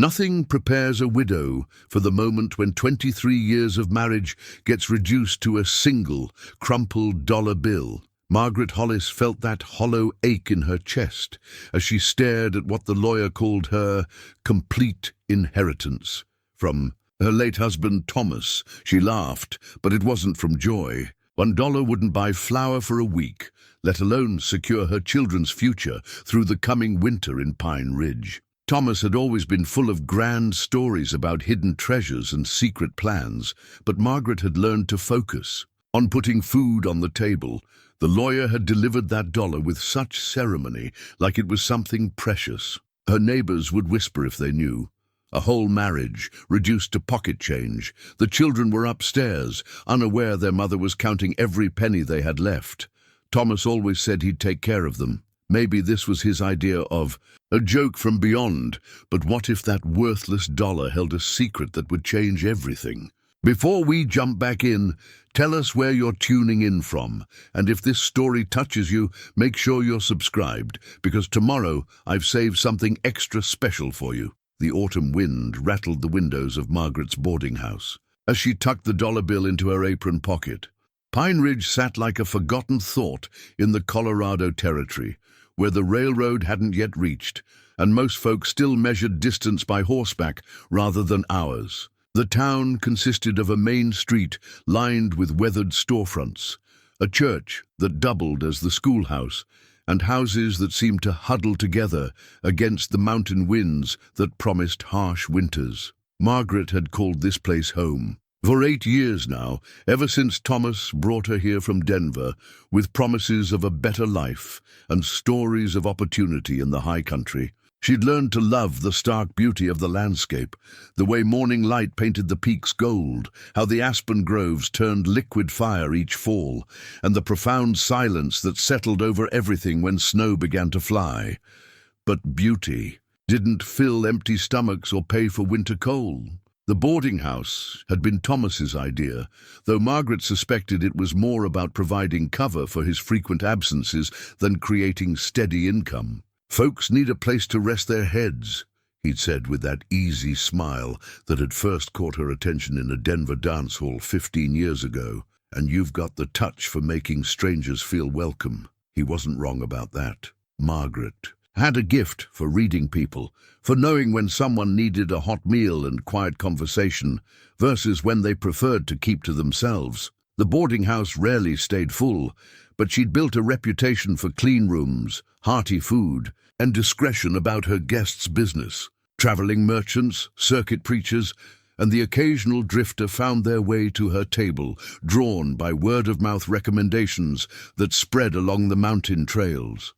Nothing prepares a widow for the moment when 23 years of marriage gets reduced to a single, crumpled dollar bill. Margaret Hollis felt that hollow ache in her chest as she stared at what the lawyer called her complete inheritance from her late husband Thomas. She laughed, but it wasn't from joy. $1 wouldn't buy flour for a week, let alone secure her children's future through the coming winter in Pine Ridge. Thomas had always been full of grand stories about hidden treasures and secret plans, but Margaret had learned to focus on putting food on the table. The lawyer had delivered that dollar with such ceremony, like it was something precious. Her neighbors would whisper if they knew. A whole marriage, reduced to pocket change. The children were upstairs, unaware their mother was counting every penny they had left. Thomas always said he'd take care of them. Maybe this was his idea of a joke from beyond, but what if that worthless dollar held a secret that would change everything? Before we jump back in, tell us where you're tuning in from, and if this story touches you, make sure you're subscribed, because tomorrow I've saved something extra special for you. The autumn wind rattled the windows of Margaret's boarding house as she tucked the dollar bill into her apron pocket. Pine Ridge sat like a forgotten thought in the Colorado Territory, where the railroad hadn't yet reached, and most folk still measured distance by horseback rather than hours. The town consisted of a main street lined with weathered storefronts, a church that doubled as the schoolhouse, and houses that seemed to huddle together against the mountain winds that promised harsh winters. Margaret had called this place home. For 8 years now, ever since Thomas brought her here from Denver with promises of a better life and stories of opportunity in the high country, she'd learned to love the stark beauty of the landscape, the way morning light painted the peaks gold, how the aspen groves turned liquid fire each fall, and the profound silence that settled over everything when snow began to fly. But beauty didn't fill empty stomachs or pay for winter coal. The boarding house had been Thomas's idea, though Margaret suspected it was more about providing cover for his frequent absences than creating steady income. "Folks need a place to rest their heads," he'd said with that easy smile that had first caught her attention in a Denver dance hall 15 years ago. "And you've got the touch for making strangers feel welcome." He wasn't wrong about that. Margaret had a gift for reading people, for knowing when someone needed a hot meal and quiet conversation versus when they preferred to keep to themselves. The boarding house rarely stayed full, but she'd built a reputation for clean rooms, hearty food, and discretion about her guests' business. Traveling merchants, circuit preachers, and the occasional drifter found their way to her table, drawn by word-of-mouth recommendations that spread along the mountain trails.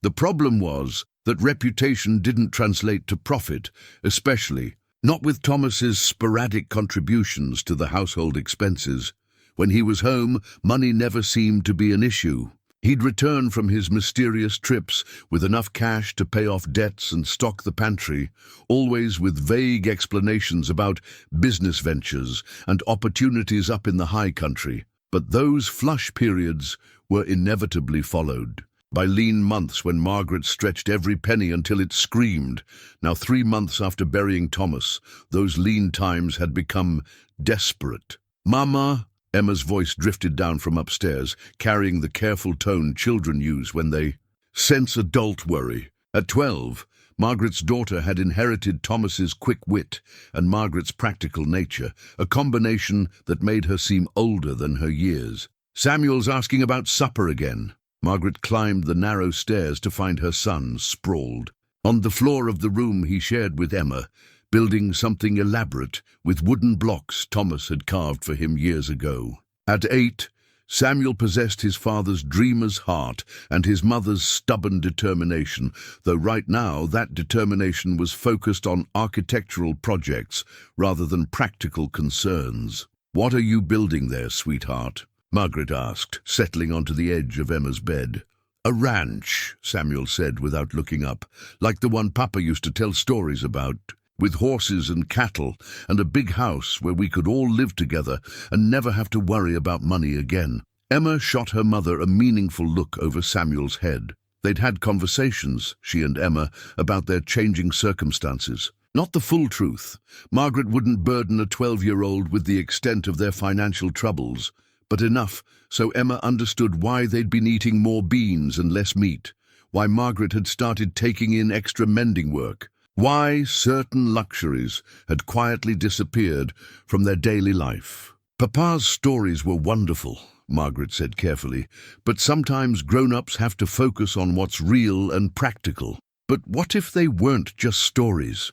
The problem was that reputation didn't translate to profit, especially not with Thomas's sporadic contributions to the household expenses. When he was home, money never seemed to be an issue. He'd return from his mysterious trips with enough cash to pay off debts and stock the pantry, always with vague explanations about business ventures and opportunities up in the high country. But those flush periods were inevitably followed by lean months when Margaret stretched every penny until it screamed. Now 3 months after burying Thomas, those lean times had become desperate. "Mama," Emma's voice drifted down from upstairs, carrying the careful tone children use when they sense adult worry. At 12, Margaret's daughter had inherited Thomas's quick wit and Margaret's practical nature, a combination that made her seem older than her years. "Samuel's asking about supper again." Margaret climbed the narrow stairs to find her son sprawled on the floor of the room he shared with Emma, building something elaborate with wooden blocks Thomas had carved for him years ago. At 8, Samuel possessed his father's dreamer's heart and his mother's stubborn determination, though right now that determination was focused on architectural projects rather than practical concerns. "What are you building there, sweetheart?" Margaret asked, settling onto the edge of Emma's bed. "A ranch," Samuel said without looking up, "like the one Papa used to tell stories about, with horses and cattle and a big house where we could all live together and never have to worry about money again." Emma shot her mother a meaningful look over Samuel's head. They'd had conversations, she and Emma, about their changing circumstances. Not the full truth. Margaret wouldn't burden a 12-year-old with the extent of their financial troubles, but enough so Emma understood why they'd been eating more beans and less meat, why Margaret had started taking in extra mending work, why certain luxuries had quietly disappeared from their daily life. Papa's stories were wonderful, Margaret said carefully, but sometimes grown-ups have to focus on what's real and practical. But what if they weren't just stories?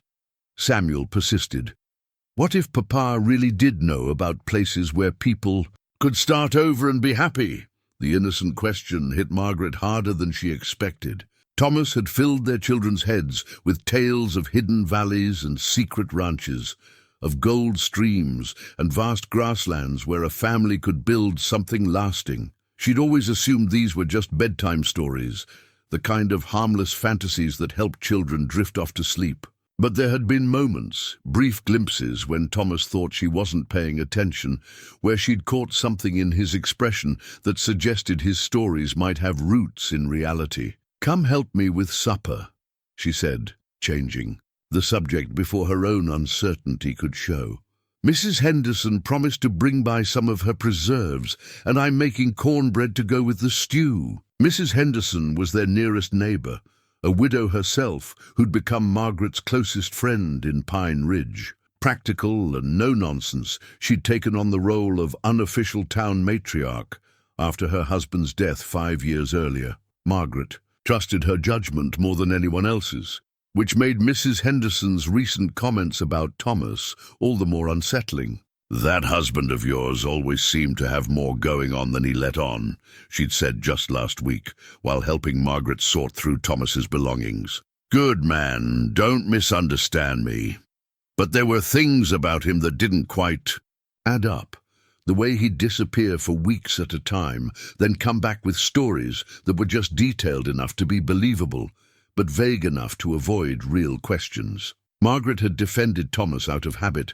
Samuel persisted. What if Papa really did know about places where people could start over and be happy? The innocent question hit Margaret harder than she expected. Thomas had filled their children's heads with tales of hidden valleys and secret ranches, of gold streams and vast grasslands where a family could build something lasting. She'd always assumed these were just bedtime stories, the kind of harmless fantasies that helped children drift off to sleep. But there had been moments, brief glimpses, when Thomas thought she wasn't paying attention, where she'd caught something in his expression that suggested his stories might have roots in reality. "Come help me with supper," she said, changing the subject before her own uncertainty could show. "Mrs. Henderson promised to bring by some of her preserves, and I'm making cornbread to go with the stew." Mrs. Henderson was their nearest neighbor, a widow herself who'd become Margaret's closest friend in Pine Ridge. Practical and no-nonsense, she'd taken on the role of unofficial town matriarch after her husband's death 5 years earlier. Margaret trusted her judgment more than anyone else's, which made Mrs. Henderson's recent comments about Thomas all the more unsettling. "That husband of yours always seemed to have more going on than he let on," she'd said just last week, while helping Margaret sort through Thomas's belongings. "Good man, don't misunderstand me. But there were things about him that didn't quite add up. The way he'd disappear for weeks at a time, then come back with stories that were just detailed enough to be believable, but vague enough to avoid real questions." Margaret had defended Thomas out of habit,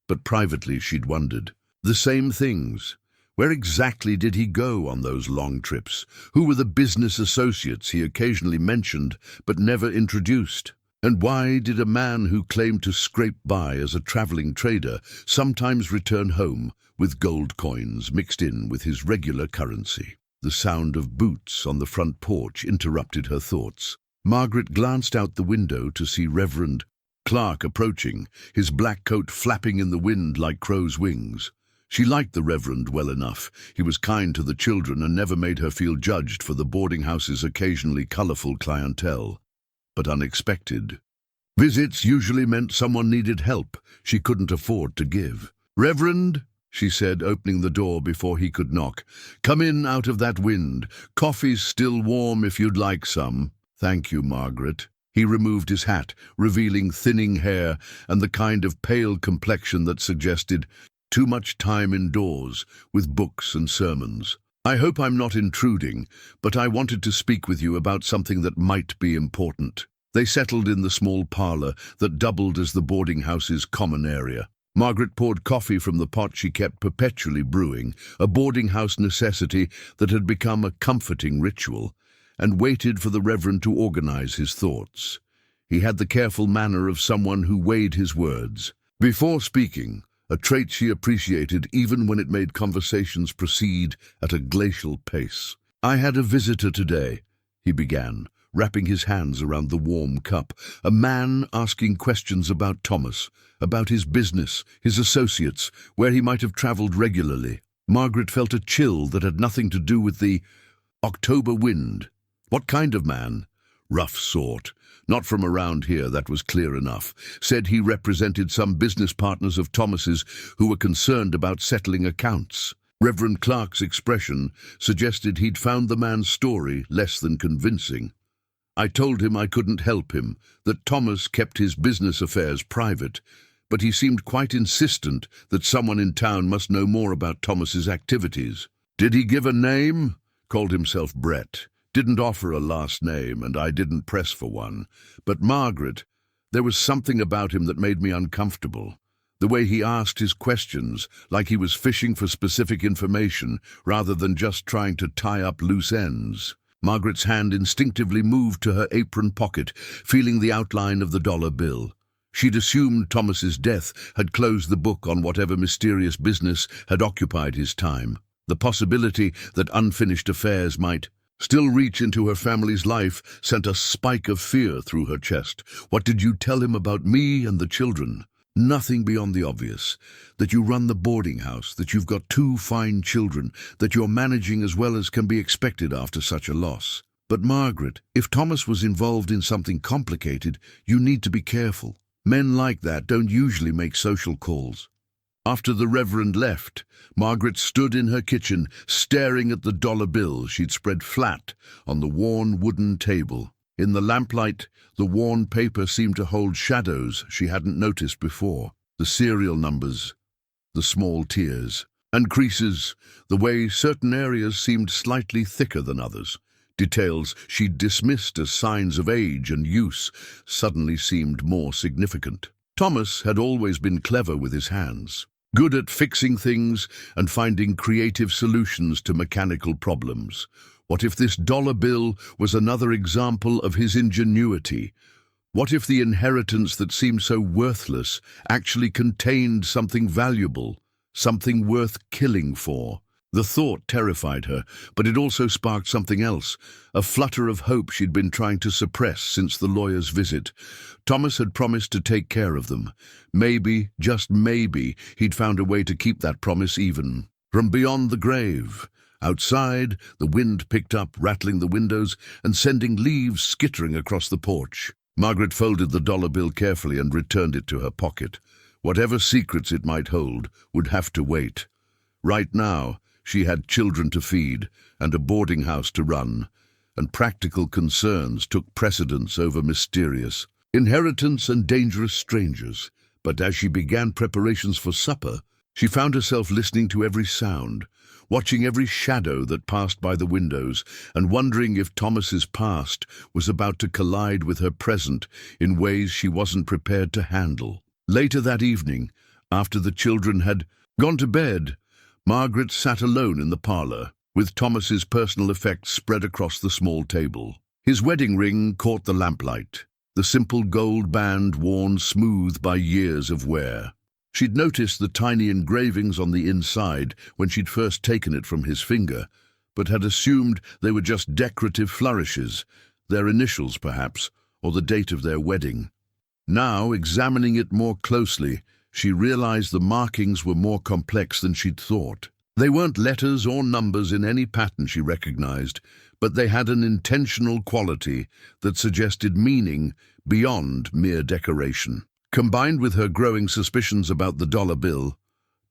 but privately she'd wondered. The same things. Where exactly did he go on those long trips? Who were the business associates he occasionally mentioned but never introduced? And why did a man who claimed to scrape by as a traveling trader sometimes return home with gold coins mixed in with his regular currency? The sound of boots on the front porch interrupted her thoughts. Margaret glanced out the window to see Reverend Clark approaching, his black coat flapping in the wind like crow's wings. She liked the Reverend well enough. He was kind to the children and never made her feel judged for the boarding house's occasionally colorful clientele. But unexpected visits usually meant someone needed help she couldn't afford to give. "Reverend," she said, opening the door before he could knock, "come in out of that wind. Coffee's still warm if you'd like some." "Thank you, Margaret." He removed his hat, revealing thinning hair and the kind of pale complexion that suggested too much time indoors with books and sermons. "I hope I'm not intruding, but I wanted to speak with you about something that might be important." They settled in the small parlor that doubled as the boarding house's common area. Margaret poured coffee from the pot she kept perpetually brewing, a boarding house necessity that had become a comforting ritual, and waited for the Reverend to organize his thoughts. He had the careful manner of someone who weighed his words before speaking, a trait she appreciated even when it made conversations proceed at a glacial pace. "I had a visitor today," he began, wrapping his hands around the warm cup, "a man asking questions about Thomas, about his business, his associates, where he might have traveled regularly." Margaret felt a chill that had nothing to do with the October wind. "What kind of man?" "Rough sort. Not from around here, that was clear enough. Said he represented some business partners of Thomas's who were concerned about settling accounts." Reverend Clark's expression suggested he'd found the man's story less than convincing. "I told him I couldn't help him, that Thomas kept his business affairs private, but he seemed quite insistent that someone in town must know more about Thomas's activities." "Did he give a name?" "Called himself Brett. Didn't offer a last name, and I didn't press for one. But Margaret, there was something about him that made me uncomfortable. The way he asked his questions, like he was fishing for specific information rather than just trying to tie up loose ends." Margaret's hand instinctively moved to her apron pocket, feeling the outline of the dollar bill. She'd assumed Thomas's death had closed the book on whatever mysterious business had occupied his time. The possibility that unfinished affairs might still reach into her family's life sent a spike of fear through her chest. What did you tell him about me and the children? Nothing beyond the obvious. That you run the boarding house, that you've got 2 fine children, that you're managing as well as can be expected after such a loss. But Margaret, if Thomas was involved in something complicated, you need to be careful. Men like that don't usually make social calls. After the Reverend left, Margaret stood in her kitchen, staring at the dollar bill she'd spread flat on the worn wooden table. In the lamplight, the worn paper seemed to hold shadows she hadn't noticed before. The serial numbers, the small tears, and creases, the way certain areas seemed slightly thicker than others. Details she'd dismissed as signs of age and use suddenly seemed more significant. Thomas had always been clever with his hands, good at fixing things and finding creative solutions to mechanical problems. What if this dollar bill was another example of his ingenuity? What if the inheritance that seemed so worthless actually contained something valuable, something worth killing for? The thought terrified her, but it also sparked something else, a flutter of hope she'd been trying to suppress since the lawyer's visit. Thomas had promised to take care of them. Maybe, just maybe, he'd found a way to keep that promise even. From beyond the grave, outside, the wind picked up, rattling the windows and sending leaves skittering across the porch. Margaret folded the dollar bill carefully and returned it to her pocket. Whatever secrets it might hold would have to wait. Right now, she had children to feed and a boarding house to run, and practical concerns took precedence over mysterious inheritance and dangerous strangers. But as she began preparations for supper, she found herself listening to every sound, watching every shadow that passed by the windows, and wondering if Thomas's past was about to collide with her present in ways she wasn't prepared to handle. Later that evening, after the children had gone to bed, Margaret sat alone in the parlor, with Thomas's personal effects spread across the small table. His wedding ring caught the lamplight, the simple gold band worn smooth by years of wear. She'd noticed the tiny engravings on the inside when she'd first taken it from his finger, but had assumed they were just decorative flourishes, their initials perhaps, or the date of their wedding. Now, examining it more closely, she realized the markings were more complex than she'd thought. They weren't letters or numbers in any pattern she recognized, but they had an intentional quality that suggested meaning beyond mere decoration. Combined with her growing suspicions about the dollar bill,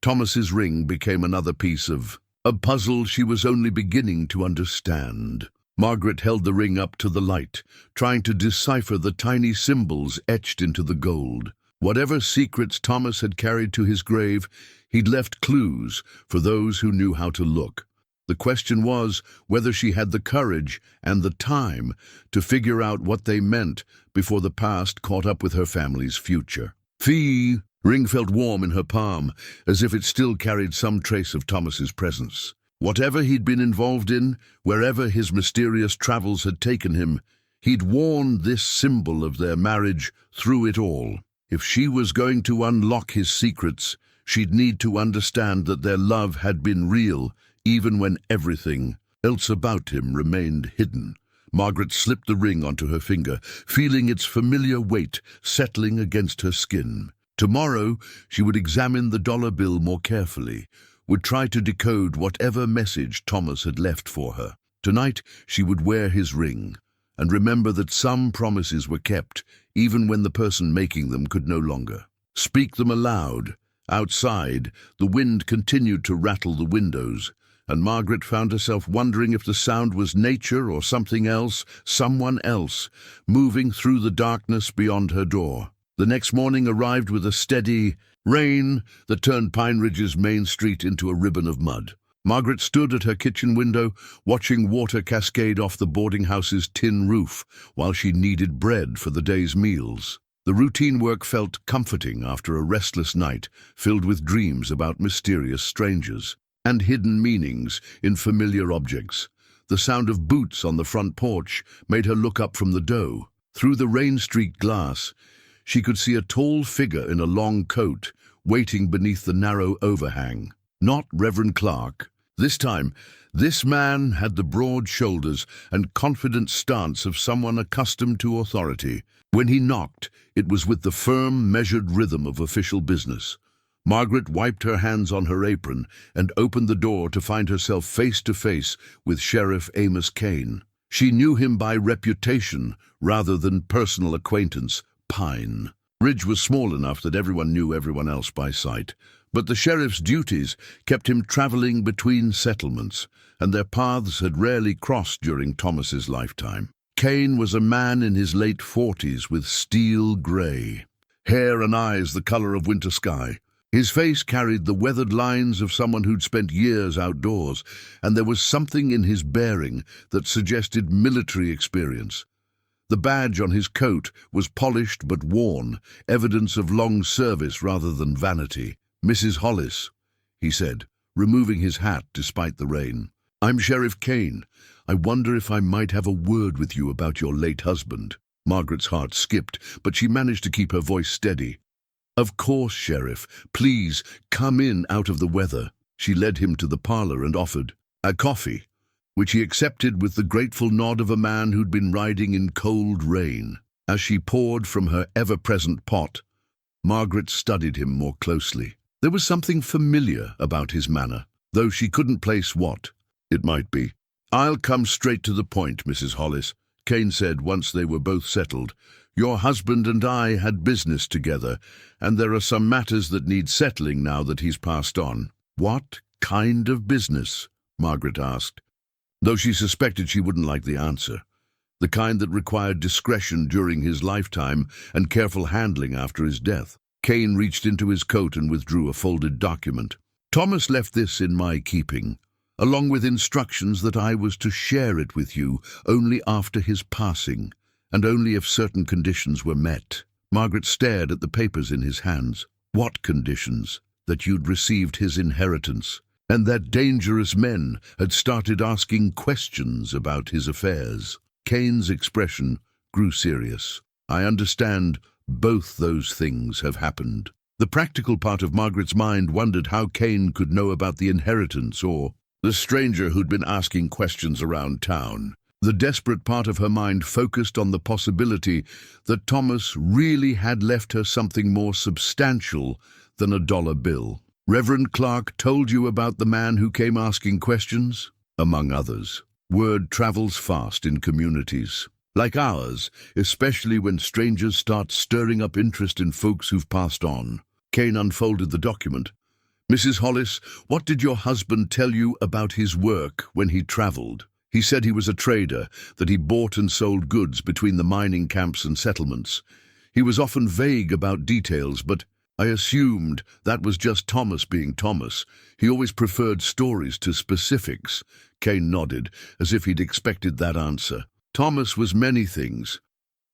Thomas's ring became another piece of a puzzle she was only beginning to understand. Margaret held the ring up to the light, trying to decipher the tiny symbols etched into the gold. Whatever secrets Thomas had carried to his grave, he'd left clues for those who knew how to look. The question was whether she had the courage and the time to figure out what they meant before the past caught up with her family's future. Fee! Ring felt warm in her palm, as if it still carried some trace of Thomas's presence. Whatever he'd been involved in, wherever his mysterious travels had taken him, he'd worn this symbol of their marriage through it all. If she was going to unlock his secrets, she'd need to understand that their love had been real, even when everything else about him remained hidden. Margaret slipped the ring onto her finger, feeling its familiar weight settling against her skin. Tomorrow, she would examine the dollar bill more carefully, would try to decode whatever message Thomas had left for her. Tonight, she would wear his ring, and remember that some promises were kept, even when the person making them could no longer speak them aloud. Outside, the wind continued to rattle the windows, and Margaret found herself wondering if the sound was nature or something else, someone else, moving through the darkness beyond her door. The next morning arrived with a steady rain that turned Pine Ridge's main street into a ribbon of mud. Margaret stood at her kitchen window, watching water cascade off the boarding house's tin roof while she kneaded bread for the day's meals. The routine work felt comforting after a restless night filled with dreams about mysterious strangers and hidden meanings in familiar objects. The sound of boots on the front porch made her look up from the dough. Through the rain-streaked glass, She could see a tall figure in a long coat, waiting beneath the narrow overhang. Not Reverend Clark. This time, this man had the broad shoulders and confident stance of someone accustomed to authority. When he knocked, it was with the firm, measured rhythm of official business. Margaret wiped her hands on her apron and opened the door to find herself face to face with Sheriff Amos Cain. She knew him by reputation rather than personal acquaintance, Pine. Ridge was small enough that everyone knew everyone else by sight, but the sheriff's duties kept him traveling between settlements, and their paths had rarely crossed during Thomas's lifetime. Cain was a man in his late 40s with steel grey, hair and eyes the color of winter sky. His face carried the weathered lines of someone who'd spent years outdoors, and there was something in his bearing that suggested military experience. The badge on his coat was polished but worn, evidence of long service rather than vanity. "Mrs. Hollis," he said, removing his hat despite the rain. "I'm Sheriff Cain. I wonder if I might have a word with you about your late husband." Margaret's heart skipped, but she managed to keep her voice steady. "Of course, Sheriff. Please, come in out of the weather." She led him to the parlor and offered a coffee, which he accepted with the grateful nod of a man who'd been riding in cold rain. As she poured from her ever-present pot, Margaret studied him more closely. There was something familiar about his manner, though she couldn't place what it might be. "I'll come straight to the point, Mrs. Hollis," Cain said once they were both settled. "Your husband and I had business together, and there are some matters that need settling now that he's passed on." "What kind of business?" Margaret asked, though she suspected she wouldn't like the answer. The kind that required discretion during his lifetime and careful handling after his death. Cain reached into his coat and withdrew a folded document. "Thomas left this in my keeping, along with instructions that I was to share it with you only after his passing, and only if certain conditions were met." Margaret stared at the papers in his hands. "What conditions?" "That you'd received his inheritance, and that dangerous men had started asking questions about his affairs." Cain's expression grew serious. "I understand both those things have happened." The practical part of Margaret's mind wondered how Cain could know about the inheritance or the stranger who'd been asking questions around town. The desperate part of her mind focused on the possibility that Thomas really had left her something more substantial than a dollar bill. "Reverend Clark told you about the man who came asking questions?" "Among others." Word travels fast in communities like ours, especially when strangers start stirring up interest in folks who've passed on. Cain unfolded the document. "Mrs. Hollis, what did your husband tell you about his work when he traveled?" "He said he was a trader, that he bought and sold goods between the mining camps and settlements. He was often vague about details, but I assumed that was just Thomas being Thomas. He always preferred stories to specifics." Cain nodded, as if he'd expected that answer. "Thomas was many things,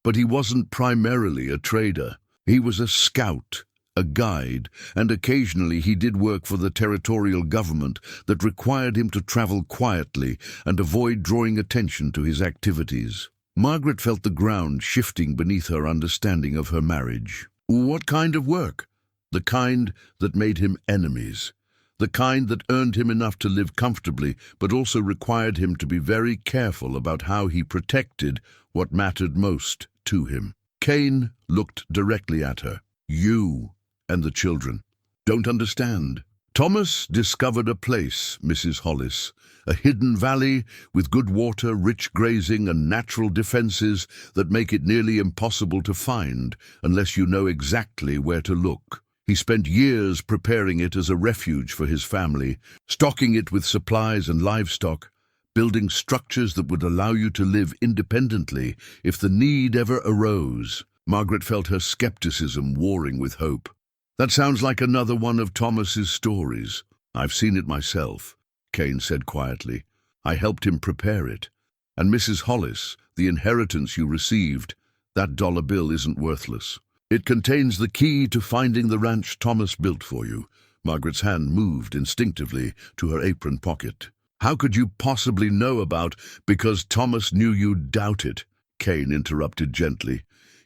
but he wasn't primarily a trader. He was a scout, a guide, and occasionally he did work for the territorial government that required him to travel quietly and avoid drawing attention to his activities." Margaret felt the ground shifting beneath her understanding of her marriage. "What kind of work?" "The kind that made him enemies. The kind that earned him enough to live comfortably, but also required him to be very careful about how he protected what mattered most to him." Cain looked directly at her. "You and the children don't understand." "Thomas discovered a place, Mrs. Hollis, a hidden valley with good water, rich grazing, and natural defenses that make it nearly impossible to find unless you know exactly where to look. He spent years preparing it as a refuge for his family, stocking it with supplies and livestock, building structures that would allow you to live independently if the need ever arose." Margaret felt her skepticism warring with hope. "That sounds like another one of Thomas's stories." "I've seen it myself," Cain said quietly. "I helped him prepare it. And Mrs. Hollis, the inheritance you received, that dollar bill isn't worthless. It contains the key to finding the ranch Thomas built for you." Margaret's hand moved instinctively to her apron pocket. "How could you possibly know about because Thomas knew you'd doubt it?" Cain interrupted gently.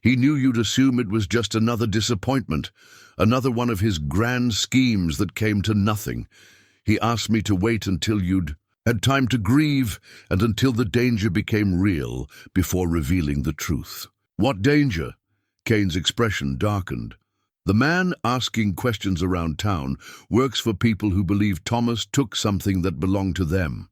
He knew you'd assume it was just another disappointment, another one of his grand schemes that came to nothing. He asked me to wait until you'd had time to grieve and until the danger became real before revealing the truth." "What danger?" Cain's expression darkened. "The man asking questions around town works for people who believe Thomas took something that belonged to them.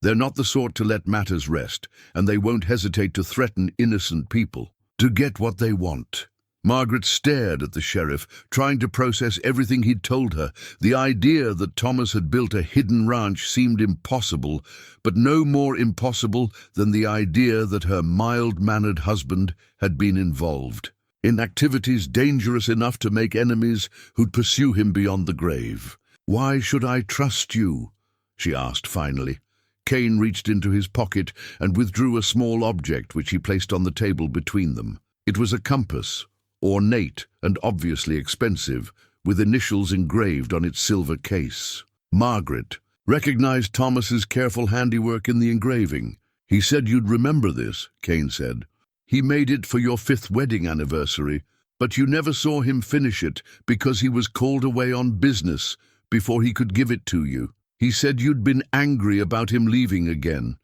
They're not the sort to let matters rest, and they won't hesitate to threaten innocent people to get what they want." Margaret stared at the sheriff, trying to process everything he'd told her. The idea that Thomas had built a hidden ranch seemed impossible, but no more impossible than the idea that her mild-mannered husband had been involved in activities dangerous enough to make enemies who'd pursue him beyond the grave. "Why should I trust you?" she asked finally. Cain reached into his pocket and withdrew a small object which he placed on the table between them. It was a compass, ornate and obviously expensive, with initials engraved on its silver case. Margaret recognized Thomas's careful handiwork in the engraving. "He said you'd remember this," Cain said. "He made it for your 5th wedding anniversary, but you never saw him finish it because he was called away on business before he could give it to you. He said you'd been angry about him leaving again,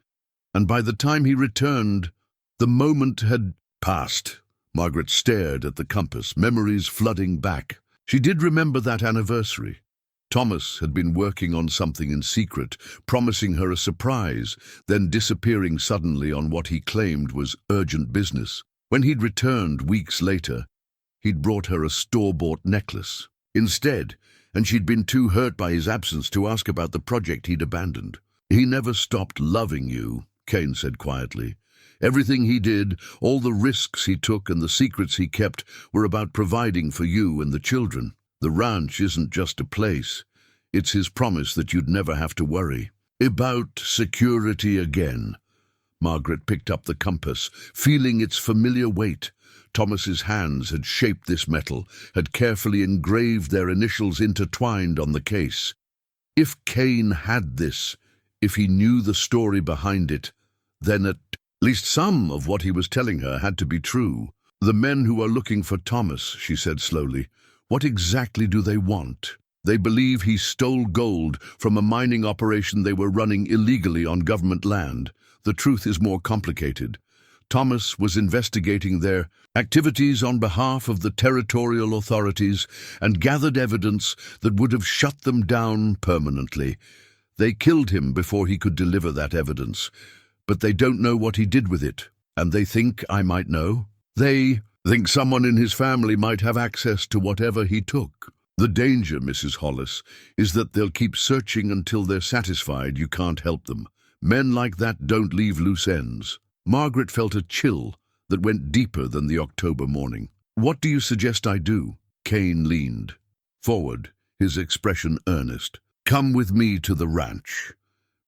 and by the time he returned, the moment had passed." Margaret stared at the compass, memories flooding back. She did remember that anniversary. Thomas had been working on something in secret, promising her a surprise, then disappearing suddenly on what he claimed was urgent business. When he'd returned weeks later, he'd brought her a store-bought necklace instead, and she'd been too hurt by his absence to ask about the project he'd abandoned. "He never stopped loving you," Cain said quietly. "Everything he did, all the risks he took and the secrets he kept were about providing for you and the children. The ranch isn't just a place. It's his promise that you'd never have to worry about security again." Margaret picked up the compass, feeling its familiar weight. Thomas's hands had shaped this metal, had carefully engraved their initials intertwined on the case. If Cain had this, if he knew the story behind it, then at least some of what he was telling her had to be true. "The men who are looking for Thomas," she said slowly, "what exactly do they want?" "They believe he stole gold from a mining operation they were running illegally on government land. The truth is more complicated. Thomas was investigating their activities on behalf of the territorial authorities and gathered evidence that would have shut them down permanently. They killed him before he could deliver that evidence, but they don't know what he did with it, and they think I might know. They think someone in his family might have access to whatever he took. The danger, Mrs. Hollis, is that they'll keep searching until they're satisfied you can't help them. Men like that don't leave loose ends." Margaret felt a chill that went deeper than the October morning. "What do you suggest I do?" Cain leaned forward, his expression earnest. "Come with me to the ranch.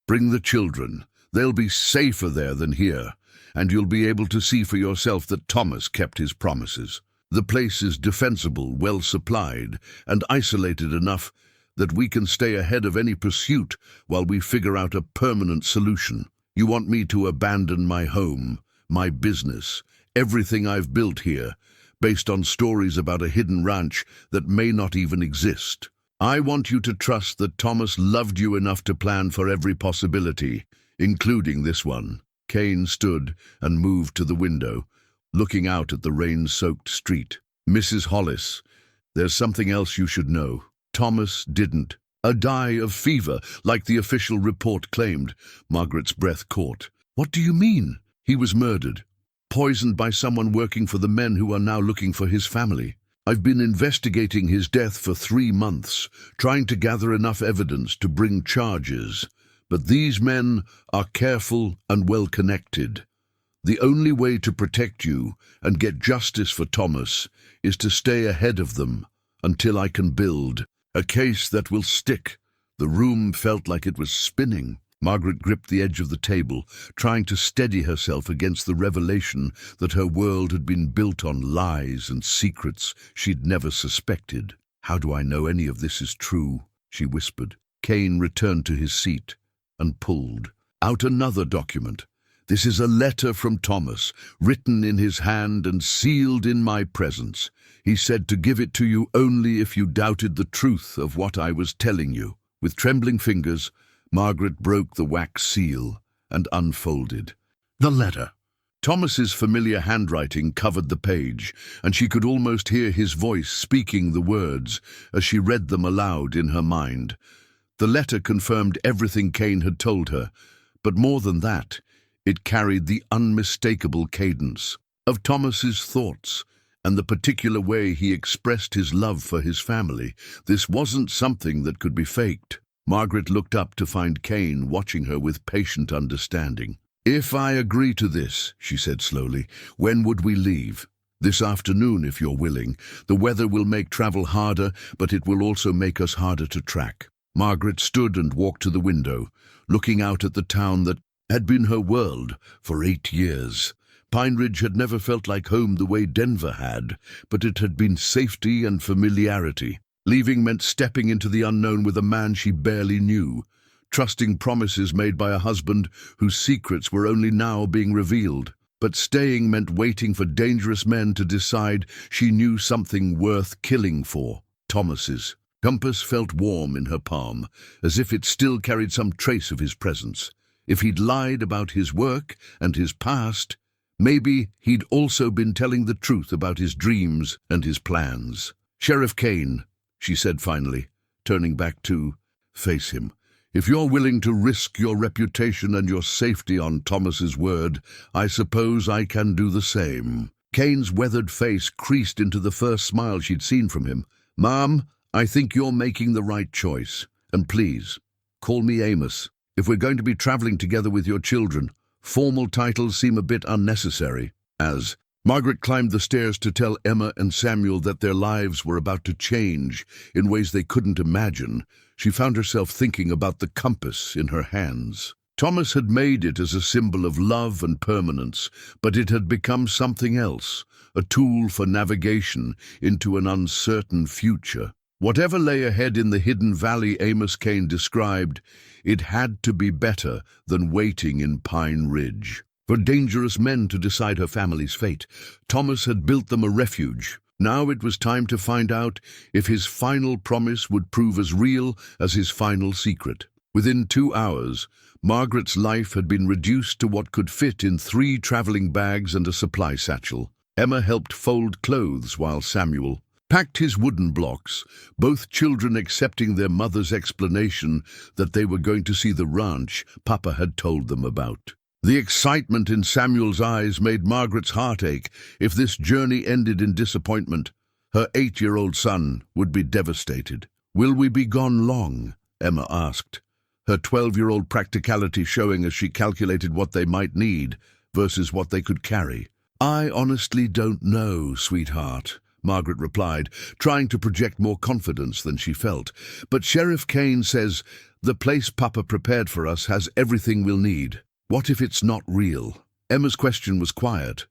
Bring the children. They'll be safer there than here, and you'll be able to see for yourself that Thomas kept his promises. The place is defensible, well supplied, and isolated enough that we can stay ahead of any pursuit while we figure out a permanent solution. You want me to abandon my home, my business, everything I've built here, based on stories about a hidden ranch that may not even exist. I want you to trust that Thomas loved you enough to plan for every possibility, including this one." Cain stood and moved to the window, looking out at the rain-soaked street. "Mrs. Hollis, there's something else you should know. Thomas didn't die of fever, like the official report claimed." Margaret's breath caught. "What do you mean?" "He was murdered, poisoned by someone working for the men who are now looking for his family. I've been investigating his death for 3 months, trying to gather enough evidence to bring charges. But these men are careful and well-connected. The only way to protect you and get justice for Thomas is to stay ahead of them until I can build a case that will stick." The room felt like it was spinning. Margaret gripped the edge of the table, trying to steady herself against the revelation that her world had been built on lies and secrets she'd never suspected. "How do I know any of this is true?" she whispered. Cain returned to his seat and pulled out another document, "This is a letter from Thomas, written in his hand and sealed in my presence. He said to give it to you only if you doubted the truth of what I was telling you." With trembling fingers, Margaret broke the wax seal and unfolded the letter. Thomas's familiar handwriting covered the page, and she could almost hear his voice speaking the words as she read them aloud in her mind. The letter confirmed everything Cain had told her, but more than that, it carried the unmistakable cadence of Thomas's thoughts and the particular way he expressed his love for his family. This wasn't something that could be faked. Margaret looked up to find Cain watching her with patient understanding. "If I agree to this," she said slowly, "when would we leave?" "This afternoon, if you're willing. The weather will make travel harder, but it will also make us harder to track." Margaret stood and walked to the window, looking out at the town that had been her world for 8 years. Pine Ridge had never felt like home the way Denver had, but it had been safety and familiarity. Leaving meant stepping into the unknown with a man she barely knew, trusting promises made by a husband whose secrets were only now being revealed. But staying meant waiting for dangerous men to decide she knew something worth killing for. Thomas's compass felt warm in her palm, as if it still carried some trace of his presence. If he'd lied about his work and his past, maybe he'd also been telling the truth about his dreams and his plans. "Sheriff Cain," she said finally, turning back to face him, "if you're willing to risk your reputation and your safety on Thomas's word, I suppose I can do the same." Cain's weathered face creased into the first smile she'd seen from him. "Mom, I think you're making the right choice. And please, call me Amos. If we're going to be traveling together with your children, formal titles seem a bit unnecessary." As Margaret climbed the stairs to tell Emma and Samuel that their lives were about to change in ways they couldn't imagine, she found herself thinking about the compass in her hands. Thomas had made it as a symbol of love and permanence, but it had become something else, a tool for navigation into an uncertain future. Whatever lay ahead in the hidden valley Amos Cain described, it had to be better than waiting in Pine Ridge. For dangerous men to decide her family's fate, Thomas had built them a refuge. Now it was time to find out if his final promise would prove as real as his final secret. Within 2 hours, Margaret's life had been reduced to what could fit in 3 traveling bags and a supply satchel. Emma helped fold clothes while Samuel packed his wooden blocks, both children accepting their mother's explanation that they were going to see the ranch Papa had told them about. The excitement in Samuel's eyes made Margaret's heart ache. If this journey ended in disappointment, her 8-year-old son would be devastated. "Will we be gone long?" Emma asked, her 12-year-old practicality showing as she calculated what they might need versus what they could carry. "I honestly don't know, sweetheart," Margaret replied, trying to project more confidence than she felt. "But Sheriff Cain says the place Papa prepared for us has everything we'll need. What if it's not real?" Emma's question was quiet,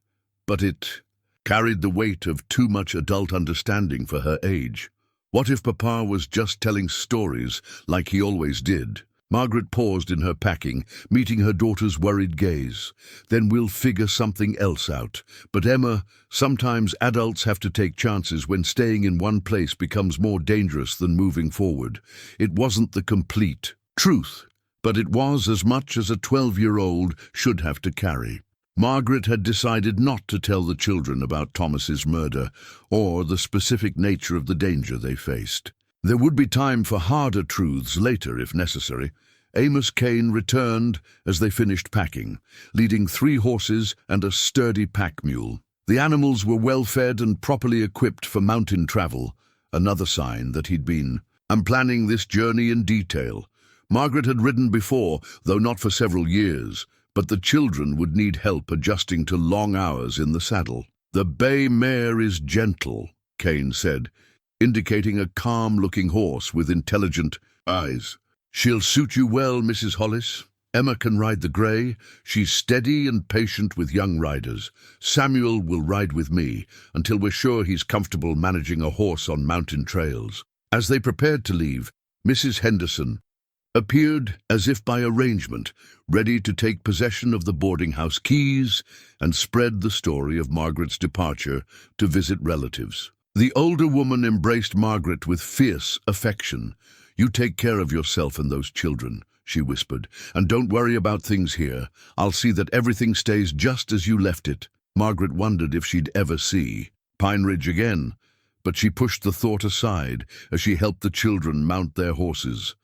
but it carried the weight of too much adult understanding for her age. What if Papa was just telling stories like he always did? Margaret paused in her packing, meeting her daughter's worried gaze. "Then we'll figure something else out." "But Emma, sometimes adults have to take chances when staying in one place becomes more dangerous than moving forward." It wasn't the complete truth, but it was as much as a 12-year-old should have to carry. Margaret had decided not to tell the children about Thomas's murder or the specific nature of the danger they faced. There would be time for harder truths later if necessary. Amos Cain returned as they finished packing, leading 3 horses and a sturdy pack mule. The animals were well fed and properly equipped for mountain travel, another sign that he'd been planning this journey in detail. Margaret had ridden before, though not for several years, but the children would need help adjusting to long hours in the saddle. "The bay mare is gentle," Cain said, indicating a calm-looking horse with intelligent eyes. "She'll suit you well, Mrs. Hollis. Emma can ride the grey. She's steady and patient with young riders. Samuel will ride with me until we're sure he's comfortable managing a horse on mountain trails." As they prepared to leave, Mrs. Henderson appeared as if by arrangement, ready to take possession of the boarding house keys and spread the story of Margaret's departure to visit relatives. The older woman embraced Margaret with fierce affection. "You take care of yourself and those children," she whispered, "and don't worry about things here. I'll see that everything stays just as you left it." Margaret wondered if she'd ever see Pine Ridge again, but she pushed the thought aside as she helped the children mount their horses.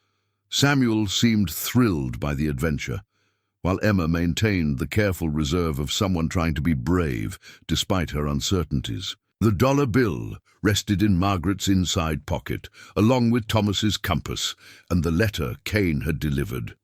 Samuel seemed thrilled by the adventure, while Emma maintained the careful reserve of someone trying to be brave despite her uncertainties. The dollar bill rested in Margaret's inside pocket, along with Thomas's compass and the letter Cain had delivered.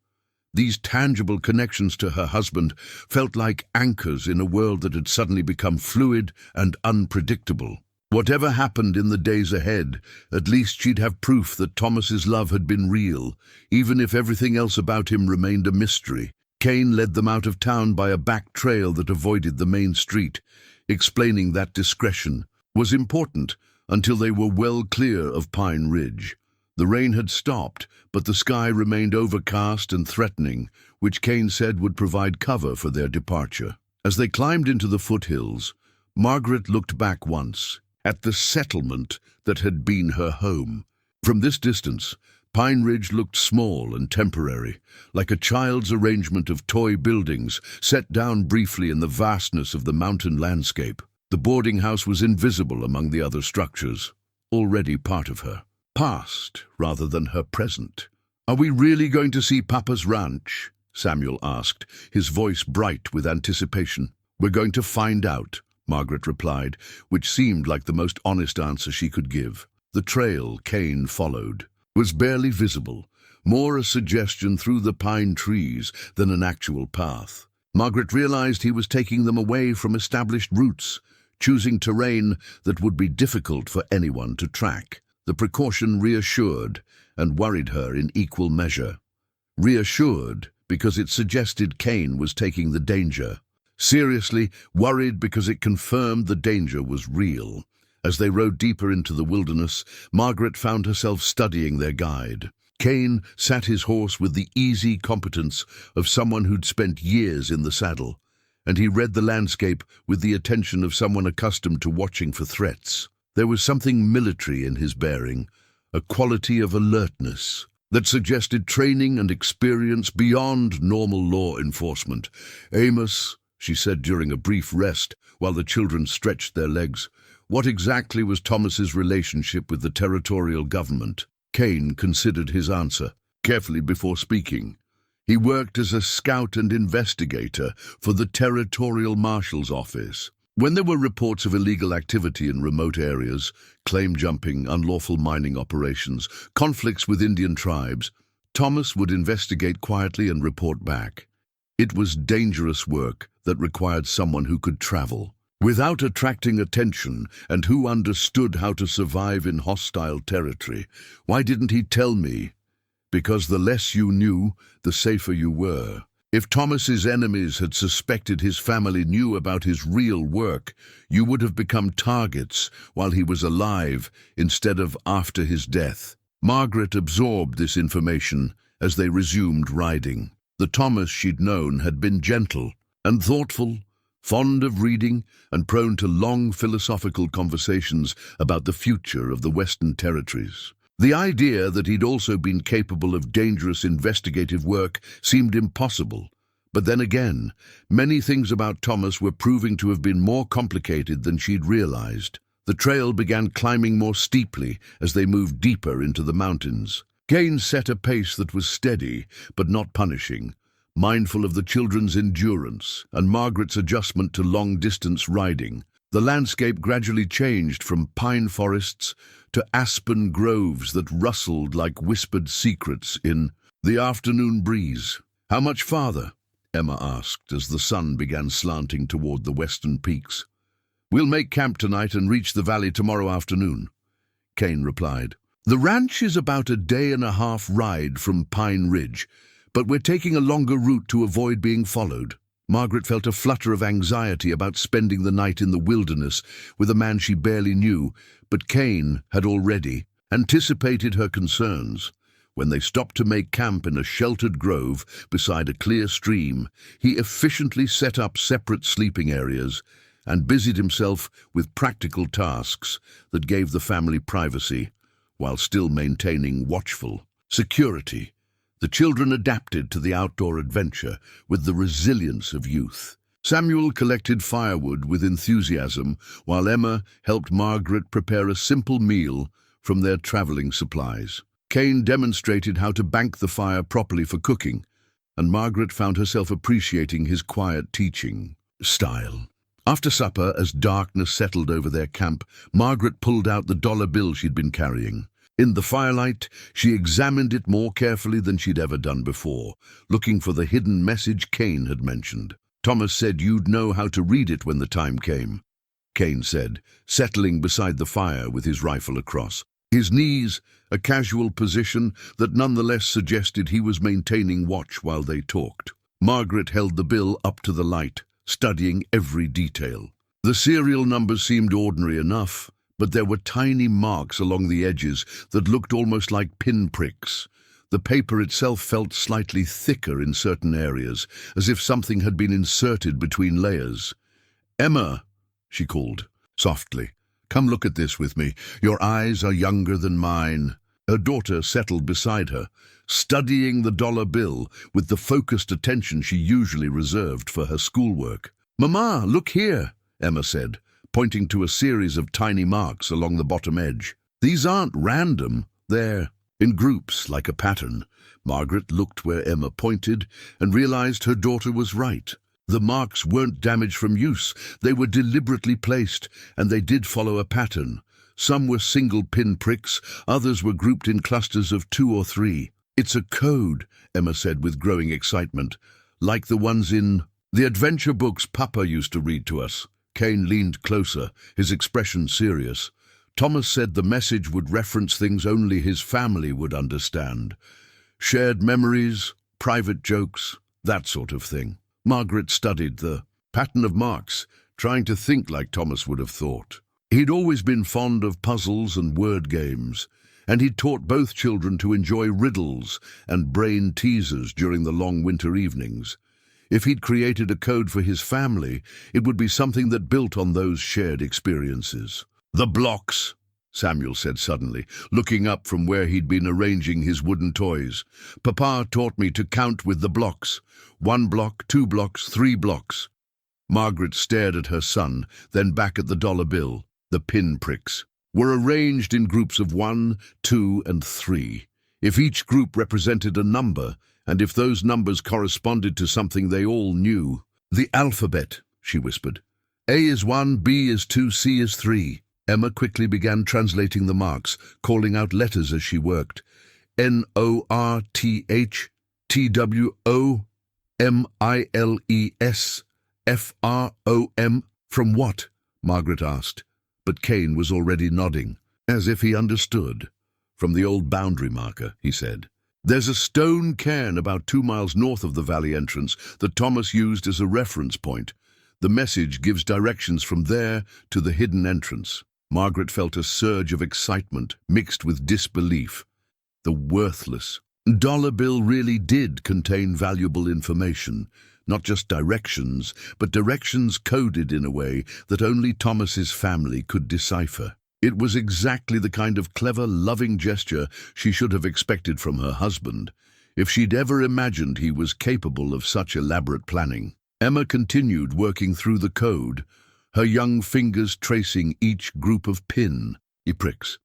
These tangible connections to her husband felt like anchors in a world that had suddenly become fluid and unpredictable. Whatever happened in the days ahead, at least she'd have proof that Thomas's love had been real, even if everything else about him remained a mystery. Cain led them out of town by a back trail that avoided the main street, explaining that discretion was important until they were well clear of Pine Ridge. The rain had stopped, but the sky remained overcast and threatening, which Cain said would provide cover for their departure. As they climbed into the foothills, Margaret looked back once at the settlement that had been her home. From this distance, Pine Ridge looked small and temporary, like a child's arrangement of toy buildings set down briefly in the vastness of the mountain landscape. The boarding house was invisible among the other structures, already part of her past rather than her present. "Are we really going to see Papa's ranch?" Samuel asked, his voice bright with anticipation. "We're going to find out," Margaret replied, which seemed like the most honest answer she could give. The trail Cain followed was barely visible, more a suggestion through the pine trees than an actual path. Margaret realized he was taking them away from established routes, choosing terrain that would be difficult for anyone to track. The precaution reassured and worried her in equal measure. Reassured because it suggested Cain was taking the danger. Seriously worried because it confirmed the danger was real. As they rode deeper into the wilderness, Margaret found herself studying their guide. Cain sat his horse with the easy competence of someone who'd spent years in the saddle, and he read the landscape with the attention of someone accustomed to watching for threats. There was something military in his bearing, a quality of alertness that suggested training and experience beyond normal law enforcement. "Amos," she said during a brief rest while the children stretched their legs, "what exactly was Thomas's relationship with the territorial government?" Cain considered his answer carefully before speaking. "He worked as a scout and investigator for the Territorial Marshal's Office. When there were reports of illegal activity in remote areas, claim jumping, unlawful mining operations, conflicts with Indian tribes, Thomas would investigate quietly and report back. It was dangerous work that required someone who could travel without attracting attention and who understood how to survive in hostile territory. Why didn't he tell me? Because the less you knew, the safer you were. If Thomas's enemies had suspected his family knew about his real work, you would have become targets while he was alive instead of after his death." Margaret absorbed this information as they resumed riding. The Thomas she'd known had been gentle and thoughtful, fond of reading and prone to long philosophical conversations about the future of the Western Territories. The idea that he'd also been capable of dangerous investigative work seemed impossible. But then again, many things about Thomas were proving to have been more complicated than she'd realized. The trail began climbing more steeply as they moved deeper into the mountains. Cain set a pace that was steady but not punishing, mindful of the children's endurance and Margaret's adjustment to long-distance riding. The landscape gradually changed from pine forests to aspen groves that rustled like whispered secrets in the afternoon breeze. "How much farther?" Emma asked as the sun began slanting toward the western peaks. "We'll make camp tonight and reach the valley tomorrow afternoon," Cain replied. "The ranch is about a day-and-a-half ride from Pine Ridge, but we're taking a longer route to avoid being followed." Margaret felt a flutter of anxiety about spending the night in the wilderness with a man she barely knew, but Cain had already anticipated her concerns. When they stopped to make camp in a sheltered grove beside a clear stream, he efficiently set up separate sleeping areas and busied himself with practical tasks that gave the family privacy while still maintaining watchful security. The children adapted to the outdoor adventure with the resilience of youth. Samuel collected firewood with enthusiasm, while Emma helped Margaret prepare a simple meal from their traveling supplies. Cain demonstrated how to bank the fire properly for cooking, and Margaret found herself appreciating his quiet teaching style. After supper, as darkness settled over their camp, Margaret pulled out the dollar bill she'd been carrying. In the firelight, she examined it more carefully than she'd ever done before, looking for the hidden message Cain had mentioned. "Thomas said you'd know how to read it when the time came," Cain said, settling beside the fire with his rifle across. His knees, a casual position that nonetheless suggested he was maintaining watch while they talked. Margaret held the bill up to the light, studying every detail. The serial numbers seemed ordinary enough, but there were tiny marks along the edges that looked almost like pinpricks. The paper itself felt slightly thicker in certain areas, as if something had been inserted between layers. "Emma," she called, softly, "come look at this with me. Your eyes are younger than mine." Her daughter settled beside her, studying the dollar bill with the focused attention she usually reserved for her schoolwork. "Mama, look here," Emma said, pointing to a series of tiny marks along the bottom edge. "These aren't random, they're in groups like a pattern." Margaret looked where Emma pointed and realized her daughter was right. The marks weren't damaged from use, they were deliberately placed, and they did follow a pattern. Some were single pinpricks, others were grouped in clusters of 2 or 3. "It's a code," Emma said with growing excitement, "like the ones in the adventure books Papa used to read to us." Cain leaned closer, his expression serious. "Thomas said the message would reference things only his family would understand. Shared memories, private jokes, that sort of thing." Margaret studied the pattern of marks, trying to think like Thomas would have thought. He'd always been fond of puzzles and word games, and he'd taught both children to enjoy riddles and brain teasers during the long winter evenings. If he'd created a code for his family, it would be something that built on those shared experiences. "The blocks," Samuel said suddenly, looking up from where he'd been arranging his wooden toys. "Papa taught me to count with the blocks. 1 block, 2 blocks, 3 blocks." Margaret stared at her son, then back at the dollar bill. The pinpricks were arranged in groups of 1, 2, and 3. If each group represented a number, and if those numbers corresponded to something they all knew. "The alphabet," she whispered. "A is 1, B is 2, C is 3. Emma quickly began translating the marks, calling out letters as she worked. "North, Twomils, From. "From what?" Margaret asked, but Cain was already nodding, as if he understood. "From the old boundary marker," he said. "There's a stone cairn about 2 miles north of the valley entrance that Thomas used as a reference point. The message gives directions from there to the hidden entrance." Margaret felt a surge of excitement mixed with disbelief. The worthless dollar bill really did contain valuable information, not just directions, but directions coded in a way that only Thomas's family could decipher. It was exactly the kind of clever, loving gesture she should have expected from her husband, if she'd ever imagined he was capable of such elaborate planning. Emma continued working through the code, her young fingers tracing each group of pinpricks.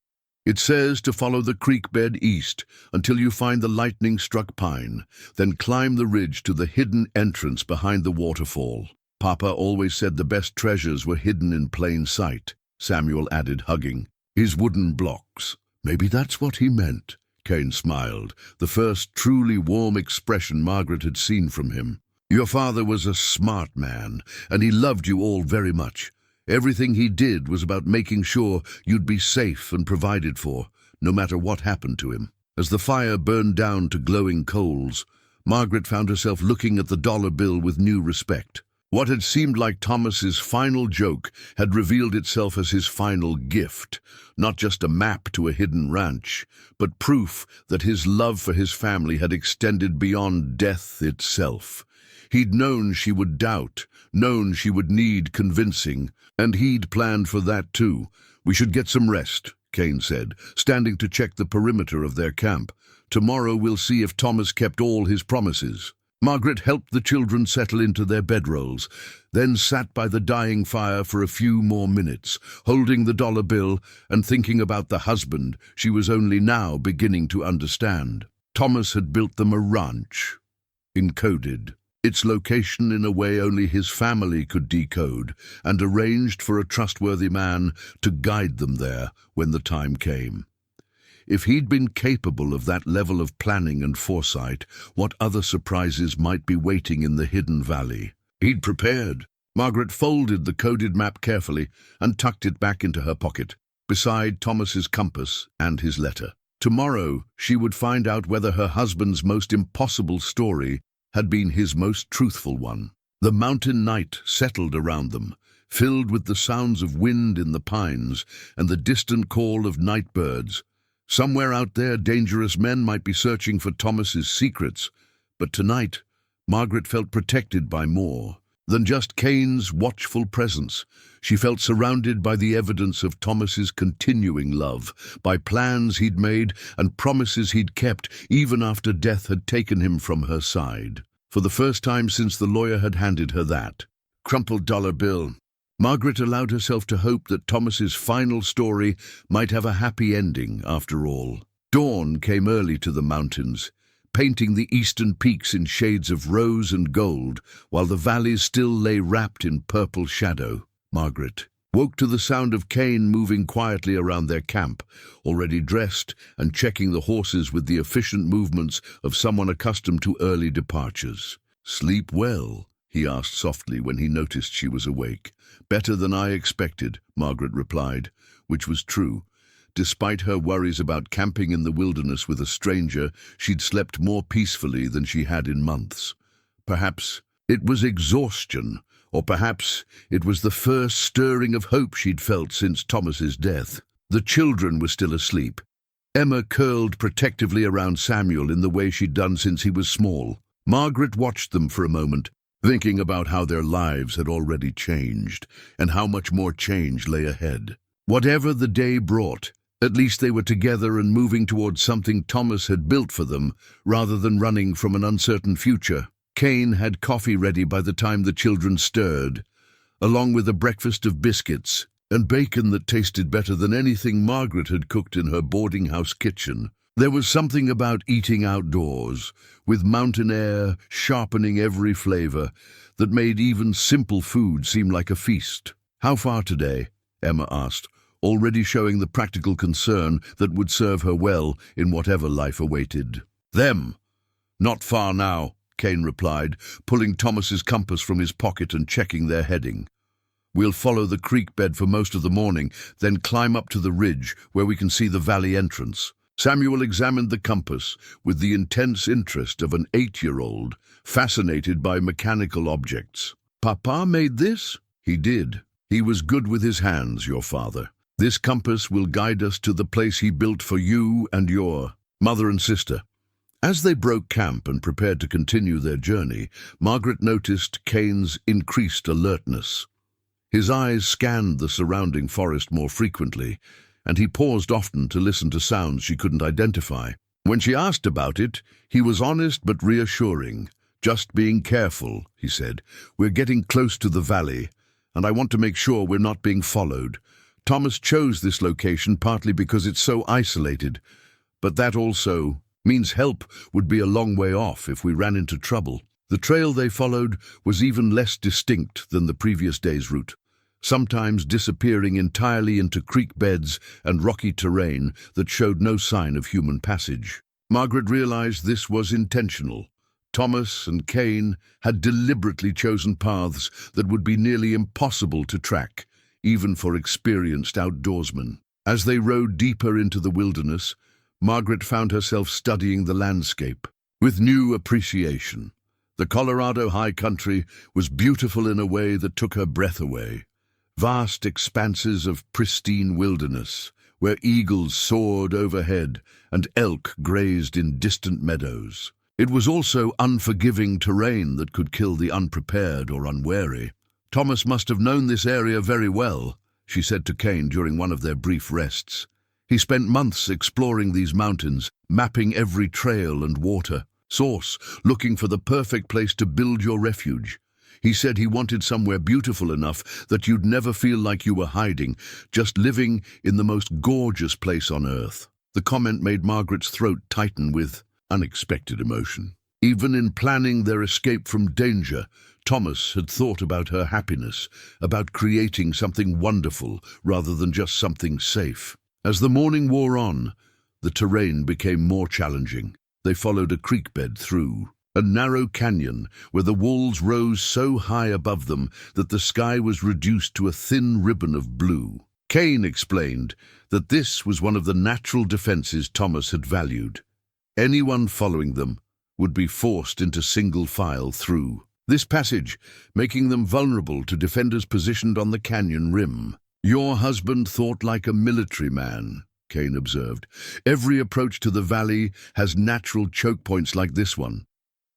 "It says to follow the creek bed east until you find the lightning-struck pine, then climb the ridge to the hidden entrance behind the waterfall. Papa always said the best treasures were hidden in plain sight," Samuel added, hugging his wooden blocks. "Maybe that's what he meant," Cain smiled, the first truly warm expression Margaret had seen from him. "Your father was a smart man, and he loved you all very much. Everything he did was about making sure you'd be safe and provided for, no matter what happened to him." As the fire burned down to glowing coals, Margaret found herself looking at the dollar bill with new respect. What had seemed like Thomas's final joke had revealed itself as his final gift, not just a map to a hidden ranch, but proof that his love for his family had extended beyond death itself. He'd known she would doubt, known she would need convincing, and he'd planned for that too. "We should get some rest," Cain said, standing to check the perimeter of their camp. "Tomorrow we'll see if Thomas kept all his promises." Margaret helped the children settle into their bedrolls, then sat by the dying fire for a few more minutes, holding the dollar bill and thinking about the husband she was only now beginning to understand. Thomas had built them a ranch, encoded its location in a way only his family could decode, and arranged for a trustworthy man to guide them there when the time came. If he'd been capable of that level of planning and foresight, what other surprises might be waiting in the hidden valley? He'd prepared. Margaret folded the coded map carefully and tucked it back into her pocket, beside Thomas's compass and his letter. Tomorrow she would find out whether her husband's most impossible story had been his most truthful one. The mountain night settled around them, filled with the sounds of wind in the pines and the distant call of night birds. Somewhere out there, dangerous men might be searching for Thomas's secrets, but tonight, Margaret felt protected by more than just Cain's watchful presence. She felt surrounded by the evidence of Thomas's continuing love, by plans he'd made and promises he'd kept, even after death had taken him from her side. For the first time since the lawyer had handed her that crumpled dollar bill, Margaret allowed herself to hope that Thomas's final story might have a happy ending after all. Dawn came early to the mountains, painting the eastern peaks in shades of rose and gold, while the valleys still lay wrapped in purple shadow. Margaret woke to the sound of Cain moving quietly around their camp, already dressed and checking the horses with the efficient movements of someone accustomed to early departures. "Sleep well?" he asked softly when he noticed she was awake. "Better than I expected," Margaret replied, which was true. Despite her worries about camping in the wilderness with a stranger, she'd slept more peacefully than she had in months. Perhaps it was exhaustion, or perhaps it was the first stirring of hope she'd felt since Thomas's death. The children were still asleep. Emma curled protectively around Samuel in the way she'd done since he was small. Margaret watched them for a moment, thinking about how their lives had already changed, and how much more change lay ahead. Whatever the day brought, at least they were together and moving towards something Thomas had built for them, rather than running from an uncertain future. Cain had coffee ready by the time the children stirred, along with a breakfast of biscuits and bacon that tasted better than anything Margaret had cooked in her boarding house kitchen. There was something about eating outdoors, with mountain air sharpening every flavor, that made even simple food seem like a feast. "How far today?" Emma asked, already showing the practical concern that would serve her well in whatever life awaited. "Them. Not far now," Cain replied, pulling Thomas's compass from his pocket and checking their heading. "We'll follow the creek bed for most of the morning, then climb up to the ridge where we can see the valley entrance." Samuel examined the compass with the intense interest of an 8-year-old, fascinated by mechanical objects. "Papa made this?" "He did. He was good with his hands, your father. This compass will guide us to the place he built for you and your mother and sister." As they broke camp and prepared to continue their journey, Margaret noticed Cain's increased alertness. His eyes scanned the surrounding forest more frequently, and he paused often to listen to sounds she couldn't identify. When she asked about it, he was honest but reassuring. "Just being careful," he said. "We're getting close to the valley, and I want to make sure we're not being followed. Thomas chose this location partly because it's so isolated, but that also means help would be a long way off if we ran into trouble." The trail they followed was even less distinct than the previous day's route, sometimes disappearing entirely into creek beds and rocky terrain that showed no sign of human passage. Margaret realized this was intentional. Thomas and Cain had deliberately chosen paths that would be nearly impossible to track, even for experienced outdoorsmen. As they rode deeper into the wilderness, Margaret found herself studying the landscape with new appreciation. The Colorado high country was beautiful in a way that took her breath away. Vast expanses of pristine wilderness, where eagles soared overhead and elk grazed in distant meadows. It was also unforgiving terrain that could kill the unprepared or unwary. Thomas must have known this area very well, she said to Cain during one of their brief rests. He spent months exploring these mountains, mapping every trail and water source, looking for the perfect place to build your refuge. He said he wanted somewhere beautiful enough that you'd never feel like you were hiding, just living in the most gorgeous place on earth. The comment made Margaret's throat tighten with unexpected emotion. Even in planning their escape from danger, Thomas had thought about her happiness, about creating something wonderful rather than just something safe. As the morning wore on, the terrain became more challenging. They followed a creek bed through a narrow canyon where the walls rose so high above them that the sky was reduced to a thin ribbon of blue. Cain explained that this was one of the natural defenses Thomas had valued. Anyone following them would be forced into single file through this passage, making them vulnerable to defenders positioned on the canyon rim. "Your husband thought like a military man," Cain observed. "Every approach to the valley has natural choke points like this one.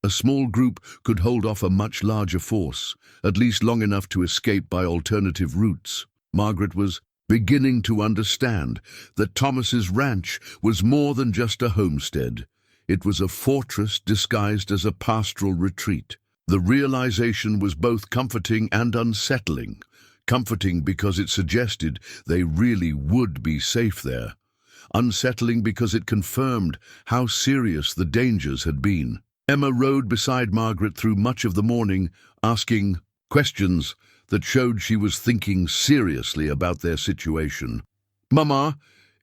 A small group could hold off a much larger force, at least long enough to escape by alternative routes." Margaret was beginning to understand that Thomas's ranch was more than just a homestead. It was a fortress disguised as a pastoral retreat. The realization was both comforting and unsettling. Comforting because it suggested they really would be safe there. Unsettling because it confirmed how serious the dangers had been. Emma rode beside Margaret through much of the morning, asking questions that showed she was thinking seriously about their situation. "Mama,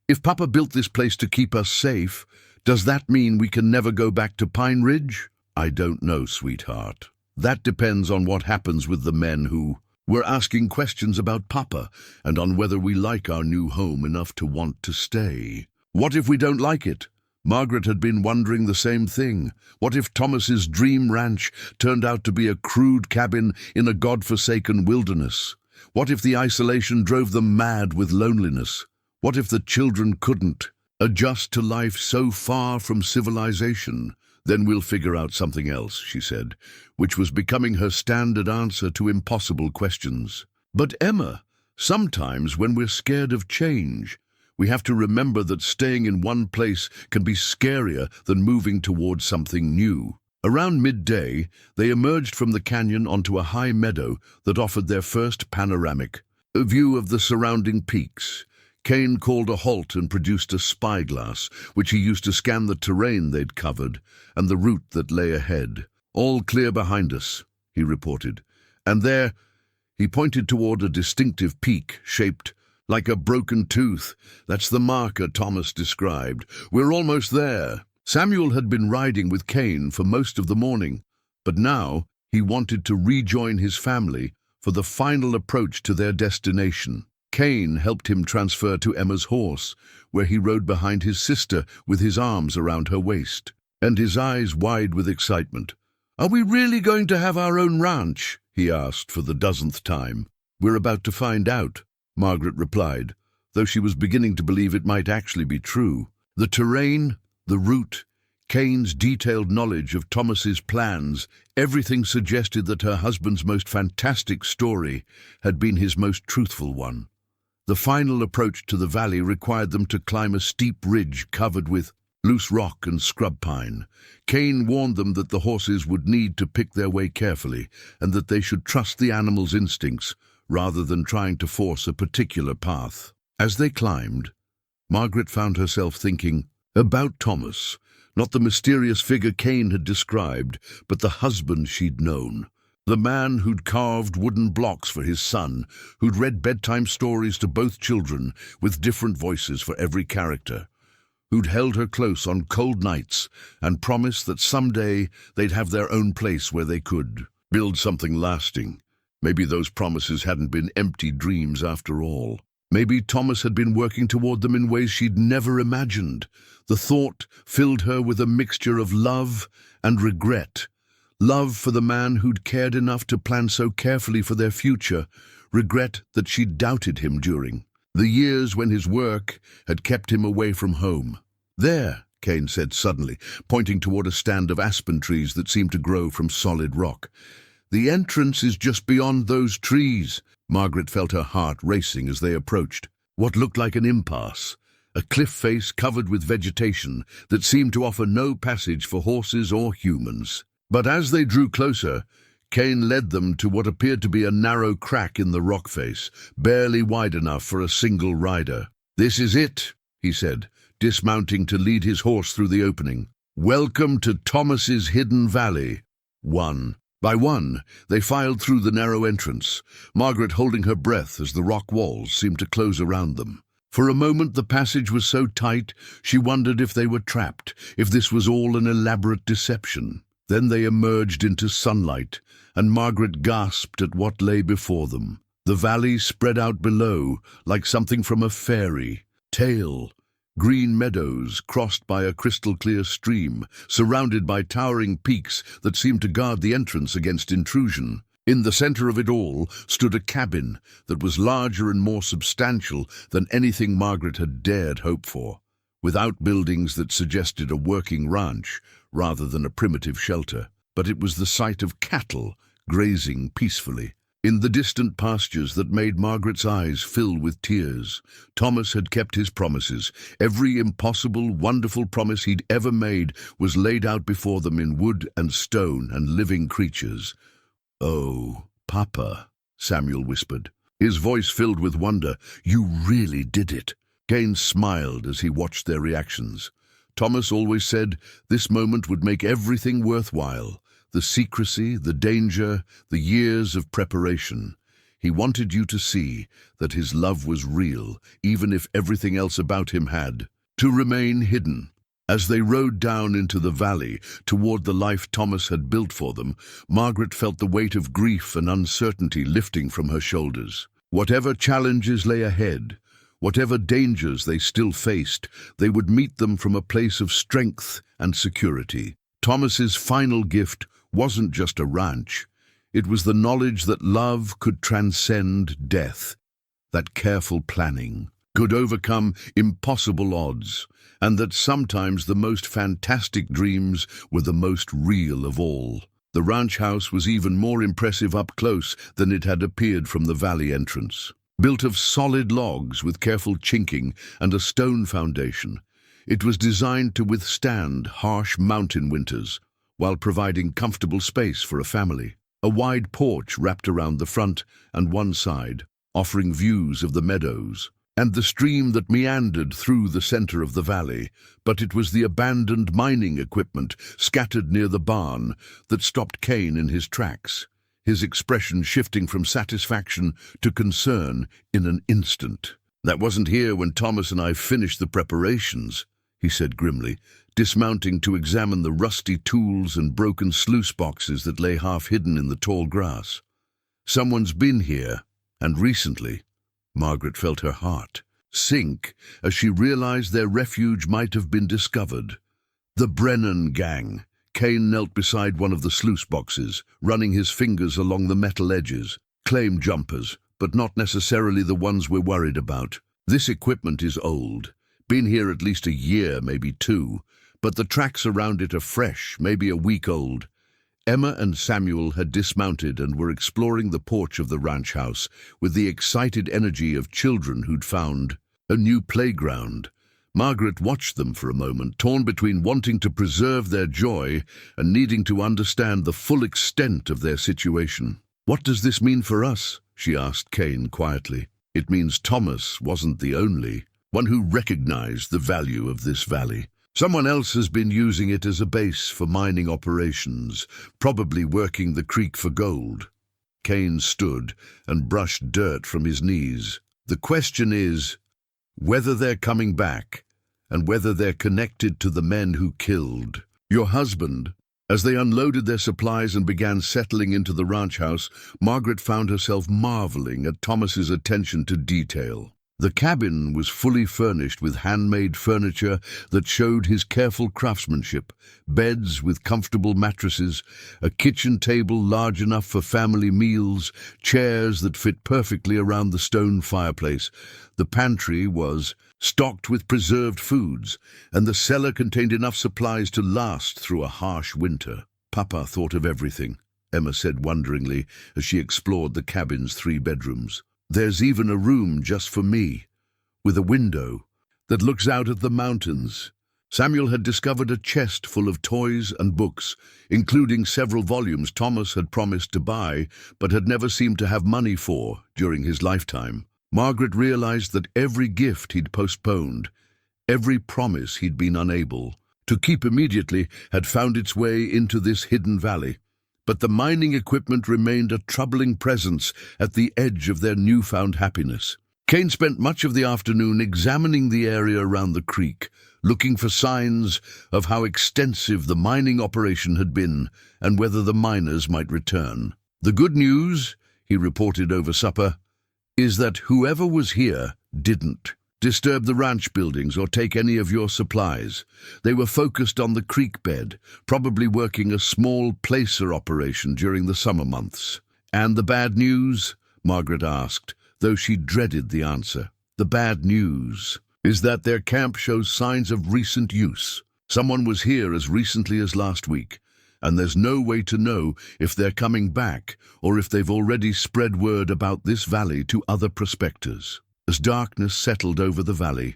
if Papa built this place to keep us safe, does that mean we can never go back to Pine Ridge?" "I don't know, sweetheart. That depends on what happens with the men who were asking questions about Papa and on whether we like our new home enough to want to stay." "What if we don't like it?" Margaret had been wondering the same thing. What if Thomas's dream ranch turned out to be a crude cabin in a God-forsaken wilderness? What if the isolation drove them mad with loneliness? What if the children couldn't adjust to life so far from civilization? "Then we'll figure out something else," she said, which was becoming her standard answer to impossible questions. "But Emma, sometimes when we're scared of change, we have to remember that staying in one place can be scarier than moving towards something new." Around midday, they emerged from the canyon onto a high meadow that offered their first panoramic view of the surrounding peaks. Cain called a halt and produced a spyglass, which he used to scan the terrain they'd covered and the route that lay ahead. "All clear behind us," he reported. "And there," he pointed toward a distinctive peak shaped like a broken tooth. "That's the marker Thomas described. We're almost there." Samuel had been riding with Cain for most of the morning, but now he wanted to rejoin his family for the final approach to their destination. Cain helped him transfer to Emma's horse, where he rode behind his sister with his arms around her waist, and his eyes wide with excitement. "Are we really going to have our own ranch?" he asked for the dozenth time. "We're about to find out," Margaret replied, though she was beginning to believe it might actually be true. The terrain, the route, Cain's detailed knowledge of Thomas's plans, everything suggested that her husband's most fantastic story had been his most truthful one. The final approach to the valley required them to climb a steep ridge covered with loose rock and scrub pine. Cain warned them that the horses would need to pick their way carefully and that they should trust the animals' instincts rather than trying to force a particular path. As they climbed, Margaret found herself thinking about Thomas, not the mysterious figure Cain had described, but the husband she'd known. The man who'd carved wooden blocks for his son, who'd read bedtime stories to both children with different voices for every character, who'd held her close on cold nights and promised that someday they'd have their own place where they could build something lasting. Maybe those promises hadn't been empty dreams after all. Maybe Thomas had been working toward them in ways she'd never imagined. The thought filled her with a mixture of love and regret, Love for the man who'd cared enough to plan so carefully for their future, regret that she'd doubted him during the years when his work had kept him away from home. "There," Cain said suddenly, pointing toward a stand of aspen trees that seemed to grow from solid rock. "The entrance is just beyond those trees." Margaret felt her heart racing as they approached what looked like an impasse, a cliff face covered with vegetation that seemed to offer no passage for horses or humans. But as they drew closer, Cain led them to what appeared to be a narrow crack in the rock face, barely wide enough for a single rider. "This is it," he said, dismounting to lead his horse through the opening. "Welcome to Thomas's hidden valley." One by one, they filed through the narrow entrance, Margaret holding her breath as the rock walls seemed to close around them. For a moment the passage was so tight she wondered if they were trapped, if this was all an elaborate deception. Then they emerged into sunlight, and Margaret gasped at what lay before them. The valley spread out below, like something from a fairy tale. Green meadows crossed by a crystal-clear stream, surrounded by towering peaks that seemed to guard the entrance against intrusion. In the center of it all stood a cabin that was larger and more substantial than anything Margaret had dared hope for, with outbuildings that suggested a working ranch rather than a primitive shelter. But it was the sight of cattle grazing peacefully in the distant pastures that made Margaret's eyes fill with tears. Thomas had kept his promises. Every impossible, wonderful promise he'd ever made was laid out before them in wood and stone and living creatures. "Oh, Papa," Samuel whispered, his voice filled with wonder. "You really did it." Cain smiled as he watched their reactions. Thomas always said this moment would make everything worthwhile. The secrecy, the danger, the years of preparation. He wanted you to see that his love was real, even if everything else about him had to remain hidden. As they rode down into the valley toward the life Thomas had built for them, Margaret felt the weight of grief and uncertainty lifting from her shoulders. Whatever challenges lay ahead, whatever dangers they still faced, they would meet them from a place of strength and security. Thomas's final gift wasn't just a ranch. It was the knowledge that love could transcend death, that careful planning could overcome impossible odds, and that sometimes the most fantastic dreams were the most real of all. The ranch house was even more impressive up close than it had appeared from the valley entrance. Built of solid logs with careful chinking and a stone foundation, it was designed to withstand harsh mountain winters, while providing comfortable space for a family. A wide porch wrapped around the front and one side, offering views of the meadows and the stream that meandered through the center of the valley. But it was the abandoned mining equipment scattered near the barn that stopped Cain in his tracks, his expression shifting from satisfaction to concern in an instant. "That wasn't here when Thomas and I finished the preparations," he said grimly, dismounting to examine the rusty tools and broken sluice boxes that lay half-hidden in the tall grass. "Someone's been here, and recently." Margaret felt her heart sink as she realized their refuge might have been discovered. The Brennan gang. Cain knelt beside one of the sluice boxes, running his fingers along the metal edges. "Claim jumpers, but not necessarily the ones we're worried about. This equipment is old, been here at least a year, maybe two, but the tracks around it are fresh, maybe a week old." Emma and Samuel had dismounted and were exploring the porch of the ranch house with the excited energy of children who'd found a new playground. Margaret watched them for a moment, torn between wanting to preserve their joy and needing to understand the full extent of their situation. "What does this mean for us?" she asked Cain quietly. "It means Thomas wasn't the only one who recognized the value of this valley. Someone else has been using it as a base for mining operations, probably working the creek for gold." Cain stood and brushed dirt from his knees. "The question is whether they're coming back, and whether they're connected to the men who killed your husband." As they unloaded their supplies and began settling into the ranch house, Margaret found herself marveling at Thomas's attention to detail. The cabin was fully furnished with handmade furniture that showed his careful craftsmanship, beds with comfortable mattresses, a kitchen table large enough for family meals, chairs that fit perfectly around the stone fireplace. The pantry was stocked with preserved foods, and the cellar contained enough supplies to last through a harsh winter. "Papa thought of everything," Emma said wonderingly as she explored the cabin's 3 bedrooms. "There's even a room just for me, with a window that looks out at the mountains." Samuel had discovered a chest full of toys and books, including several volumes Thomas had promised to buy but had never seemed to have money for during his lifetime. Margaret realized that every gift he'd postponed, every promise he'd been unable to keep immediately, had found its way into this hidden valley. But the mining equipment remained a troubling presence at the edge of their newfound happiness. Cain spent much of the afternoon examining the area around the creek, looking for signs of how extensive the mining operation had been and whether the miners might return. "The good news," he reported over supper, "is that whoever was here didn't disturb the ranch buildings or take any of your supplies. They were focused on the creek bed, probably working a small placer operation during the summer months." "And the bad news?" Margaret asked, though she dreaded the answer. "The bad news is that their camp shows signs of recent use. Someone was here as recently as last week, and there's no way to know if they're coming back or if they've already spread word about this valley to other prospectors." As darkness settled over the valley,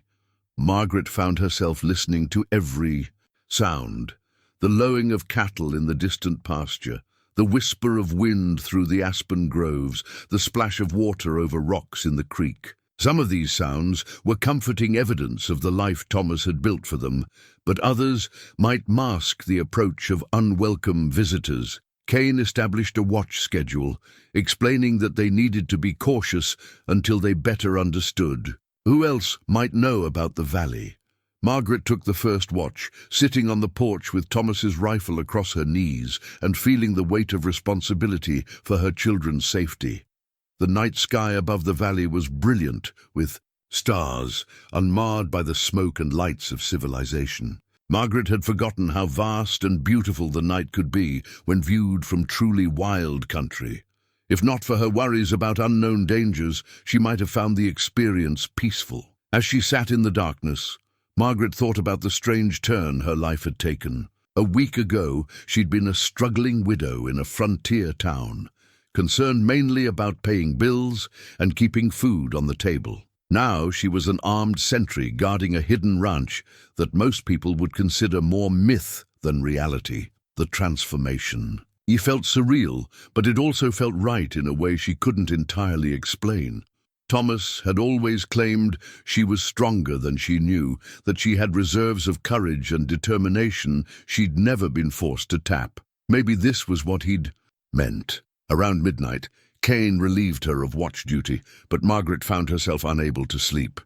Margaret found herself listening to every sound: the lowing of cattle in the distant pasture, the whisper of wind through the aspen groves, the splash of water over rocks in the creek. Some of these sounds were comforting evidence of the life Thomas had built for them, but others might mask the approach of unwelcome visitors. Cain established a watch schedule, explaining that they needed to be cautious until they better understood who else might know about the valley. Margaret took the first watch, sitting on the porch with Thomas's rifle across her knees and feeling the weight of responsibility for her children's safety. The night sky above the valley was brilliant with stars, unmarred by the smoke and lights of civilization. Margaret had forgotten how vast and beautiful the night could be when viewed from truly wild country. If not for her worries about unknown dangers, she might have found the experience peaceful. As she sat in the darkness, Margaret thought about the strange turn her life had taken. A week ago, she'd been a struggling widow in a frontier town, concerned mainly about paying bills and keeping food on the table. Now she was an armed sentry guarding a hidden ranch that most people would consider more myth than reality. The transformation. It felt surreal, but it also felt right in a way she couldn't entirely explain. Thomas had always claimed she was stronger than she knew, that she had reserves of courage and determination she'd never been forced to tap. Maybe this was what he'd meant. Around midnight, Cain relieved her of watch duty, but Margaret found herself unable to sleep.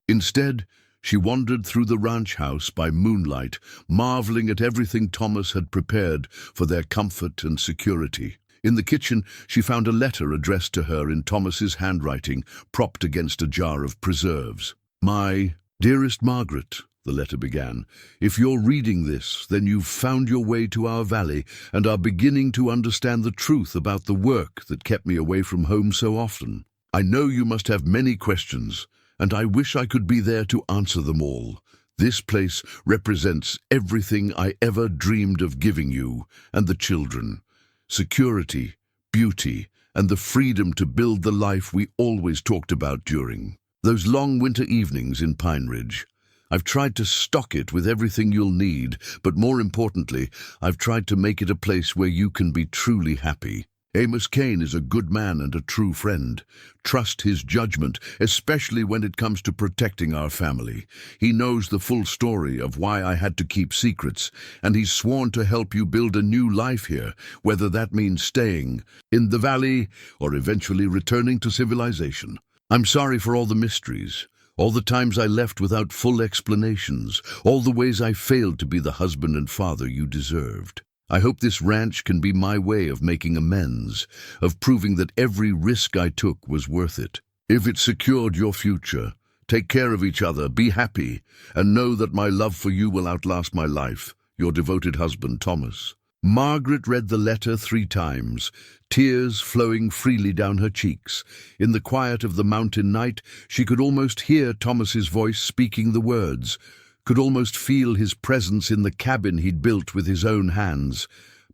Instead, she wandered through the ranch house by moonlight, marveling at everything Thomas had prepared for their comfort and security. In the kitchen, she found a letter addressed to her in Thomas's handwriting, propped against a jar of preserves. "My dearest Margaret," the letter began, "if you're reading this, then you've found your way to our valley and are beginning to understand the truth about the work that kept me away from home so often. I know you must have many questions, and I wish I could be there to answer them all. This place represents everything I ever dreamed of giving you and the children. Security, beauty, and the freedom to build the life we always talked about during those long winter evenings in Pine Ridge. I've tried to stock it with everything you'll need, but more importantly, I've tried to make it a place where you can be truly happy. Amos Cain is a good man and a true friend. Trust his judgment, especially when it comes to protecting our family. He knows the full story of why I had to keep secrets, and he's sworn to help you build a new life here, whether that means staying in the valley or eventually returning to civilization. I'm sorry for all the mysteries, all the times I left without full explanations, all the ways I failed to be the husband and father you deserved. I hope this ranch can be my way of making amends, of proving that every risk I took was worth it. If it secured your future, Take care of each other, be happy, and know that my love for you will outlast my life. Your devoted husband, Thomas." Margaret read the letter 3 times, tears flowing freely down her cheeks. In the quiet of the mountain night, she could almost hear Thomas's voice speaking the words, could almost feel his presence in the cabin he'd built with his own hands.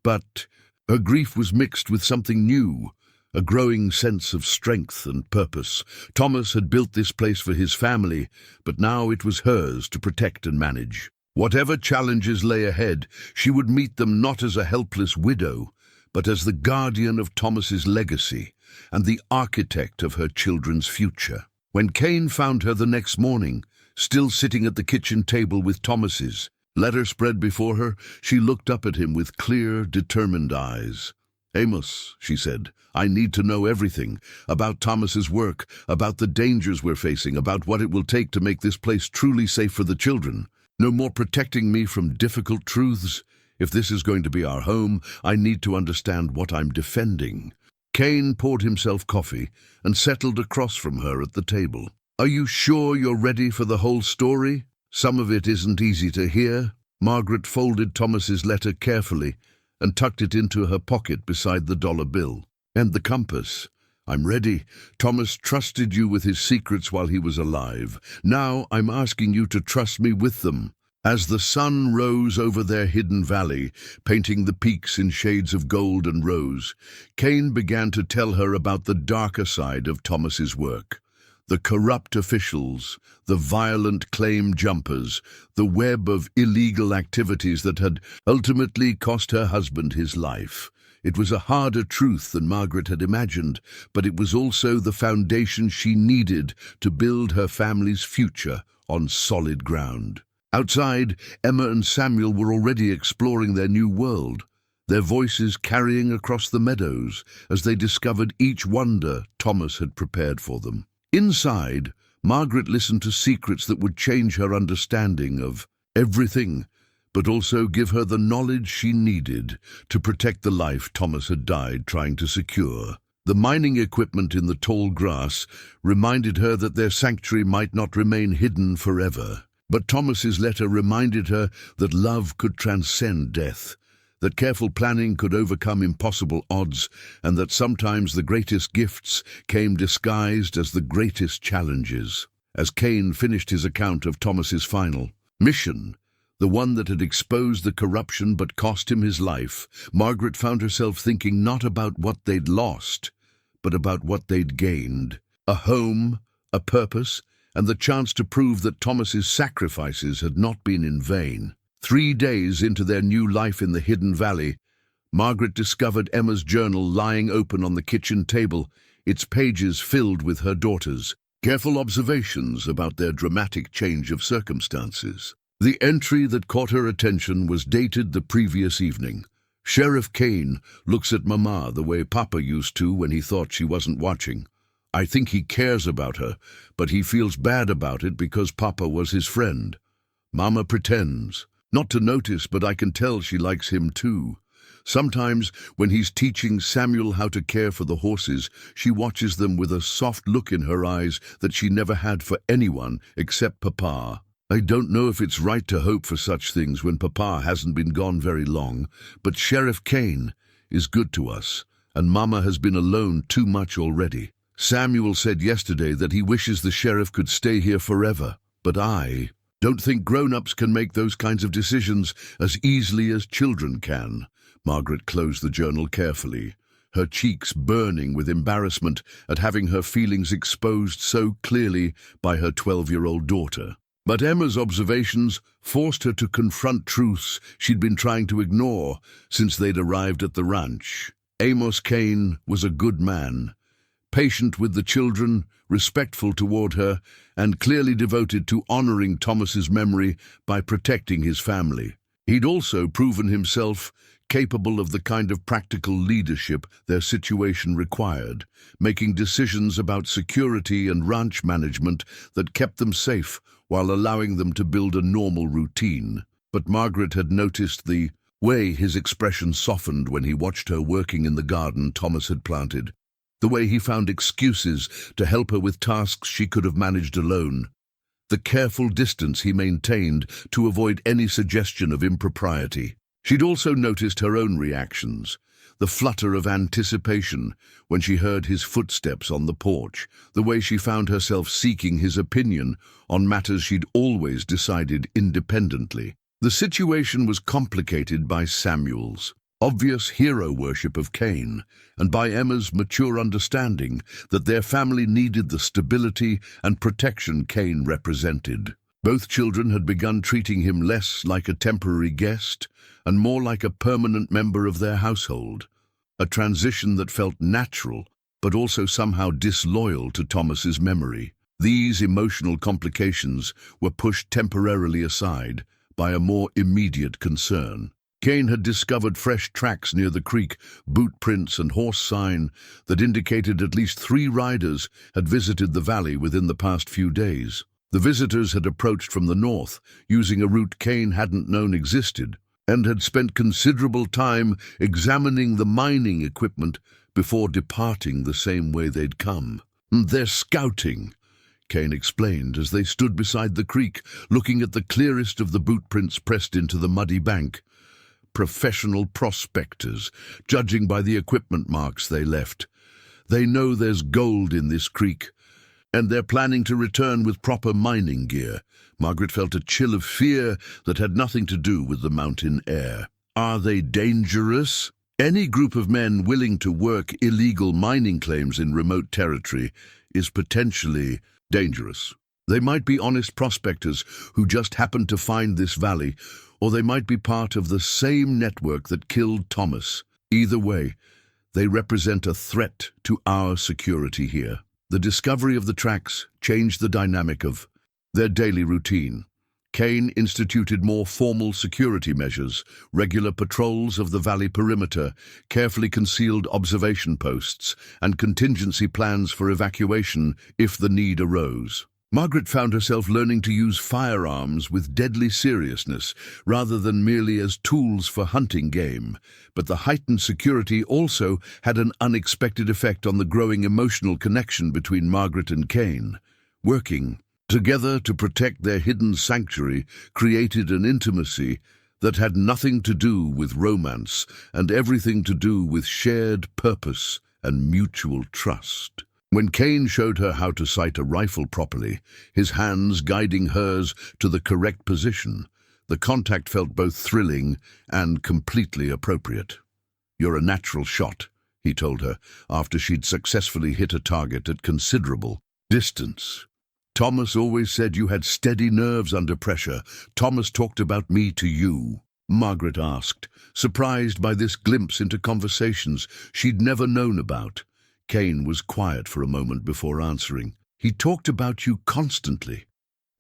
But her grief was mixed with something new, a growing sense of strength and purpose. Thomas had built this place for his family, but now it was hers to protect and manage. Whatever challenges lay ahead, she would meet them not as a helpless widow, but as the guardian of Thomas's legacy and the architect of her children's future. When Cain found her the next morning, still sitting at the kitchen table with Thomas's letter spread before her, she looked up at him with clear, determined eyes. "Amos," she said, "I need to know everything about Thomas's work, about the dangers we're facing, about what it will take to make this place truly safe for the children. No more protecting me from difficult truths. If this is going to be our home, I need to understand what I'm defending." Cain poured himself coffee and settled across from her at the table. "Are you sure you're ready for the whole story? Some of it isn't easy to hear." Margaret folded Thomas's letter carefully and tucked it into her pocket beside the dollar bill. "And the compass. I'm ready. Thomas trusted you with his secrets while he was alive. Now I'm asking you to trust me with them." As the sun rose over their hidden valley, painting the peaks in shades of gold and rose, Cain began to tell her about the darker side of Thomas's work. The corrupt officials, the violent claim jumpers, the web of illegal activities that had ultimately cost her husband his life. It was a harder truth than Margaret had imagined, but it was also the foundation she needed to build her family's future on solid ground. Outside, Emma and Samuel were already exploring their new world, their voices carrying across the meadows as they discovered each wonder Thomas had prepared for them. Inside, Margaret listened to secrets that would change her understanding of everything, but also give her the knowledge she needed to protect the life Thomas had died trying to secure. The mining equipment in the tall grass reminded her that their sanctuary might not remain hidden forever. But Thomas's letter reminded her that love could transcend death, that careful planning could overcome impossible odds, and that sometimes the greatest gifts came disguised as the greatest challenges. As Cain finished his account of Thomas's final mission, the one that had exposed the corruption but cost him his life, Margaret found herself thinking not about what they'd lost, but about what they'd gained. A home, a purpose, and the chance to prove that Thomas's sacrifices had not been in vain. 3 days into their new life in the hidden valley, Margaret discovered Emma's journal lying open on the kitchen table, its pages filled with her daughters' careful observations about their dramatic change of circumstances. The entry that caught her attention was dated the previous evening. "Sheriff Cain looks at Mama the way Papa used to when he thought she wasn't watching. I think he cares about her, but he feels bad about it because Papa was his friend. Mama pretends not to notice, but I can tell she likes him too. Sometimes, when he's teaching Samuel how to care for the horses, she watches them with a soft look in her eyes that she never had for anyone except Papa. I don't know if it's right to hope for such things when Papa hasn't been gone very long, but Sheriff Cain is good to us, and Mama has been alone too much already. Samuel said yesterday that he wishes the sheriff could stay here forever, but I don't think grown-ups can make those kinds of decisions as easily as children can." Margaret closed the journal carefully, her cheeks burning with embarrassment at having her feelings exposed so clearly by her 12-year-old daughter. But Emma's observations forced her to confront truths she'd been trying to ignore since they'd arrived at the ranch. Amos Cain was a good man, patient with the children, respectful toward her, and clearly devoted to honoring Thomas's memory by protecting his family. He'd also proven himself capable of the kind of practical leadership their situation required, making decisions about security and ranch management that kept them safe while allowing them to build a normal routine. But Margaret had noticed the way his expression softened when he watched her working in the garden Thomas had planted, the way he found excuses to help her with tasks she could have managed alone. the careful distance he maintained to avoid any suggestion of impropriety. She'd also noticed her own reactions, the flutter of anticipation when she heard his footsteps on the porch, the way she found herself seeking his opinion on matters she'd always decided independently. The situation was complicated by Samuel's obvious hero worship of Cain, and by Emma's mature understanding that their family needed the stability and protection Cain represented. Both children had begun treating him less like a temporary guest and more like a permanent member of their household, a transition that felt natural but also somehow disloyal to Thomas's memory. These emotional complications were pushed temporarily aside by a more immediate concern. Cain had discovered fresh tracks near the creek, boot prints and horse sign that indicated at least 3 riders had visited the valley within the past few days. The visitors had approached from the north, using a route Cain hadn't known existed, and had spent considerable time examining the mining equipment before departing the same way they'd come. "They're scouting," Cain explained as they stood beside the creek, looking at the clearest of the boot prints pressed into the muddy bank. "Professional prospectors, judging by the equipment marks they left. They know there's gold in this creek, and they're planning to return with proper mining gear." Margaret felt a chill of fear that had nothing to do with the mountain air. "Are they dangerous?" Any group of men willing to work illegal mining claims in remote territory is potentially dangerous. They might be honest prospectors who just happened to find this valley, or they might be part of the same network that killed Thomas. Either way, they represent a threat to our security here. The discovery of the tracks changed the dynamic of their daily routine. Cain instituted more formal security measures, regular patrols of the valley perimeter, carefully concealed observation posts, and contingency plans for evacuation if the need arose. Margaret found herself learning to use firearms with deadly seriousness rather than merely as tools for hunting game, but the heightened security also had an unexpected effect on the growing emotional connection between Margaret and Cain. Working together to protect their hidden sanctuary created an intimacy that had nothing to do with romance and everything to do with shared purpose and mutual trust. When Cain showed her how to sight a rifle properly, his hands guiding hers to the correct position, the contact felt both thrilling and completely appropriate. "You're a natural shot," he told her, after she'd successfully hit a target at considerable distance. "Thomas always said you had steady nerves under pressure. Thomas talked about me to you," Margaret asked, surprised by this glimpse into conversations she'd never known about. Cain was quiet for a moment before answering. "He talked about you constantly,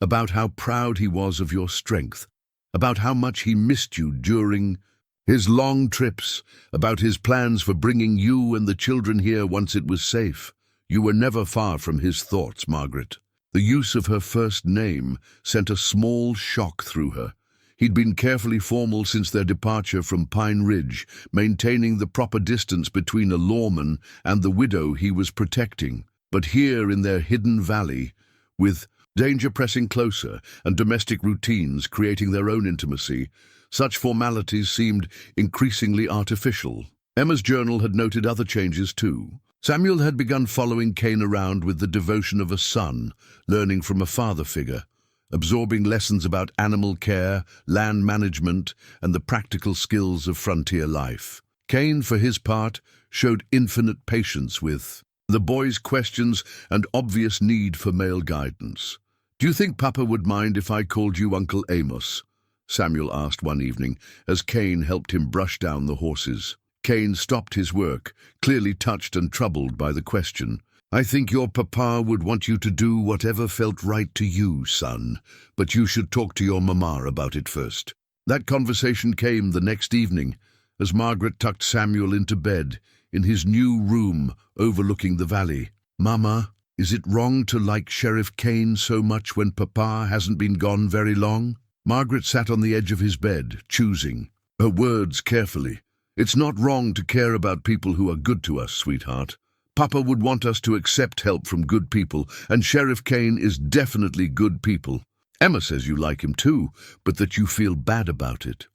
about how proud he was of your strength, about how much he missed you during his long trips, about his plans for bringing you and the children here once it was safe. You were never far from his thoughts, Margaret." The use of her first name sent a small shock through her. He'd been carefully formal since their departure from Pine Ridge, maintaining the proper distance between a lawman and the widow he was protecting. But here in their hidden valley, with danger pressing closer and domestic routines creating their own intimacy, such formalities seemed increasingly artificial. Emma's journal had noted other changes too. Samuel had begun following Cain around with the devotion of a son, learning from a father figure, absorbing lessons about animal care, land management, and the practical skills of frontier life. Cain, for his part, showed infinite patience with the boy's questions and obvious need for male guidance. "Do you think Papa would mind if I called you Uncle Amos?" Samuel asked one evening as Cain helped him brush down the horses. Cain stopped his work, clearly touched and troubled by the question. "I think your papa would want you to do whatever felt right to you, son, but you should talk to your mama about it first." That conversation came the next evening, as Margaret tucked Samuel into bed in his new room overlooking the valley. "Mama, is it wrong to like Sheriff Cain so much when Papa hasn't been gone very long?" Margaret sat on the edge of his bed, choosing her words carefully. "It's not wrong to care about people who are good to us, sweetheart. Papa would want us to accept help from good people, and Sheriff Cain is definitely good people. Emma says you like him too, but that you feel bad about it.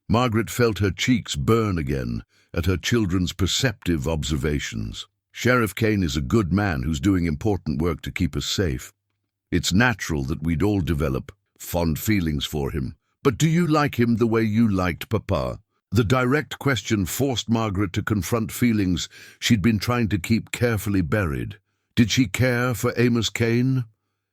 Margaret felt her cheeks burn again at her children's perceptive observations. Sheriff Cain is a good man who's doing important work to keep us safe. It's natural that we'd all develop fond feelings for him. But do you like him the way you liked Papa? The direct question forced Margaret to confront feelings she'd been trying to keep carefully buried. Did she care for Amos Cain?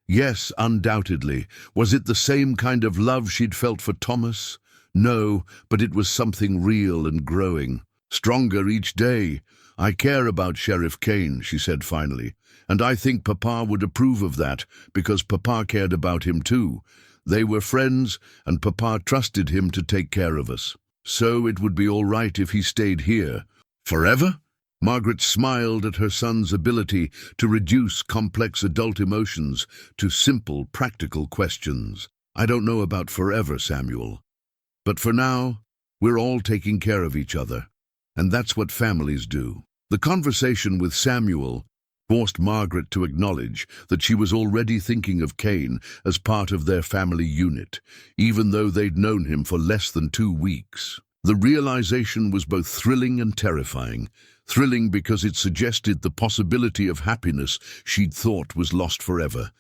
Yes, undoubtedly. Was it the same kind of love she'd felt for Thomas? No, but it was something real and growing. Stronger each day. I care about Sheriff Cain, she said finally, and I think Papa would approve of that, because Papa cared about him too. They were friends, and Papa trusted him to take care of us. So it would be all right if he stayed here. Forever? Margaret smiled at her son's ability to reduce complex adult emotions to simple, practical questions. I don't know about forever, Samuel. But for now, we're all taking care of each other, and that's what families do. The conversation with Samuel forced Margaret to acknowledge that she was already thinking of Cain as part of their family unit, even though they'd known him for less than 2 weeks. The realization was both thrilling and terrifying. Thrilling because it suggested the possibility of happiness she'd thought was lost forever.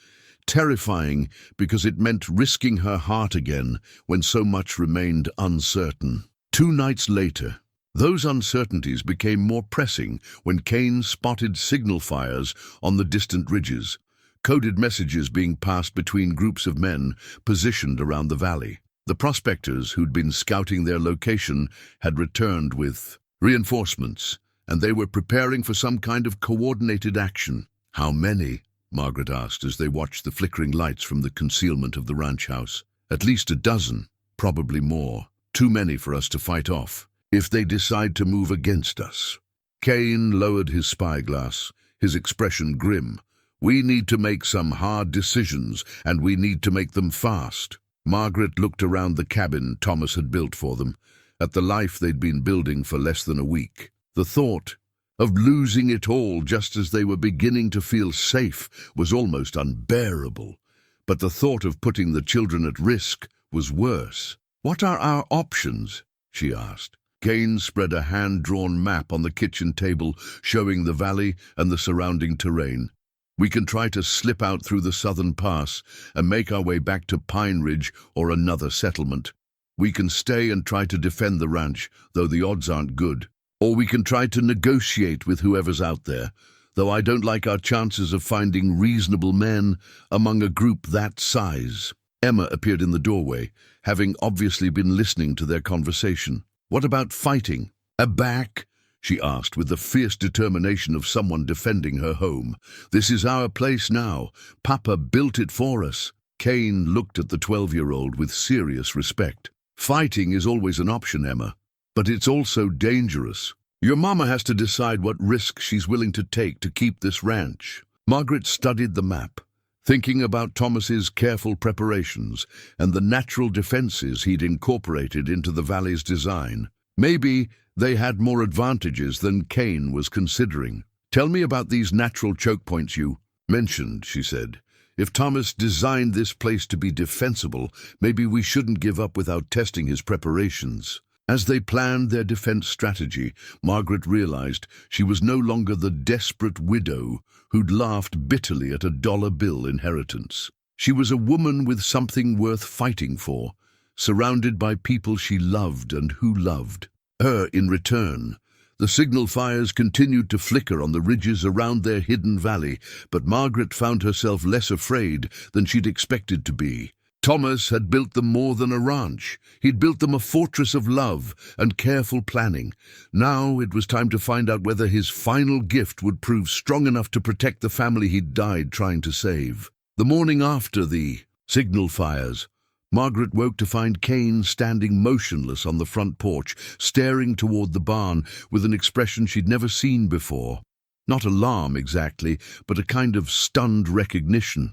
Terrifying because it meant risking her heart again when so much remained uncertain. 2 nights later, those uncertainties became more pressing when Cain spotted signal fires on the distant ridges, coded messages being passed between groups of men positioned around the valley. The prospectors who'd been scouting their location had returned with reinforcements, and they were preparing for some kind of coordinated action. How many? Margaret asked as they watched the flickering lights from the concealment of the ranch house. At least a dozen, probably more. Too many for us to fight off. If they decide to move against us. Cain lowered his spyglass, his expression grim. We need to make some hard decisions, and we need to make them fast. Margaret looked around the cabin Thomas had built for them, at the life they'd been building for less than a week. The thought of losing it all just as they were beginning to feel safe was almost unbearable. But the thought of putting the children at risk was worse. What are our options? She asked. Cain spread a hand-drawn map on the kitchen table showing the valley and the surrounding terrain. We can try to slip out through the southern pass and make our way back to Pine Ridge or another settlement. We can stay and try to defend the ranch, though the odds aren't good. Or we can try to negotiate with whoever's out there, though I don't like our chances of finding reasonable men among a group that size. Emma appeared in the doorway, having obviously been listening to their conversation. What about fighting? Aback? She asked with the fierce determination of someone defending her home. This is our place now. Papa built it for us. Cain looked at the 12-year-old with serious respect. Fighting is always an option, Emma, but it's also dangerous. Your mama has to decide what risk she's willing to take to keep this ranch. Margaret studied the map, thinking about Thomas's careful preparations and the natural defenses he'd incorporated into the valley's design. Maybe they had more advantages than Cain was considering. Tell me about these natural choke points you mentioned, she said. If Thomas designed this place to be defensible, maybe we shouldn't give up without testing his preparations. As they planned their defense strategy, Margaret realized she was no longer the desperate widow who'd laughed bitterly at a dollar bill inheritance. She was a woman with something worth fighting for, surrounded by people she loved and who loved her in return. The signal fires continued to flicker on the ridges around their hidden valley, but Margaret found herself less afraid than she'd expected to be. Thomas had built them more than a ranch. He'd built them a fortress of love and careful planning. Now it was time to find out whether his final gift would prove strong enough to protect the family he'd died trying to save. The morning after the signal fires, Margaret woke to find Cain standing motionless on the front porch, staring toward the barn with an expression she'd never seen before. Not alarm exactly, but a kind of stunned recognition.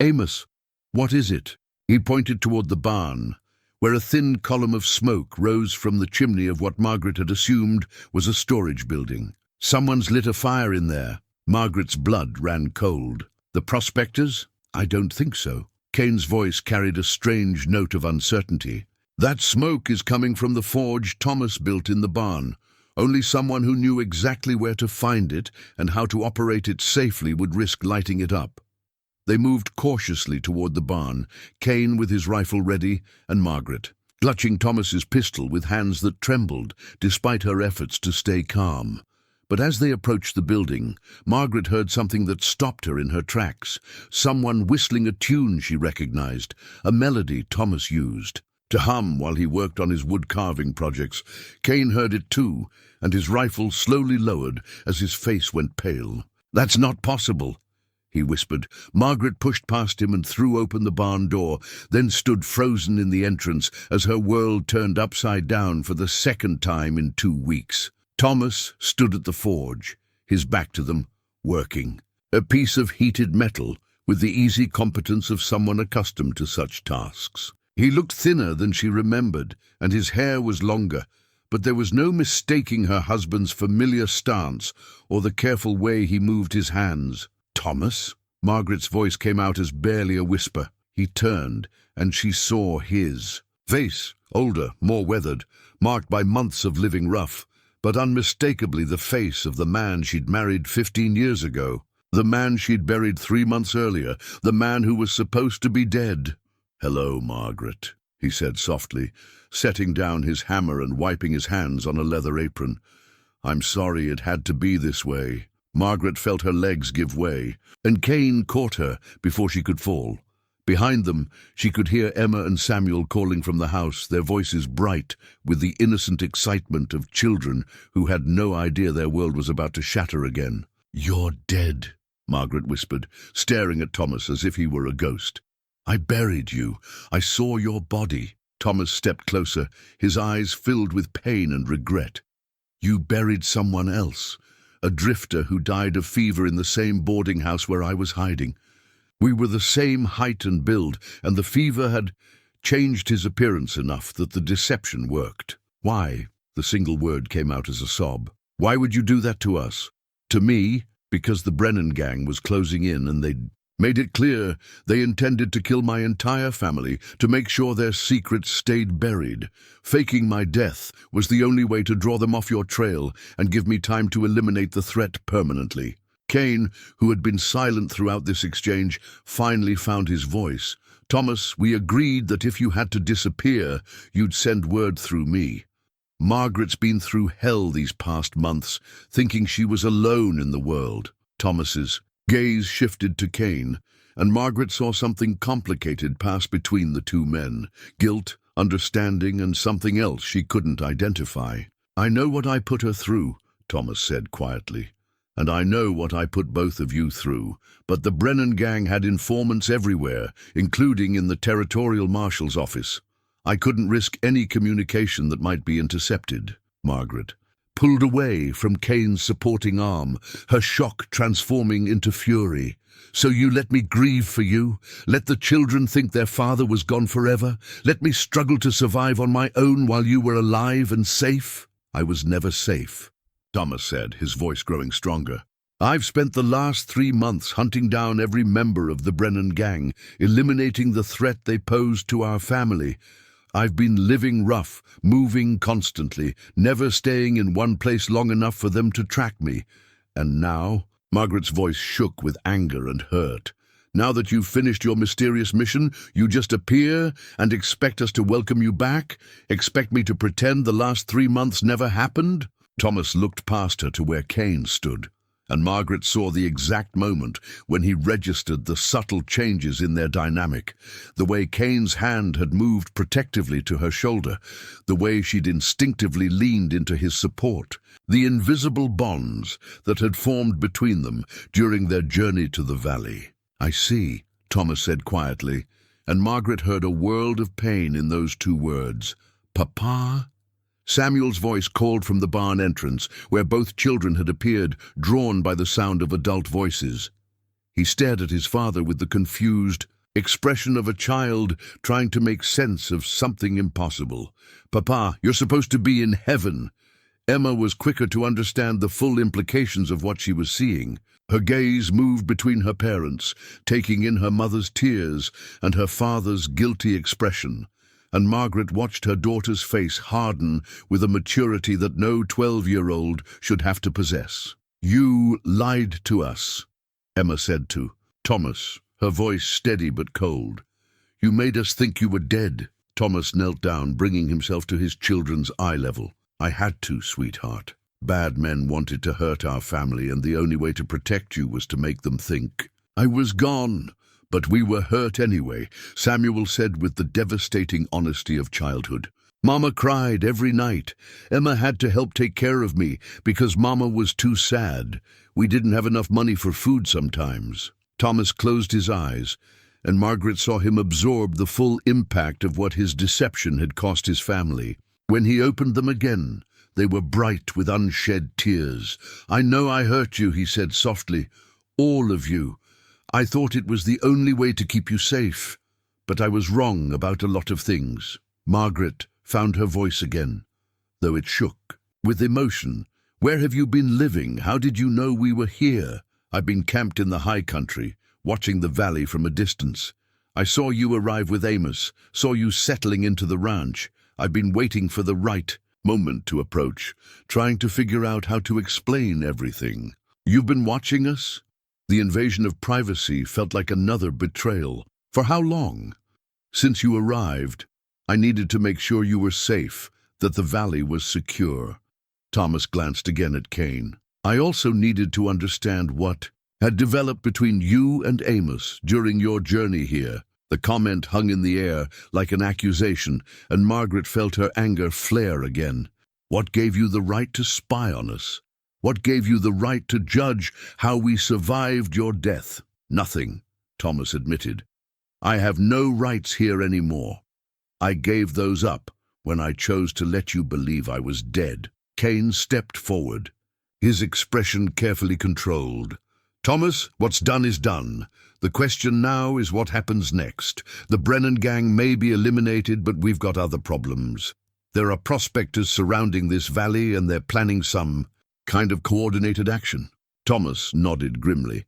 "Amos, what is it?" He pointed toward the barn, where a thin column of smoke rose from the chimney of what Margaret had assumed was a storage building. "Someone's lit a fire in there." Margaret's blood ran cold. "The prospectors?" "I don't think so." Cain's voice carried a strange note of uncertainty. "That smoke is coming from the forge Thomas built in the barn. Only someone who knew exactly where to find it and how to operate it safely would risk lighting it up." They moved cautiously toward the barn, Cain with his rifle ready, and Margaret, clutching Thomas's pistol with hands that trembled, despite her efforts to stay calm. But as they approached the building, Margaret heard something that stopped her in her tracks. Someone whistling a tune she recognized, a melody Thomas used to hum while he worked on his wood-carving projects. Cain heard it too, and his rifle slowly lowered as his face went pale. "That's not possible," he whispered. Margaret pushed past him and threw open the barn door, then stood frozen in the entrance as her world turned upside down for the second time in 2 weeks. Thomas stood at the forge, his back to them, working. A piece of heated metal, with the easy competence of someone accustomed to such tasks. He looked thinner than she remembered, and his hair was longer, but there was no mistaking her husband's familiar stance or the careful way he moved his hands. "Thomas?" Margaret's voice came out as barely a whisper. He turned, and she saw his face, older, more weathered, marked by months of living rough, but unmistakably the face of the man she'd married 15 years ago, the man she'd buried 3 months earlier, the man who was supposed to be dead. "Hello, Margaret," he said softly, setting down his hammer and wiping his hands on a leather apron. "I'm sorry it had to be this way." Margaret felt her legs give way, and Cain caught her before she could fall. Behind them, she could hear Emma and Samuel calling from the house, their voices bright with the innocent excitement of children who had no idea their world was about to shatter again. "You're dead," Margaret whispered, staring at Thomas as if he were a ghost. "I buried you. I saw your body." Thomas stepped closer, his eyes filled with pain and regret. "You buried someone else, a drifter who died of fever in the same boarding house where I was hiding. We were the same height and build, and the fever had changed his appearance enough that the deception worked." "Why?" The single word came out as a sob. "Why would you do that to us?" "To me, because the Brennan gang was closing in and they'd made it clear they intended to kill my entire family to make sure their secrets stayed buried. Faking my death was the only way to draw them off your trail and give me time to eliminate the threat permanently." Cain, who had been silent throughout this exchange, finally found his voice. "Thomas, we agreed that if you had to disappear, you'd send word through me. Margaret's been through hell these past months, thinking she was alone in the world." Thomas's gaze shifted to Cain, and Margaret saw something complicated pass between the two men. Guilt, understanding, and something else she couldn't identify. "I know what I put her through," Thomas said quietly. "And I know what I put both of you through. But the Brennan gang had informants everywhere, including in the Territorial Marshal's office. I couldn't risk any communication that might be intercepted." Margaret pulled away from Cain's supporting arm, her shock transforming into fury. "So you let me grieve for you? Let the children think their father was gone forever? Let me struggle to survive on my own while you were alive and safe?" "I was never safe," Thomas said, his voice growing stronger. "I've spent the last 3 months hunting down every member of the Brennan gang, eliminating the threat they posed to our family. I've been living rough, moving constantly, never staying in one place long enough for them to track me. And now," Margaret's voice shook with anger and hurt, "now that you've finished your mysterious mission, you just appear and expect us to welcome you back? Expect me to pretend the last 3 months never happened?" Thomas looked past her to where Cain stood, and Margaret saw the exact moment when he registered the subtle changes in their dynamic, the way Cain's hand had moved protectively to her shoulder, the way she'd instinctively leaned into his support, the invisible bonds that had formed between them during their journey to the valley. "I see," Thomas said quietly, and Margaret heard a world of pain in those 2 words. "Papa?" Samuel's voice called from the barn entrance, where both children had appeared, drawn by the sound of adult voices. He stared at his father with the confused expression of a child trying to make sense of something impossible. "Papa, you're supposed to be in heaven." Emma was quicker to understand the full implications of what she was seeing. Her gaze moved between her parents, taking in her mother's tears and her father's guilty expression, and Margaret watched her daughter's face harden with a maturity that no 12-year-old should have to possess. "You lied to us," Emma said to Thomas, her voice steady but cold. "You made us think you were dead." Thomas knelt down, bringing himself to his children's eye level. "I had to, sweetheart. Bad men wanted to hurt our family, and the only way to protect you was to make them think. I was gone, but we were hurt anyway," Samuel said with the devastating honesty of childhood. "Mama cried every night. Emma had to help take care of me because Mama was too sad. We didn't have enough money for food sometimes." Thomas closed his eyes, and Margaret saw him absorb the full impact of what his deception had cost his family. When he opened them again, they were bright with unshed tears. "I know I hurt you," he said softly. "All of you. I thought it was the only way to keep you safe, but I was wrong about a lot of things." Margaret found her voice again, though it shook with emotion. "Where have you been living? How did you know we were here?" "I've been camped in the high country, watching the valley from a distance. I saw you arrive with Amos, saw you settling into the ranch. I've been waiting for the right moment to approach, trying to figure out how to explain everything." "You've been watching us?" The invasion of privacy felt like another betrayal. "For how long?" "Since you arrived. I needed to make sure you were safe, that the valley was secure." Thomas glanced again at Cain. "I also needed to understand what had developed between you and Amos during your journey here." The comment hung in the air like an accusation, and Margaret felt her anger flare again. "What gave you the right to spy on us? What gave you the right to judge how we survived your death?" "Nothing," Thomas admitted. "I have no rights here anymore. I gave those up when I chose to let you believe I was dead." Cain stepped forward, his expression carefully controlled. "Thomas, what's done is done. The question now is what happens next. The Brennan gang may be eliminated, but we've got other problems. There are prospectors surrounding this valley, and they're planning some kind of coordinated action." Thomas nodded grimly.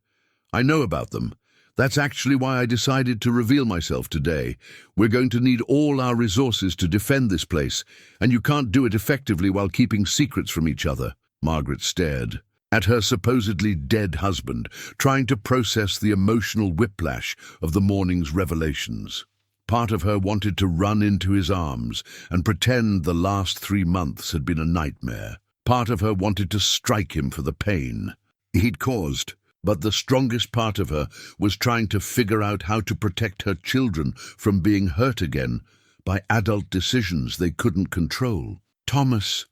"I know about them. That's actually why I decided to reveal myself today. We're going to need all our resources to defend this place, and you can't do it effectively while keeping secrets from each other." Margaret stared at her supposedly dead husband, trying to process the emotional whiplash of the morning's revelations. Part of her wanted to run into his arms and pretend the last 3 months had been a nightmare. Part of her wanted to strike him for the pain he'd caused, but the strongest part of her was trying to figure out how to protect her children from being hurt again by adult decisions they couldn't control. "Thomas,"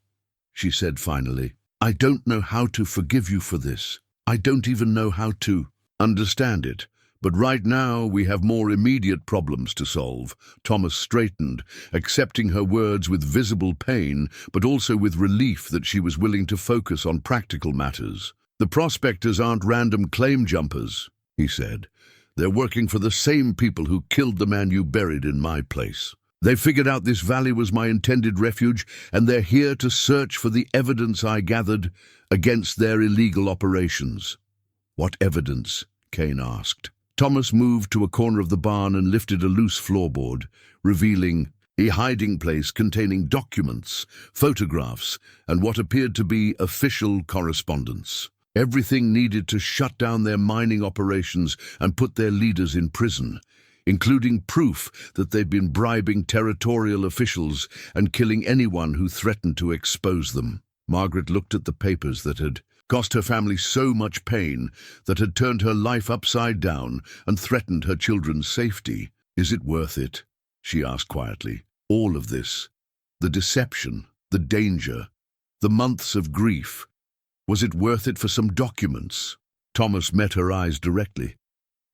she said finally, "I don't know how to forgive you for this. I don't even know how to understand it. But right now we have more immediate problems to solve." Thomas straightened, accepting her words with visible pain, but also with relief that she was willing to focus on practical matters. "The prospectors aren't random claim jumpers," he said. "They're working for the same people who killed the man you buried in my place. They figured out this valley was my intended refuge, and they're here to search for the evidence I gathered against their illegal operations." "What evidence?" Cain asked. Thomas moved to a corner of the barn and lifted a loose floorboard, revealing a hiding place containing documents, photographs, and what appeared to be official correspondence. Everything needed to shut down their mining operations and put their leaders in prison, including proof that they'd been bribing territorial officials and killing anyone who threatened to expose them. Margaret looked at the papers that had cost her family so much pain, that had turned her life upside down and threatened her children's safety. "Is it worth it?" she asked quietly. "All of this, the deception, the danger, the months of grief, was it worth it for some documents?" Thomas met her eyes directly.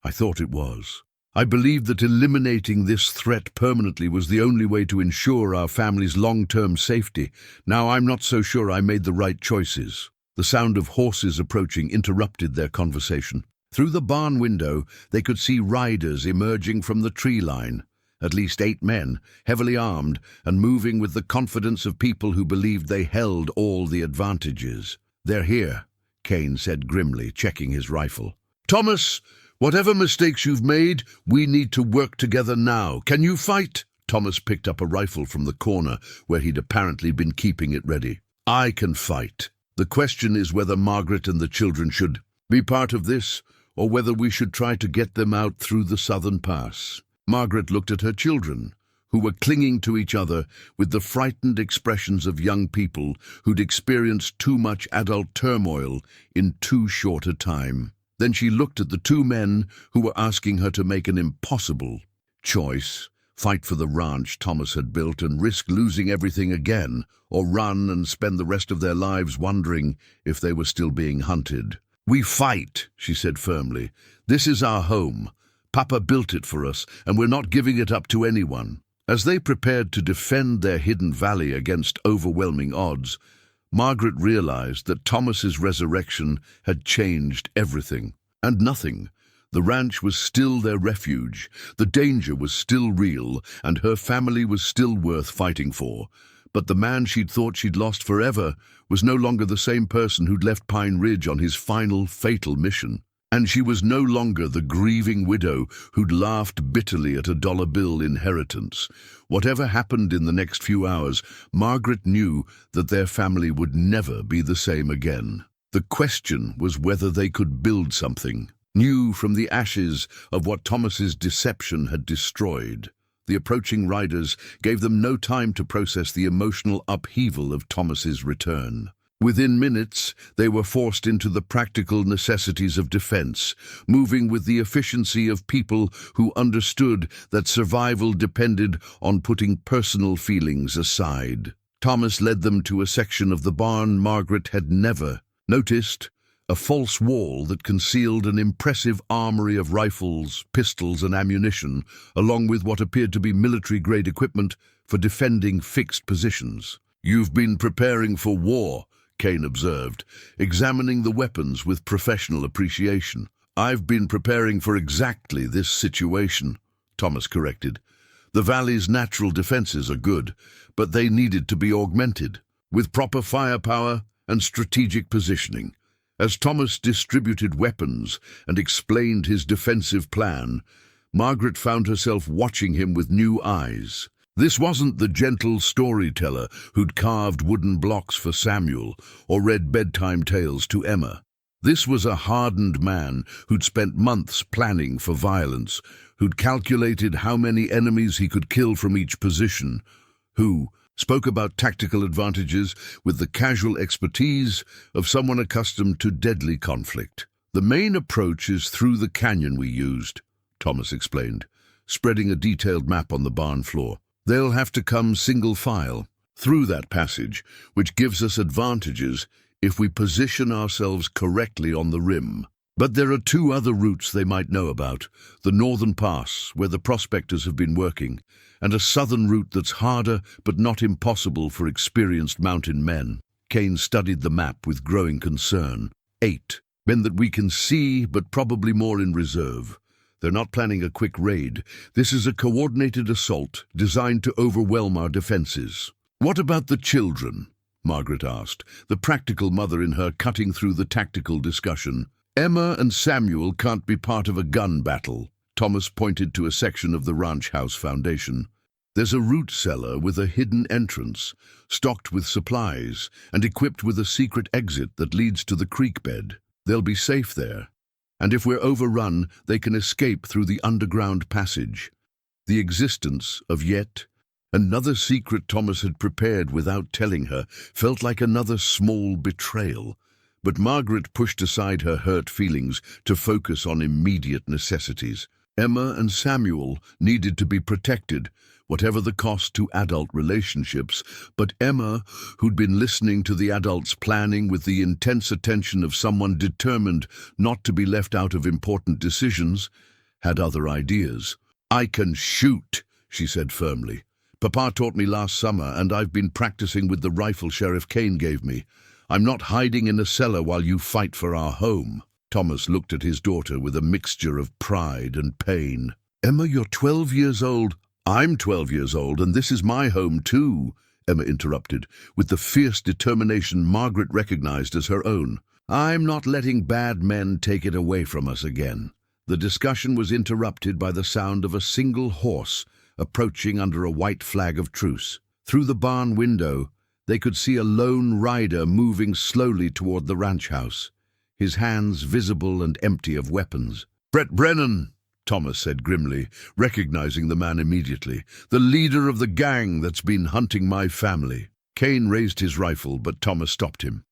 "I thought it was. I believed that eliminating this threat permanently was the only way to ensure our family's long-term safety. Now I'm not so sure I made the right choices." The sound of horses approaching interrupted their conversation. Through the barn window, they could see riders emerging from the tree line. At least 8 men, heavily armed and moving with the confidence of people who believed they held all the advantages. "They're here," Cain said grimly, checking his rifle. Thomas, whatever mistakes you've made, we need to work together now. Can you fight? Thomas picked up a rifle from the corner where he'd apparently been keeping it ready. I can fight. The question is whether Margaret and the children should be part of this, or whether we should try to get them out through the southern pass. Margaret looked at her children, who were clinging to each other with the frightened expressions of young people who'd experienced too much adult turmoil in too short a time. Then she looked at the two men who were asking her to make an impossible choice: fight for the ranch Thomas had built and risk losing everything again, or run and spend the rest of their lives wondering if they were still being hunted. We fight, she said firmly. This is our home. Papa built it for us, and we're not giving it up to anyone. As they prepared to defend their hidden valley against overwhelming odds, Margaret realized that Thomas's resurrection had changed everything, and nothing. The ranch was still their refuge, the danger was still real, and her family was still worth fighting for. But the man she'd thought she'd lost forever was no longer the same person who'd left Pine Ridge on his final, fatal mission. And she was no longer the grieving widow who'd laughed bitterly at a dollar bill inheritance. Whatever happened in the next few hours, Margaret knew that their family would never be the same again. The question was whether they could build something new from the ashes of what Thomas's deception had destroyed. The approaching riders gave them no time to process the emotional upheaval of Thomas's return. Within minutes, they were forced into the practical necessities of defense, moving with the efficiency of people who understood that survival depended on putting personal feelings aside. Thomas led them to a section of the barn Margaret had never noticed, a false wall that concealed an impressive armory of rifles, pistols, and ammunition, along with what appeared to be military-grade equipment for defending fixed positions. You've been preparing for war, Cain observed, examining the weapons with professional appreciation. I've been preparing for exactly this situation, Thomas corrected. The valley's natural defenses are good, but they needed to be augmented, with proper firepower and strategic positioning. As Thomas distributed weapons and explained his defensive plan, Margaret found herself watching him with new eyes. This wasn't the gentle storyteller who'd carved wooden blocks for Samuel or read bedtime tales to Emma. This was a hardened man who'd spent months planning for violence, who'd calculated how many enemies he could kill from each position, who spoke about tactical advantages with the casual expertise of someone accustomed to deadly conflict. The main approach is through the canyon we used, Thomas explained, spreading a detailed map on the barn floor. They'll have to come single file through that passage, which gives us advantages if we position ourselves correctly on the rim. But there are two other routes they might know about: the northern pass, where the prospectors have been working, and a southern route that's harder but not impossible for experienced mountain men. Cain studied the map with growing concern. 8 men that we can see, but probably more in reserve. They're not planning a quick raid. This is a coordinated assault designed to overwhelm our defenses. What about the children? Margaret asked, the practical mother in her cutting through the tactical discussion. Emma and Samuel can't be part of a gun battle. Thomas pointed to a section of the ranch house foundation. There's a root cellar with a hidden entrance, stocked with supplies, and equipped with a secret exit that leads to the creek bed. They'll be safe there. And if we're overrun, they can escape through the underground passage. The existence of yet another secret Thomas had prepared without telling her felt like another small betrayal. But Margaret pushed aside her hurt feelings to focus on immediate necessities. Emma and Samuel needed to be protected, whatever the cost to adult relationships, but Emma, who'd been listening to the adults' planning with the intense attention of someone determined not to be left out of important decisions, had other ideas. I can shoot, she said firmly. Papa taught me last summer, and I've been practicing with the rifle Sheriff Cain gave me. I'm not hiding in a cellar while you fight for our home. Thomas looked at his daughter with a mixture of pride and pain. Emma, you're 12 years old. I'm 12 years old, and this is my home too, Emma interrupted, with the fierce determination Margaret recognized as her own. I'm not letting bad men take it away from us again. The discussion was interrupted by the sound of a single horse approaching under a white flag of truce. Through the barn window, they could see a lone rider moving slowly toward the ranch house, his hands visible and empty of weapons. "Brett Brennan," Thomas said grimly, recognizing the man immediately. "The leader of the gang that's been hunting my family." Cain raised his rifle, but Thomas stopped him.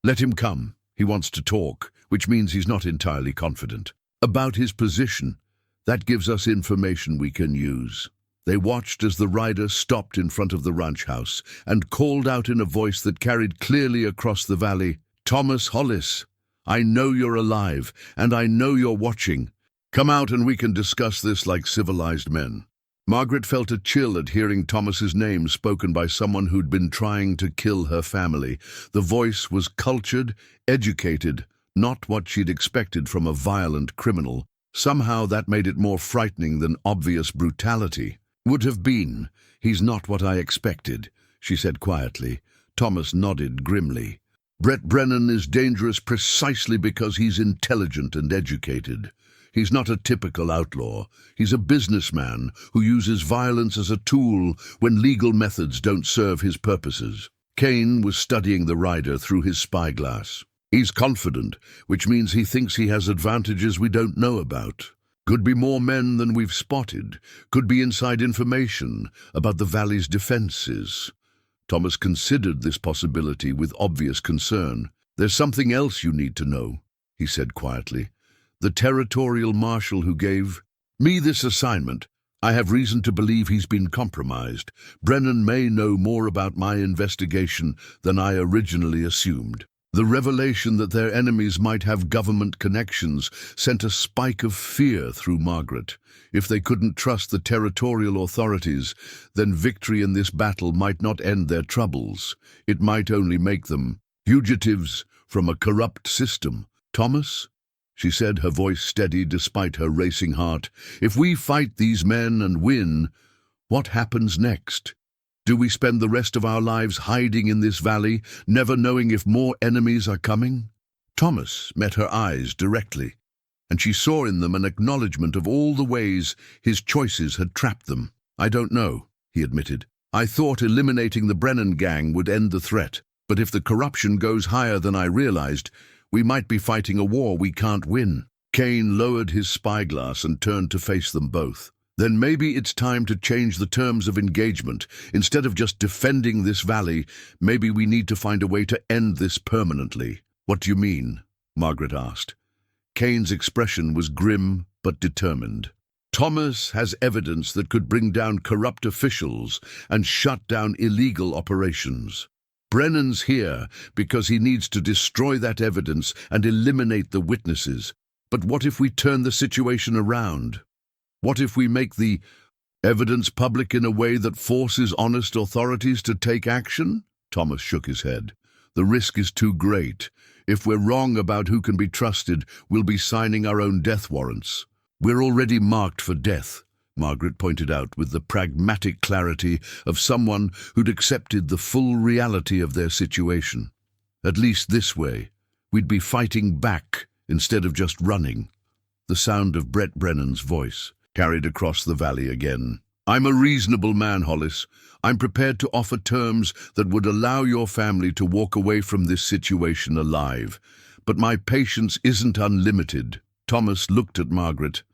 "Let him come. He wants to talk," which means he's not entirely confident. "About his position. That gives us information we can use." They watched as the rider stopped in front of the ranch house and called out in a voice that carried clearly across the valley, "Thomas Hollis, I know you're alive, and I know you're watching. Come out and we can discuss this like civilized men." Margaret felt a chill at hearing Thomas's name spoken by someone who'd been trying to kill her family. The voice was cultured, educated, not what she'd expected from a violent criminal. Somehow that made it more frightening than obvious brutality. "Would have been. He's not what I expected," she said quietly. Thomas nodded grimly. "Brett Brennan is dangerous precisely because he's intelligent and educated. He's not a typical outlaw. He's a businessman who uses violence as a tool when legal methods don't serve his purposes." Cain was studying the rider through his spyglass. "He's confident, which means he thinks he has advantages we don't know about. Could be more men than we've spotted. Could be inside information about the valley's defenses." Thomas considered this possibility with obvious concern. "There's something else you need to know," he said quietly. "The territorial marshal who gave me this assignment, I have reason to believe he's been compromised. Brennan may know more about my investigation than I originally assumed." The revelation that their enemies might have government connections sent a spike of fear through Margaret. If they couldn't trust the territorial authorities, then victory in this battle might not end their troubles. It might only make them fugitives from a corrupt system. "Thomas," she said, her voice steady despite her racing heart, "if we fight these men and win, what happens next? Do we spend the rest of our lives hiding in this valley, never knowing if more enemies are coming?" Thomas met her eyes directly, and she saw in them an acknowledgement of all the ways his choices had trapped them. "I don't know," he admitted. "I thought eliminating the Brennan gang would end the threat, but if the corruption goes higher than I realized, we might be fighting a war we can't win." Cain lowered his spyglass and turned to face them both. "Then maybe it's time to change the terms of engagement. Instead of just defending this valley, maybe we need to find a way to end this permanently." "What do you mean?" Margaret asked. Cain's expression was grim but determined. "Thomas has evidence that could bring down corrupt officials and shut down illegal operations. Brennan's here because he needs to destroy that evidence and eliminate the witnesses. But what if we turn the situation around? What if we make the evidence public in a way that forces honest authorities to take action?" Thomas shook his head. "The risk is too great. If we're wrong about who can be trusted, we'll be signing our own death warrants." "We're already marked for death," Margaret pointed out with the pragmatic clarity of someone who'd accepted the full reality of their situation. "At least this way, we'd be fighting back instead of just running." The sound of Brett Brennan's voice carried across the valley again. "I'm a reasonable man, Hollis. I'm prepared to offer terms that would allow your family to walk away from this situation alive. But my patience isn't unlimited." Thomas looked at Margaret,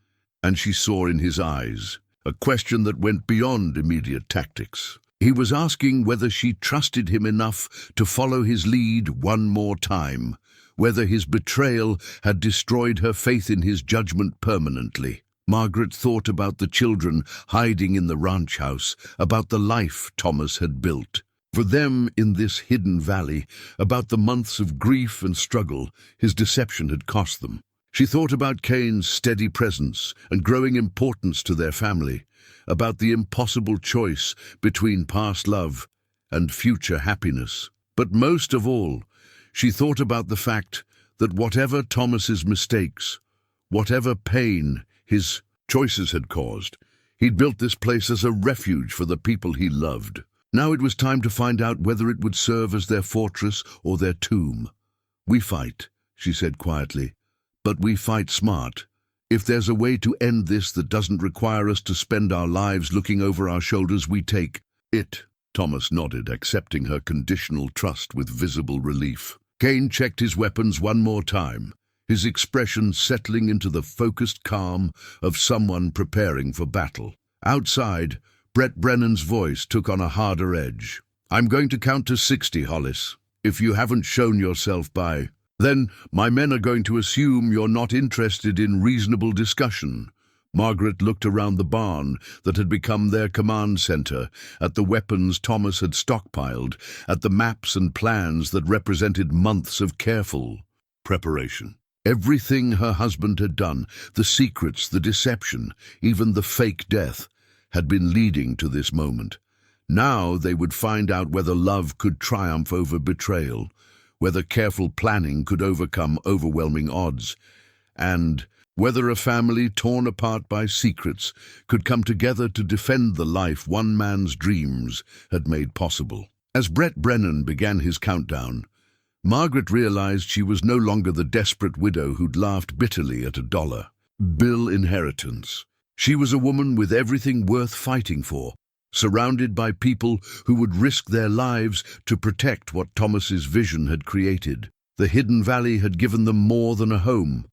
and she saw in his eyes a question that went beyond immediate tactics. He was asking whether she trusted him enough to follow his lead one more time, whether his betrayal had destroyed her faith in his judgment permanently. Margaret thought about the children hiding in the ranch house, about the life Thomas had built for them in this hidden valley, about the months of grief and struggle his deception had cost them. She thought about Cain's steady presence and growing importance to their family, about the impossible choice between past love and future happiness. But most of all, she thought about the fact that whatever Thomas's mistakes, whatever pain his choices had caused, he'd built this place as a refuge for the people he loved. Now it was time to find out whether it would serve as their fortress or their tomb. "We fight," she said quietly. "But we fight smart. If there's a way to end this that doesn't require us to spend our lives looking over our shoulders, we take it." Thomas nodded, accepting her conditional trust with visible relief. Cain checked his weapons one more time, his expression settling into the focused calm of someone preparing for battle. Outside, Brett Brennan's voice took on a harder edge. "I'm going to count to 60, Hollis. If you haven't shown yourself by then my men are going to assume you're not interested in reasonable discussion." Margaret looked around the barn that had become their command center, at the weapons Thomas had stockpiled, at the maps and plans that represented months of careful preparation. Everything her husband had done, the secrets, the deception, even the fake death, had been leading to this moment. Now they would find out whether love could triumph over betrayal, whether careful planning could overcome overwhelming odds, and whether a family torn apart by secrets could come together to defend the life one man's dreams had made possible. As Brett Brennan began his countdown, Margaret realized she was no longer the desperate widow who'd laughed bitterly at a dollar bill inheritance. She was a woman with everything worth fighting for, surrounded by people who would risk their lives to protect what Thomas's vision had created. The Hidden Valley had given them more than a home.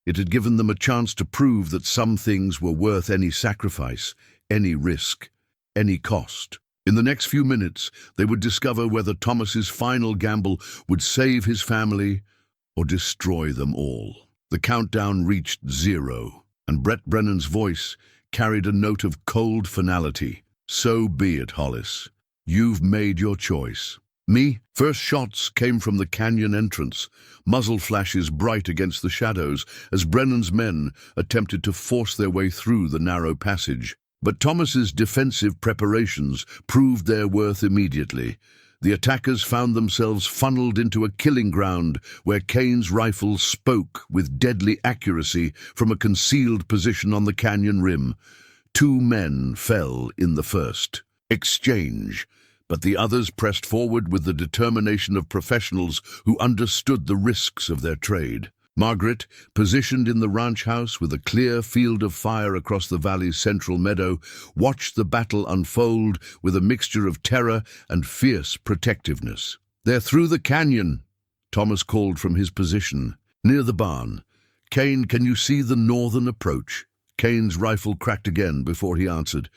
It had given them a chance to prove that some things were worth any sacrifice, any risk, any cost. In the next few minutes, they would discover whether Thomas's final gamble would save his family or destroy them all. The countdown reached 0, and Brett Brennan's voice carried a note of cold finality. "So be it, Hollis. You've made your choice." Me? First shots came from the canyon entrance, muzzle flashes bright against the shadows as Brennan's men attempted to force their way through the narrow passage. But Thomas's defensive preparations proved their worth immediately. The attackers found themselves funneled into a killing ground where Cain's rifle spoke with deadly accuracy from a concealed position on the canyon rim. 2 men fell in the first exchange, but the others pressed forward with the determination of professionals who understood the risks of their trade. Margaret, positioned in the ranch house with a clear field of fire across the valley's central meadow, watched the battle unfold with a mixture of terror and fierce protectiveness. "They're through the canyon," Thomas called from his position, near the barn. "Cain, can you see the northern approach?" Cain's rifle cracked again before he answered.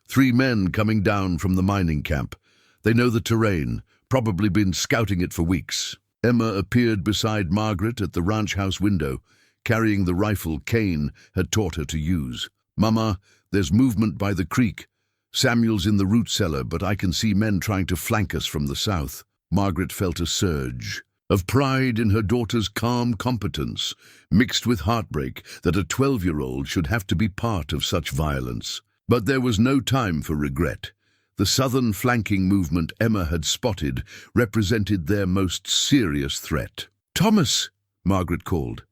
3 men coming down from the mining camp. They know the terrain, probably been scouting it for weeks. Emma appeared beside Margaret at the ranch house window, carrying the rifle Cain had taught her to use. "Mama, there's movement by the creek. Samuel's in the root cellar, but I can see men trying to flank us from the south." Margaret felt a surge of pride in her daughter's calm competence, mixed with heartbreak that a 12-year-old should have to be part of such violence. But there was no time for regret. The southern flanking movement Emma had spotted represented their most serious threat. "Thomas!" Margaret called.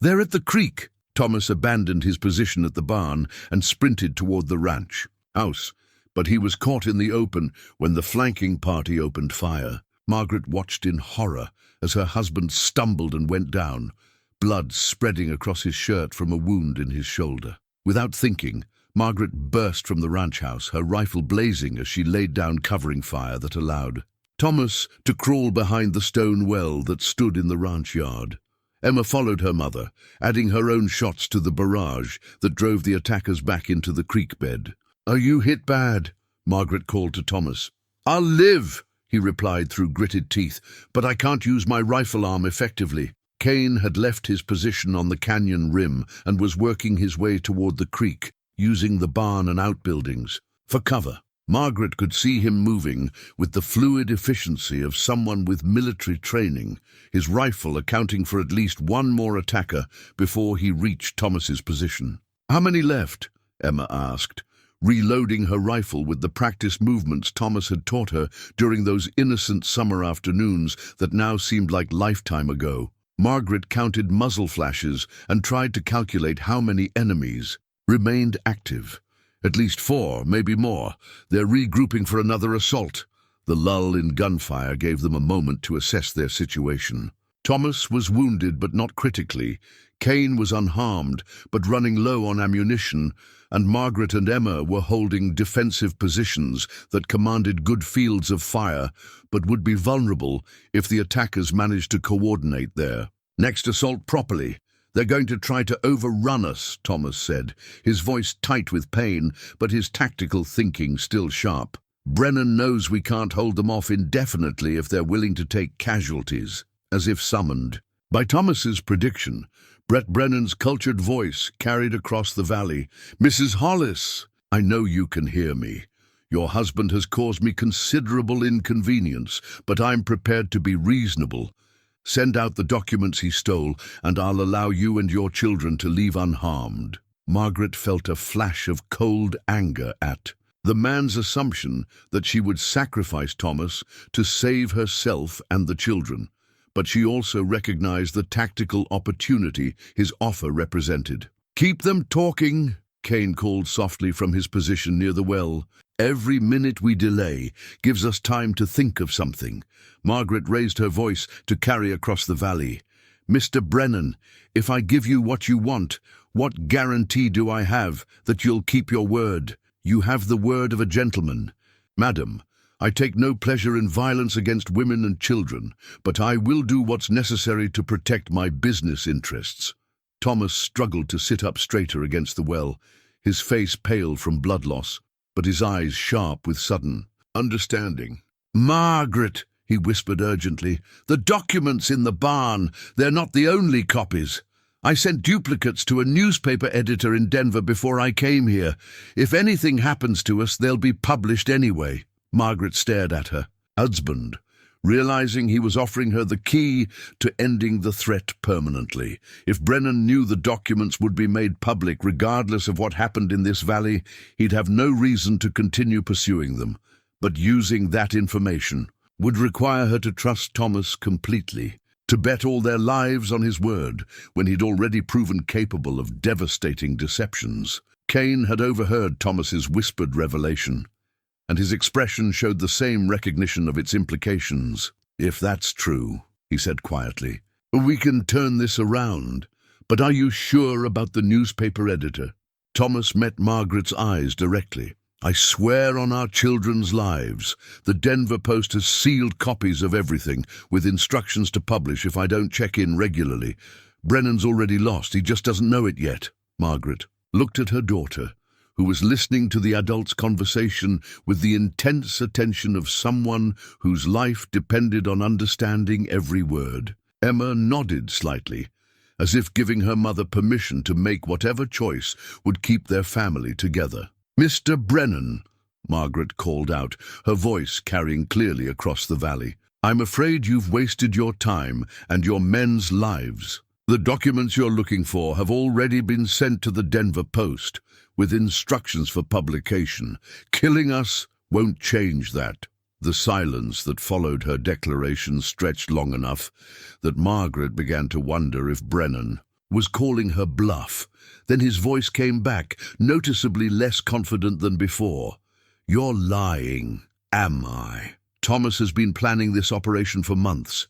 "They're at the creek." Thomas abandoned his position at the barn and sprinted toward the ranch house, but he was caught in the open when the flanking party opened fire. Margaret watched in horror as her husband stumbled and went down, blood spreading across his shirt from a wound in his shoulder. Without thinking, Margaret burst from the ranch house, her rifle blazing as she laid down covering fire that allowed Thomas to crawl behind the stone well that stood in the ranch yard. Emma followed her mother, adding her own shots to the barrage that drove the attackers back into the creek bed. "Are you hit bad?" Margaret called to Thomas. "I'll live," he replied through gritted teeth, "but I can't use my rifle arm effectively." Cain had left his position on the canyon rim and was working his way toward the creek, using the barn and outbuildings for cover. Margaret could see him moving with the fluid efficiency of someone with military training, his rifle accounting for at least 1 more attacker before he reached Thomas's position. "How many left?" Emma asked, reloading her rifle with the practiced movements Thomas had taught her during those innocent summer afternoons that now seemed like lifetime ago. Margaret counted muzzle flashes and tried to calculate how many enemies remained active. At least 4, maybe more. They're regrouping for another assault. The lull in gunfire gave them a moment to assess their situation. Thomas was wounded but not critically. Cain was unharmed but running low on ammunition, and Margaret and Emma were holding defensive positions that commanded good fields of fire but would be vulnerable if the attackers managed to coordinate there. "Next assault properly. They're going to try to overrun us," Thomas said, his voice tight with pain, but his tactical thinking still sharp. "Brennan knows we can't hold them off indefinitely if they're willing to take casualties," as if summoned. By Thomas's prediction, Brett Brennan's cultured voice carried across the valley. "Mrs. Hollis, I know you can hear me. Your husband has caused me considerable inconvenience, but I'm prepared to be reasonable. Send out the documents he stole, and I'll allow you and your children to leave unharmed." Margaret felt a flash of cold anger at the man's assumption that she would sacrifice Thomas to save herself and the children, but she also recognized the tactical opportunity his offer represented. "Keep them talking," Cain called softly from his position near the well. "Every minute we delay gives us time to think of something." Margaret raised her voice to carry across the valley. "Mr. Brennan, if I give you what you want, what guarantee do I have that you'll keep your word? You have the word of a gentleman. Madam, I take no pleasure in violence against women and children, but I will do what's necessary to protect my business interests." Thomas struggled to sit up straighter against the well, his face pale from blood loss, but his eyes sharp with sudden understanding. "Margaret," he whispered urgently, "the documents in the barn, they're not the only copies. I sent duplicates to a newspaper editor in Denver before I came here. If anything happens to us, they'll be published anyway." Margaret stared at her husband, realizing he was offering her the key to ending the threat permanently. If Brennan knew the documents would be made public regardless of what happened in this valley, he'd have no reason to continue pursuing them. But using that information would require her to trust Thomas completely, to bet all their lives on his word when he'd already proven capable of devastating deceptions. Cain had overheard Thomas's whispered revelation, and his expression showed the same recognition of its implications. "If that's true," he said quietly, "we can turn this around. But are you sure about the newspaper editor?" Thomas met Margaret's eyes directly. "I swear on our children's lives. The Denver Post has sealed copies of everything, with instructions to publish if I don't check in regularly. Brennan's already lost, he just doesn't know it yet." Margaret looked at her daughter, who was listening to the adult's conversation with the intense attention of someone whose life depended on understanding every word. Emma nodded slightly, as if giving her mother permission to make whatever choice would keep their family together. "Mr. Brennan," Margaret called out, her voice carrying clearly across the valley, "I'm afraid you've wasted your time and your men's lives. The documents you're looking for have already been sent to the Denver Post, with instructions for publication. Killing us won't change that." The silence that followed her declaration stretched long enough that Margaret began to wonder if Brennan was calling her bluff. Then his voice came back, noticeably less confident than before. "You're lying, am I? Thomas has been planning this operation for months.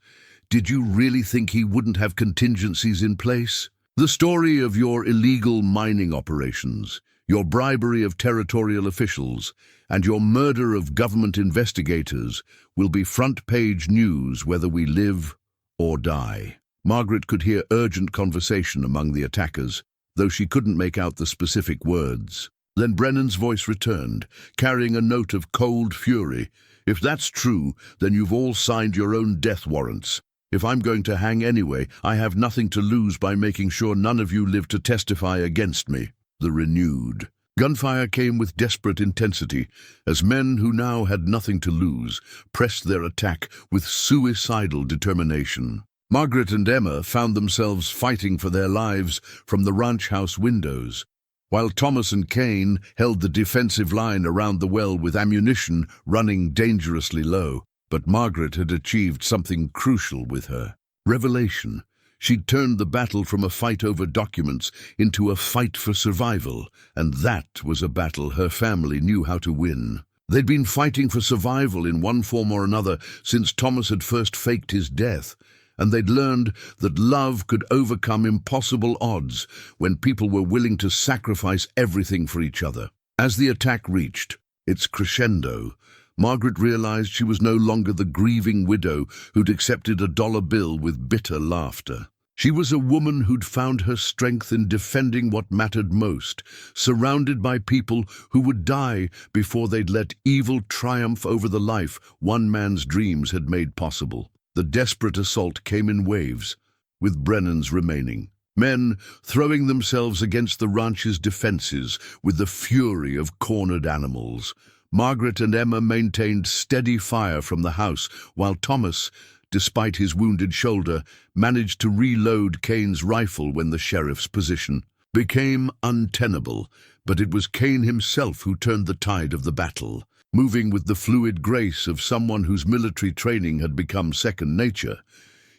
Did you really think he wouldn't have contingencies in place? The story of your illegal mining operations, your bribery of territorial officials, and your murder of government investigators will be front-page news whether we live or die." Margaret could hear urgent conversation among the attackers, though she couldn't make out the specific words. Then Brennan's voice returned, carrying a note of cold fury. "If that's true, then you've all signed your own death warrants. If I'm going to hang anyway, I have nothing to lose by making sure none of you live to testify against me." The renewed gunfire came with desperate intensity, as men who now had nothing to lose pressed their attack with suicidal determination. Margaret and Emma found themselves fighting for their lives from the ranch house windows, while Thomas and Cain held the defensive line around the well with ammunition running dangerously low. But Margaret had achieved something crucial with her revelation. She'd turned the battle from a fight over documents into a fight for survival, and that was a battle her family knew how to win. They'd been fighting for survival in one form or another since Thomas had first faked his death, and they'd learned that love could overcome impossible odds when people were willing to sacrifice everything for each other. As the attack reached its crescendo, Margaret realized she was no longer the grieving widow who'd accepted a dollar bill with bitter laughter. She was a woman who'd found her strength in defending what mattered most, surrounded by people who would die before they'd let evil triumph over the life one man's dreams had made possible. The desperate assault came in waves, with Brennan's remaining. Men throwing themselves against the ranch's defenses with the fury of cornered animals. Margaret and Emma maintained steady fire from the house, while Thomas, despite his wounded shoulder, managed to reload Cain's rifle when the sheriff's position became untenable. But it was Cain himself who turned the tide of the battle. Moving with the fluid grace of someone whose military training had become second nature,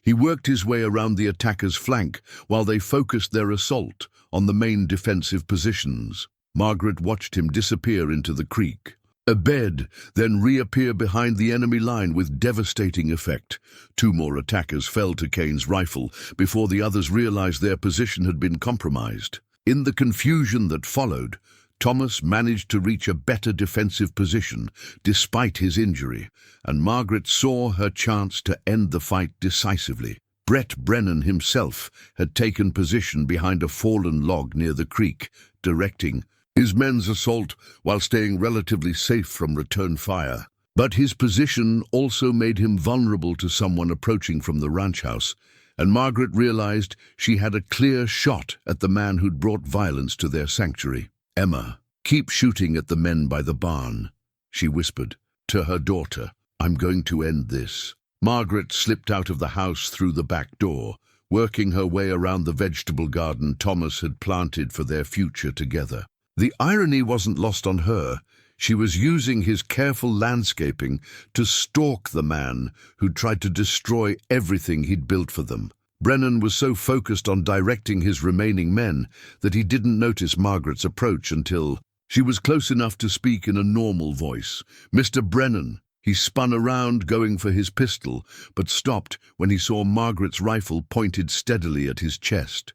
he worked his way around the attacker's flank while they focused their assault on the main defensive positions. Margaret watched him disappear into the creek. Abed then reappear behind the enemy line with devastating effect. 2 more attackers fell to Cain's rifle before the others realized their position had been compromised. In the confusion that followed, Thomas managed to reach a better defensive position despite his injury, and Margaret saw her chance to end the fight decisively. Brett Brennan himself had taken position behind a fallen log near the creek, directing his men's assault while staying relatively safe from return fire. But his position also made him vulnerable to someone approaching from the ranch house, and Margaret realized she had a clear shot at the man who'd brought violence to their sanctuary. "Emma, keep shooting at the men by the barn," she whispered to her daughter. "I'm going to end this." Margaret slipped out of the house through the back door, working her way around the vegetable garden Thomas had planted for their future together. The irony wasn't lost on her. She was using his careful landscaping to stalk the man who tried to destroy everything he'd built for them. Brennan was so focused on directing his remaining men that he didn't notice Margaret's approach until she was close enough to speak in a normal voice. "Mr. Brennan." He spun around, going for his pistol, but stopped when he saw Margaret's rifle pointed steadily at his chest.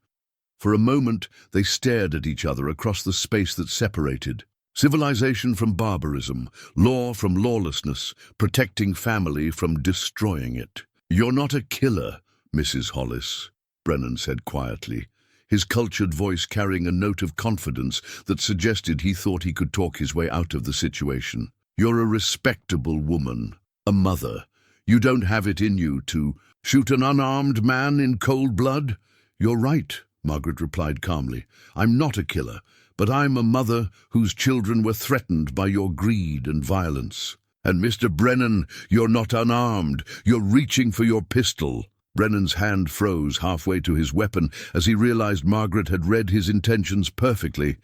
For a moment, they stared at each other across the space that separated. Civilization from barbarism, law from lawlessness, protecting family from destroying it. "You're not a killer, Mrs. Hollis," Brennan said quietly, his cultured voice carrying a note of confidence that suggested he thought he could talk his way out of the situation. "You're a respectable woman, a mother. You don't have it in you to shoot an unarmed man in cold blood." "You're right," Margaret replied calmly. "I'm not a killer, but I'm a mother whose children were threatened by your greed and violence. And Mr. Brennan, you're not unarmed. You're reaching for your pistol." Brennan's hand froze halfway to his weapon as he realized Margaret had read his intentions perfectly.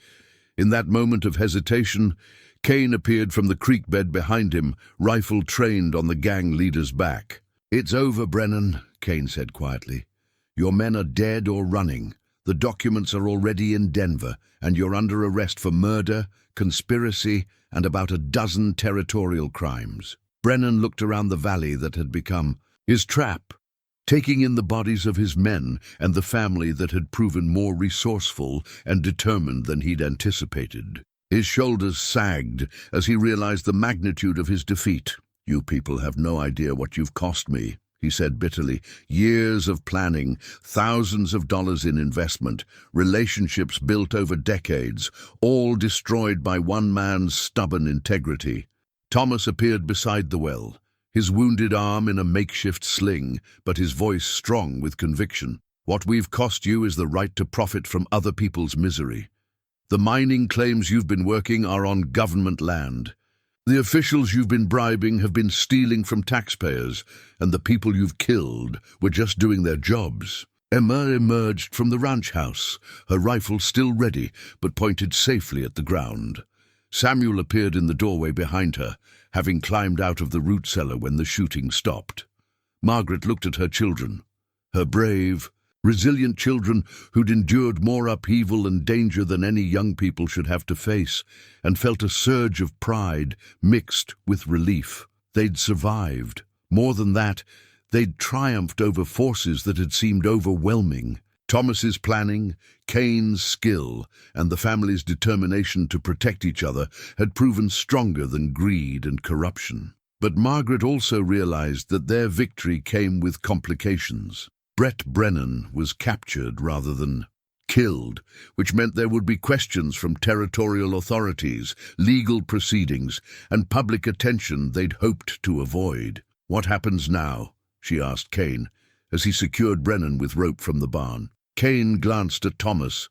In that moment of hesitation, Cain appeared from the creek bed behind him, rifle trained on the gang leader's back. "It's over, Brennan," Cain said quietly. "Your men are dead or running. The documents are already in Denver, and you're under arrest for murder, conspiracy, and about a dozen territorial crimes." Brennan looked around the valley that had become his trap, taking in the bodies of his men and the family that had proven more resourceful and determined than he'd anticipated. His shoulders sagged as he realized the magnitude of his defeat. "You people have no idea what you've cost me," he said bitterly. "Years of planning, thousands of dollars in investment, relationships built over decades, all destroyed by one man's stubborn integrity." Thomas appeared beside the well, his wounded arm in a makeshift sling, but his voice strong with conviction. "What we've cost you is the right to profit from other people's misery. The mining claims you've been working are on government land. The officials you've been bribing have been stealing from taxpayers, and the people you've killed were just doing their jobs." Emma emerged from the ranch house, her rifle still ready, but pointed safely at the ground. Samuel appeared in the doorway behind her, having climbed out of the root cellar when the shooting stopped. Margaret looked at her children, her brave, resilient children who'd endured more upheaval and danger than any young people should have to face, and felt a surge of pride mixed with relief. They'd survived. More than that, They'd triumphed over forces that had seemed overwhelming. Thomas's planning, Cain's skill, and the family's determination to protect each other had proven stronger than greed and corruption. But Margaret also realized that their victory came with complications. Brett Brennan was captured rather than killed, which meant there would be questions from territorial authorities, legal proceedings, and public attention they'd hoped to avoid. "What happens now?" she asked Cain, as he secured Brennan with rope from the barn. Cain glanced at Thomas,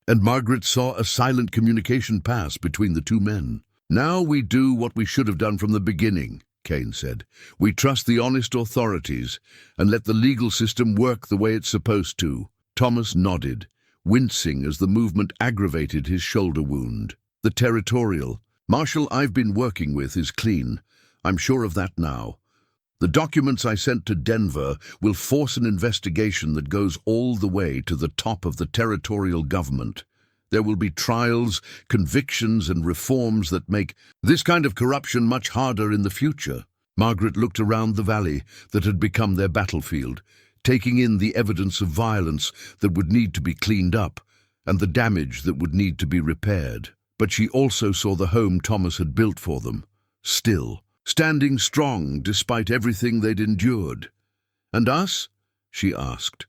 and Margaret saw a silent communication pass between the two men. "Now we do what we should have done from the beginning," Cain said. "We trust the honest authorities and let the legal system work the way it's supposed to." Thomas nodded, wincing as the movement aggravated his shoulder wound. "The territorial marshal I've been working with is clean. I'm sure of that now. The documents I sent to Denver will force an investigation that goes all the way to the top of the territorial government. There will be trials, convictions, and reforms that make this kind of corruption much harder in the future." Margaret looked around the valley that had become their battlefield, taking in the evidence of violence that would need to be cleaned up and the damage that would need to be repaired. But she also saw the home Thomas had built for them, still, standing strong despite everything they'd endured. "And us?" she asked.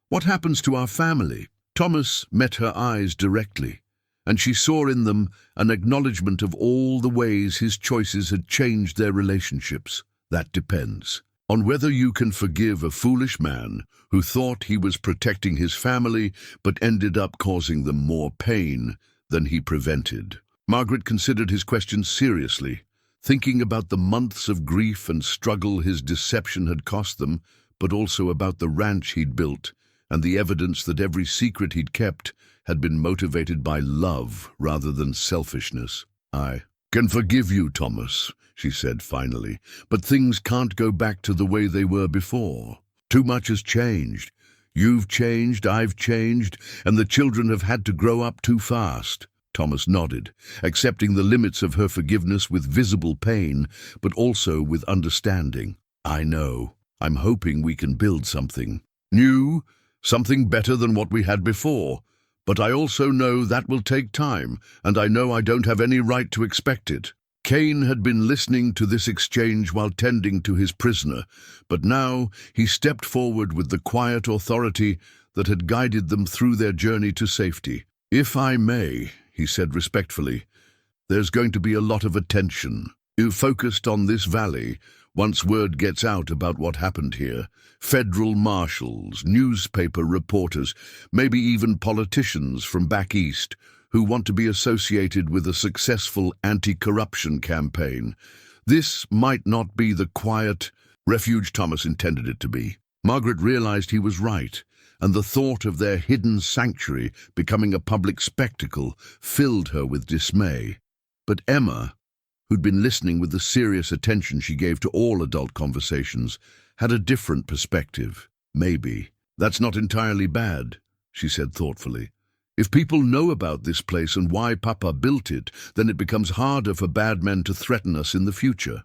"What happens to our family?" Thomas met her eyes directly, and she saw in them an acknowledgement of all the ways his choices had changed their relationships. "That depends on whether you can forgive a foolish man who thought he was protecting his family but ended up causing them more pain than he prevented." Margaret considered his question seriously, thinking about the months of grief and struggle his deception had cost them, but also about the ranch he'd built and the evidence that every secret he'd kept had been motivated by love rather than selfishness. "I can forgive you, Thomas," she said finally, "but things can't go back to the way they were before. Too much has changed. You've changed, I've changed, and the children have had to grow up too fast." Thomas nodded, accepting the limits of her forgiveness with visible pain, but also with understanding. "I know. I'm hoping we can build something new, something better than what we had before. But I also know that will take time, and I know I don't have any right to expect it." Cain had been listening to this exchange while tending to his prisoner, but now he stepped forward with the quiet authority that had guided them through their journey to safety. "If I may," he said respectfully, "there's going to be a lot of attention. You focused on this valley. Once word gets out about what happened here, federal marshals, newspaper reporters, maybe even politicians from back east who want to be associated with a successful anti-corruption campaign. This might not be the quiet refuge Thomas intended it to be." Margaret realized he was right, and the thought of their hidden sanctuary becoming a public spectacle filled her with dismay. But Emma, who'd been listening with the serious attention she gave to all adult conversations, had a different perspective. "Maybe that's not entirely bad," she said thoughtfully. "If people know about this place and why Papa built it, then it becomes harder for bad men to threaten us in the future.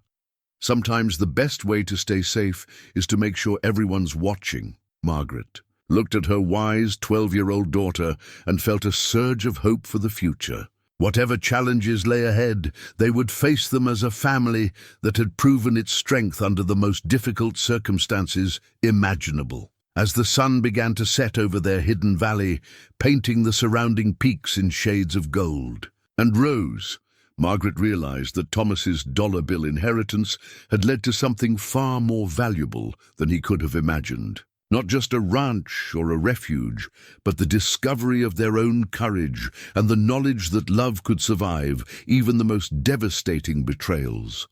Sometimes the best way to stay safe is to make sure everyone's watching." Margaret looked at her wise 12-year-old daughter and felt a surge of hope for the future. Whatever challenges lay ahead, they would face them as a family that had proven its strength under the most difficult circumstances imaginable. As the sun began to set over their hidden valley, painting the surrounding peaks in shades of gold and rose, Margaret realized that Thomas's dollar bill inheritance had led to something far more valuable than he could have imagined. Not just a ranch or a refuge, but the discovery of their own courage and the knowledge that love could survive even the most devastating betrayals.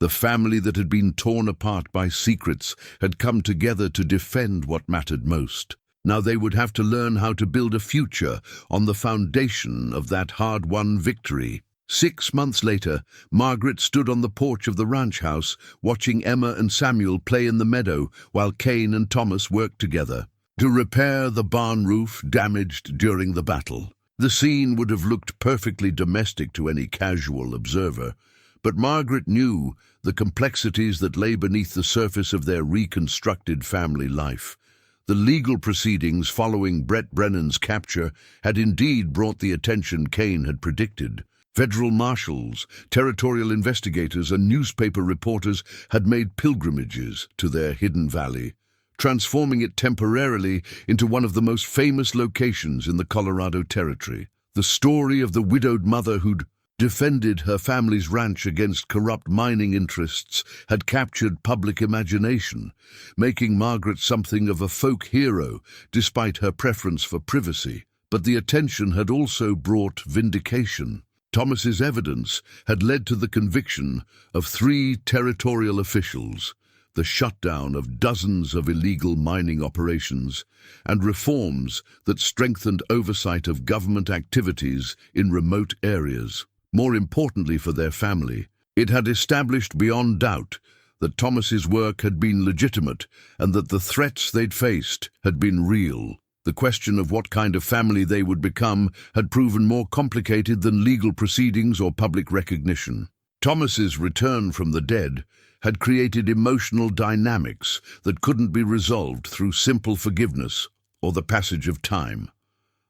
The family that had been torn apart by secrets had come together to defend what mattered most. Now they would have to learn how to build a future on the foundation of that hard-won victory. 6 months later, Margaret stood on the porch of the ranch house, watching Emma and Samuel play in the meadow while Cain and Thomas worked together to repair the barn roof damaged during the battle. The scene would have looked perfectly domestic to any casual observer, But Margaret knew the complexities that lay beneath the surface of their reconstructed family life. The legal proceedings following Brett Brennan's capture had indeed brought the attention Cain had predicted. Federal marshals, territorial investigators, and newspaper reporters had made pilgrimages to their hidden valley, transforming it temporarily into one of the most famous locations in the Colorado Territory. The story of the widowed mother who'd defended her family's ranch against corrupt mining interests had captured public imagination, making Margaret something of a folk hero despite her preference for privacy. But the attention had also brought vindication. Thomas's evidence had led to the conviction of 3 territorial officials, the shutdown of dozens of illegal mining operations, and reforms that strengthened oversight of government activities in remote areas. More importantly for their family, it had established beyond doubt that Thomas's work had been legitimate and that the threats they'd faced had been real. The question of what kind of family they would become had proven more complicated than legal proceedings or public recognition. Thomas's return from the dead had created emotional dynamics that couldn't be resolved through simple forgiveness or the passage of time.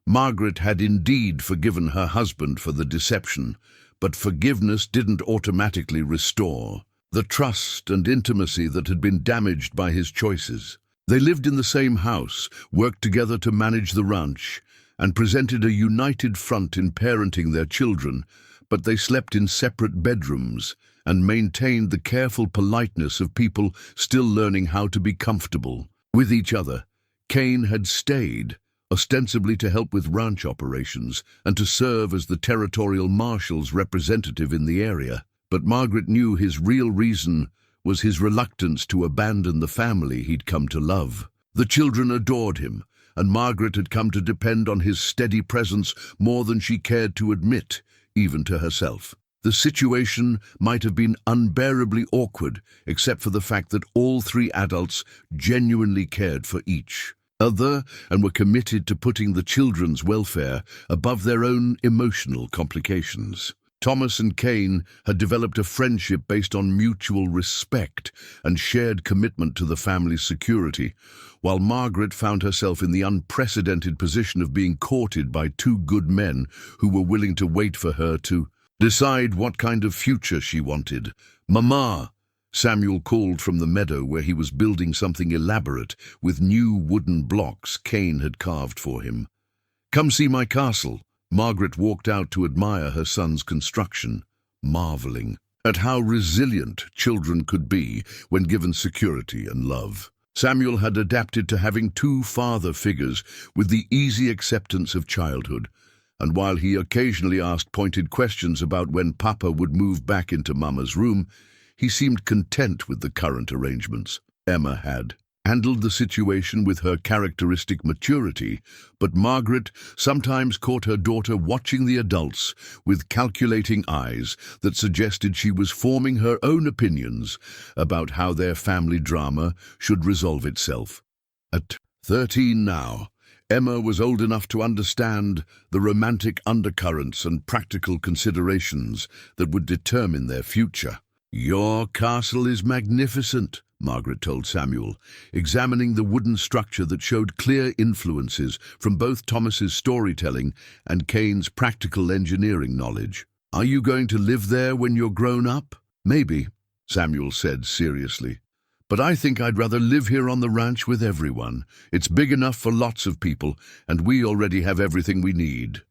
Margaret had indeed forgiven her husband for the deception, but forgiveness didn't automatically restore the trust and intimacy that had been damaged by his choices. They lived in the same house, worked together to manage the ranch, and presented a united front in parenting their children, but they slept in separate bedrooms and maintained the careful politeness of people still learning how to be comfortable with each other. Cain had stayed, ostensibly to help with ranch operations and to serve as the territorial marshal's representative in the area. But Margaret knew his real reason was his reluctance to abandon the family he'd come to love. The children adored him, and Margaret had come to depend on his steady presence more than she cared to admit, even to herself. The situation might have been unbearably awkward, except for the fact that all 3 adults genuinely cared for each other and were committed to putting the children's welfare above their own emotional complications. Thomas and Cain had developed a friendship based on mutual respect and shared commitment to the family's security, while Margaret found herself in the unprecedented position of being courted by 2 good men who were willing to wait for her to decide what kind of future she wanted. "Mama," Samuel called from the meadow where he was building something elaborate with new wooden blocks Cain had carved for him. "Come see my castle." Margaret walked out to admire her son's construction, marveling at how resilient children could be when given security and love. Samuel had adapted to having 2 father figures with the easy acceptance of childhood, and while he occasionally asked pointed questions about when Papa would move back into Mama's room, he seemed content with the current arrangements. Emma had handled the situation with her characteristic maturity, but Margaret sometimes caught her daughter watching the adults with calculating eyes that suggested she was forming her own opinions about how their family drama should resolve itself. At 13 now, Emma was old enough to understand the romantic undercurrents and practical considerations that would determine their future. "Your castle is magnificent," Margaret told Samuel, examining the wooden structure that showed clear influences from both Thomas's storytelling and Cain's practical engineering knowledge. "Are you going to live there when you're grown up?" "Maybe," Samuel said seriously. "But I think I'd rather live here on the ranch with everyone. It's big enough for lots of people, and we already have everything we need."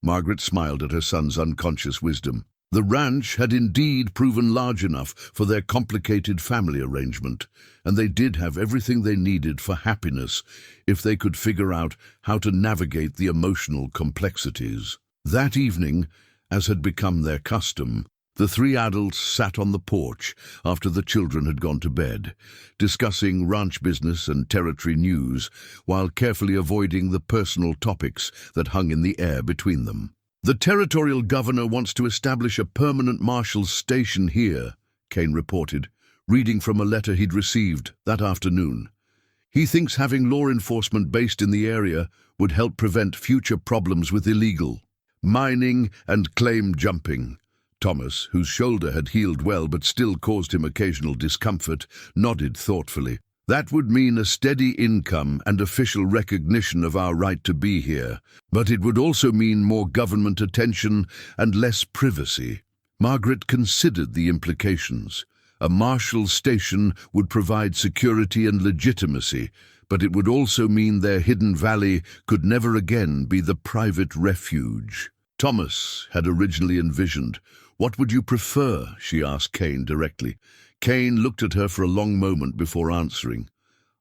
Margaret smiled at her son's unconscious wisdom. The ranch had indeed proven large enough for their complicated family arrangement, and they did have everything they needed for happiness if they could figure out how to navigate the emotional complexities. That evening, as had become their custom, the 3 adults sat on the porch after the children had gone to bed, discussing ranch business and territory news while carefully avoiding the personal topics that hung in the air between them. "The territorial governor wants to establish a permanent marshal's station here," Cain reported, reading from a letter he'd received that afternoon. "He thinks having law enforcement based in the area would help prevent future problems with illegal mining and claim jumping." Thomas, whose shoulder had healed well but still caused him occasional discomfort, nodded thoughtfully. That would mean a steady income and official recognition of our right to be here, but it would also mean more government attention and less privacy. Margaret considered the implications. A marshal station would provide security and legitimacy, but it would also mean their hidden valley could never again be the private refuge. Thomas had originally envisioned. "What would you prefer?" she asked Cain directly. Cain looked at her for a long moment before answering.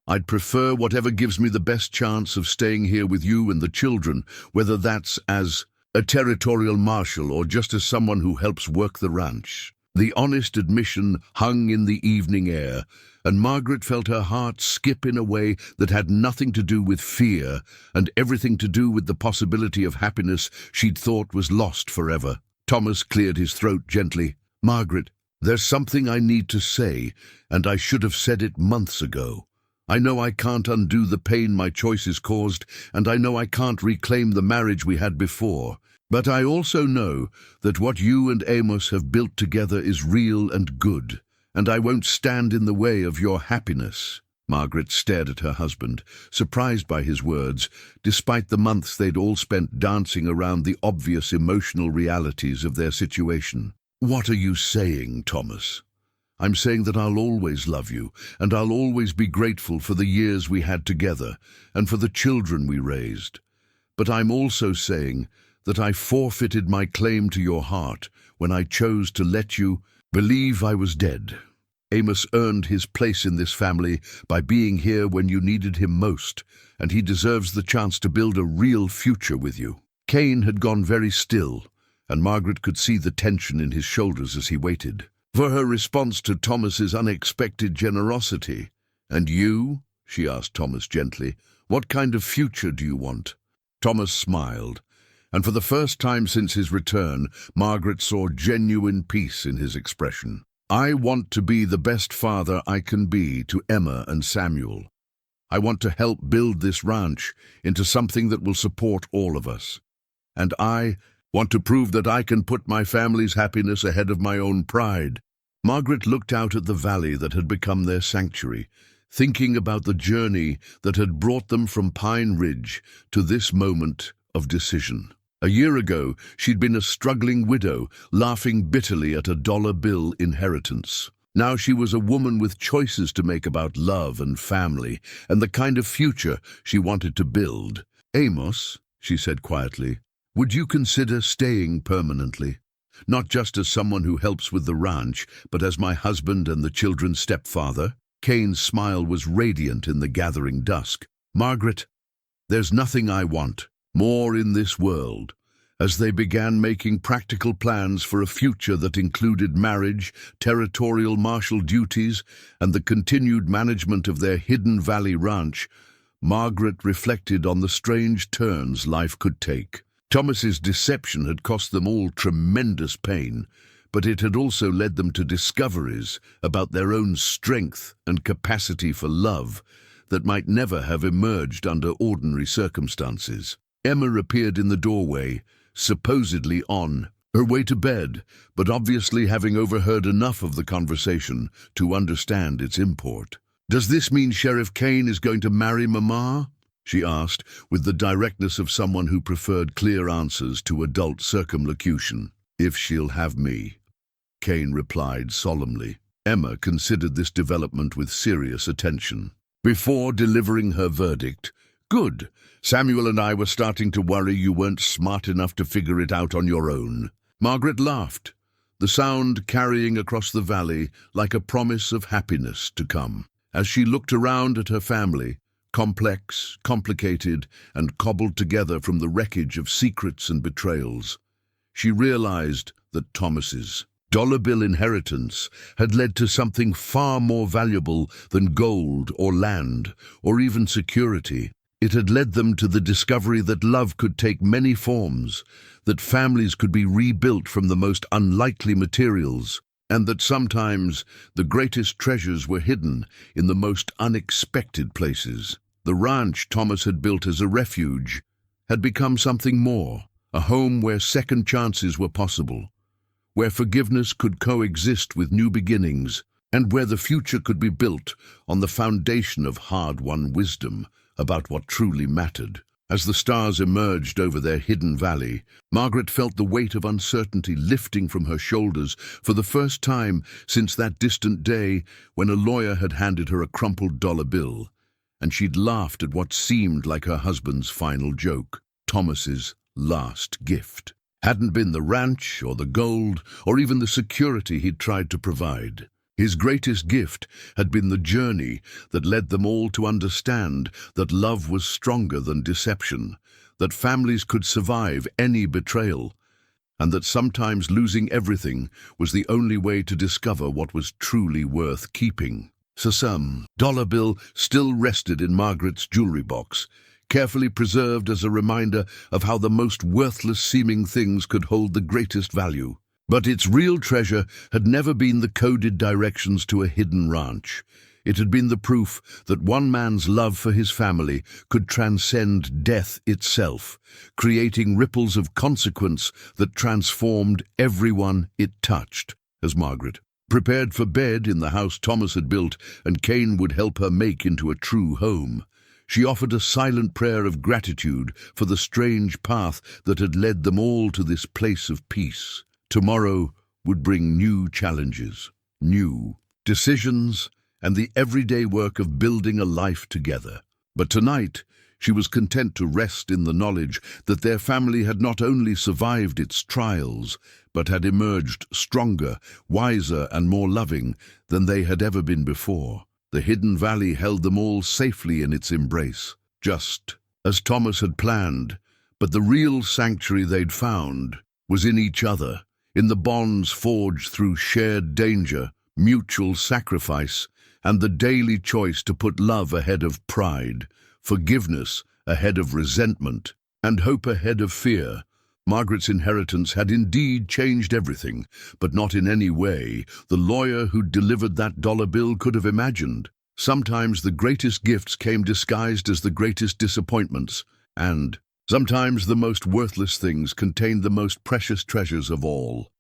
"I'd prefer whatever gives me the best chance of staying here with you and the children, whether that's as a territorial marshal or just as someone who helps work the ranch." The honest admission hung in the evening air, and Margaret felt her heart skip in a way that had nothing to do with fear and everything to do with the possibility of happiness she'd thought was lost forever. Thomas cleared his throat gently. "Margaret, there's something I need to say, and I should have said it months ago. I know I can't undo the pain my choices caused, and I know I can't reclaim the marriage we had before. But I also know that what you and Amos have built together is real and good, and I won't stand in the way of your happiness." Margaret stared at her husband, surprised by his words, despite the months they'd all spent dancing around the obvious emotional realities of their situation. "What are you saying, Thomas?" "I'm saying that I'll always love you, and I'll always be grateful for the years we had together, and for the children we raised. But I'm also saying that I forfeited my claim to your heart when I chose to let you believe I was dead. Amos earned his place in this family by being here when you needed him most, and he deserves the chance to build a real future with you." Cain had gone very still, and Margaret could see the tension in his shoulders as he waited for her response to Thomas's unexpected generosity. "And you?" she asked Thomas gently. "What kind of future do you want?" Thomas smiled, and for the first time since his return, Margaret saw genuine peace in his expression. "I want to be the best father I can be to Emma and Samuel. I want to help build this ranch into something that will support all of us. And I want to prove that I can put my family's happiness ahead of my own pride." Margaret looked out at the valley that had become their sanctuary, thinking about the journey that had brought them from Pine Ridge to this moment of decision. A year ago, she'd been a struggling widow, laughing bitterly at a dollar bill inheritance. Now she was a woman with choices to make about love and family, and the kind of future she wanted to build. "Amos," she said quietly, "would you consider staying permanently? Not just as someone who helps with the ranch, but as my husband and the children's stepfather?" Cain's smile was radiant in the gathering dusk. "Margaret, there's nothing I want more in this world." As they began making practical plans for a future that included marriage, territorial marshal duties, and the continued management of their Hidden Valley ranch, Margaret reflected on the strange turns life could take. Thomas's deception had cost them all tremendous pain, but it had also led them to discoveries about their own strength and capacity for love that might never have emerged under ordinary circumstances. Emma appeared in the doorway, supposedly on her way to bed, but obviously having overheard enough of the conversation to understand its import. "Does this mean Sheriff Cain is going to marry Mama?" she asked, with the directness of someone who preferred clear answers to adult circumlocution. "If she'll have me," Cain replied solemnly. Emma considered this development with serious attention. Before delivering her verdict, "Good. Samuel and I were starting to worry you weren't smart enough to figure it out on your own." Margaret laughed, the sound carrying across the valley like a promise of happiness to come. As she looked around at her family, complex, complicated, and cobbled together from the wreckage of secrets and betrayals, she realized that Thomas's dollar bill inheritance had led to something far more valuable than gold or land or even security. It had led them to the discovery that love could take many forms, that families could be rebuilt from the most unlikely materials, and that sometimes the greatest treasures were hidden in the most unexpected places. The ranch Thomas had built as a refuge had become something more, a home where second chances were possible, where forgiveness could coexist with new beginnings, and where the future could be built on the foundation of hard-won wisdom about what truly mattered. As the stars emerged over their hidden valley, Margaret felt the weight of uncertainty lifting from her shoulders for the first time since that distant day when a lawyer had handed her a crumpled dollar bill, and she'd laughed at what seemed like her husband's final joke. Thomas's last gift hadn't been the ranch or the gold or even the security he'd tried to provide. His greatest gift had been the journey that led them all to understand that love was stronger than deception, that families could survive any betrayal, and that sometimes losing everything was the only way to discover what was truly worth keeping. Some dollar bill still rested in Margaret's jewelry box, carefully preserved as a reminder of how the most worthless-seeming things could hold the greatest value. But its real treasure had never been the coded directions to a hidden ranch. It had been the proof that one man's love for his family could transcend death itself, creating ripples of consequence that transformed everyone it touched. As Margaret prepared for bed in the house Thomas had built and Cain would help her make into a true home, she offered a silent prayer of gratitude for the strange path that had led them all to this place of peace. Tomorrow would bring new challenges, new decisions, and the everyday work of building a life together. But tonight, she was content to rest in the knowledge that their family had not only survived its trials, but had emerged stronger, wiser, and more loving than they had ever been before. The hidden valley held them all safely in its embrace, just as Thomas had planned, but the real sanctuary they'd found was in each other, in the bonds forged through shared danger, mutual sacrifice, and the daily choice to put love ahead of pride, forgiveness ahead of resentment, and hope ahead of fear. Margaret's inheritance had indeed changed everything, but not in any way the lawyer who delivered that dollar bill could have imagined. Sometimes the greatest gifts came disguised as the greatest disappointments, and sometimes the most worthless things contained the most precious treasures of all.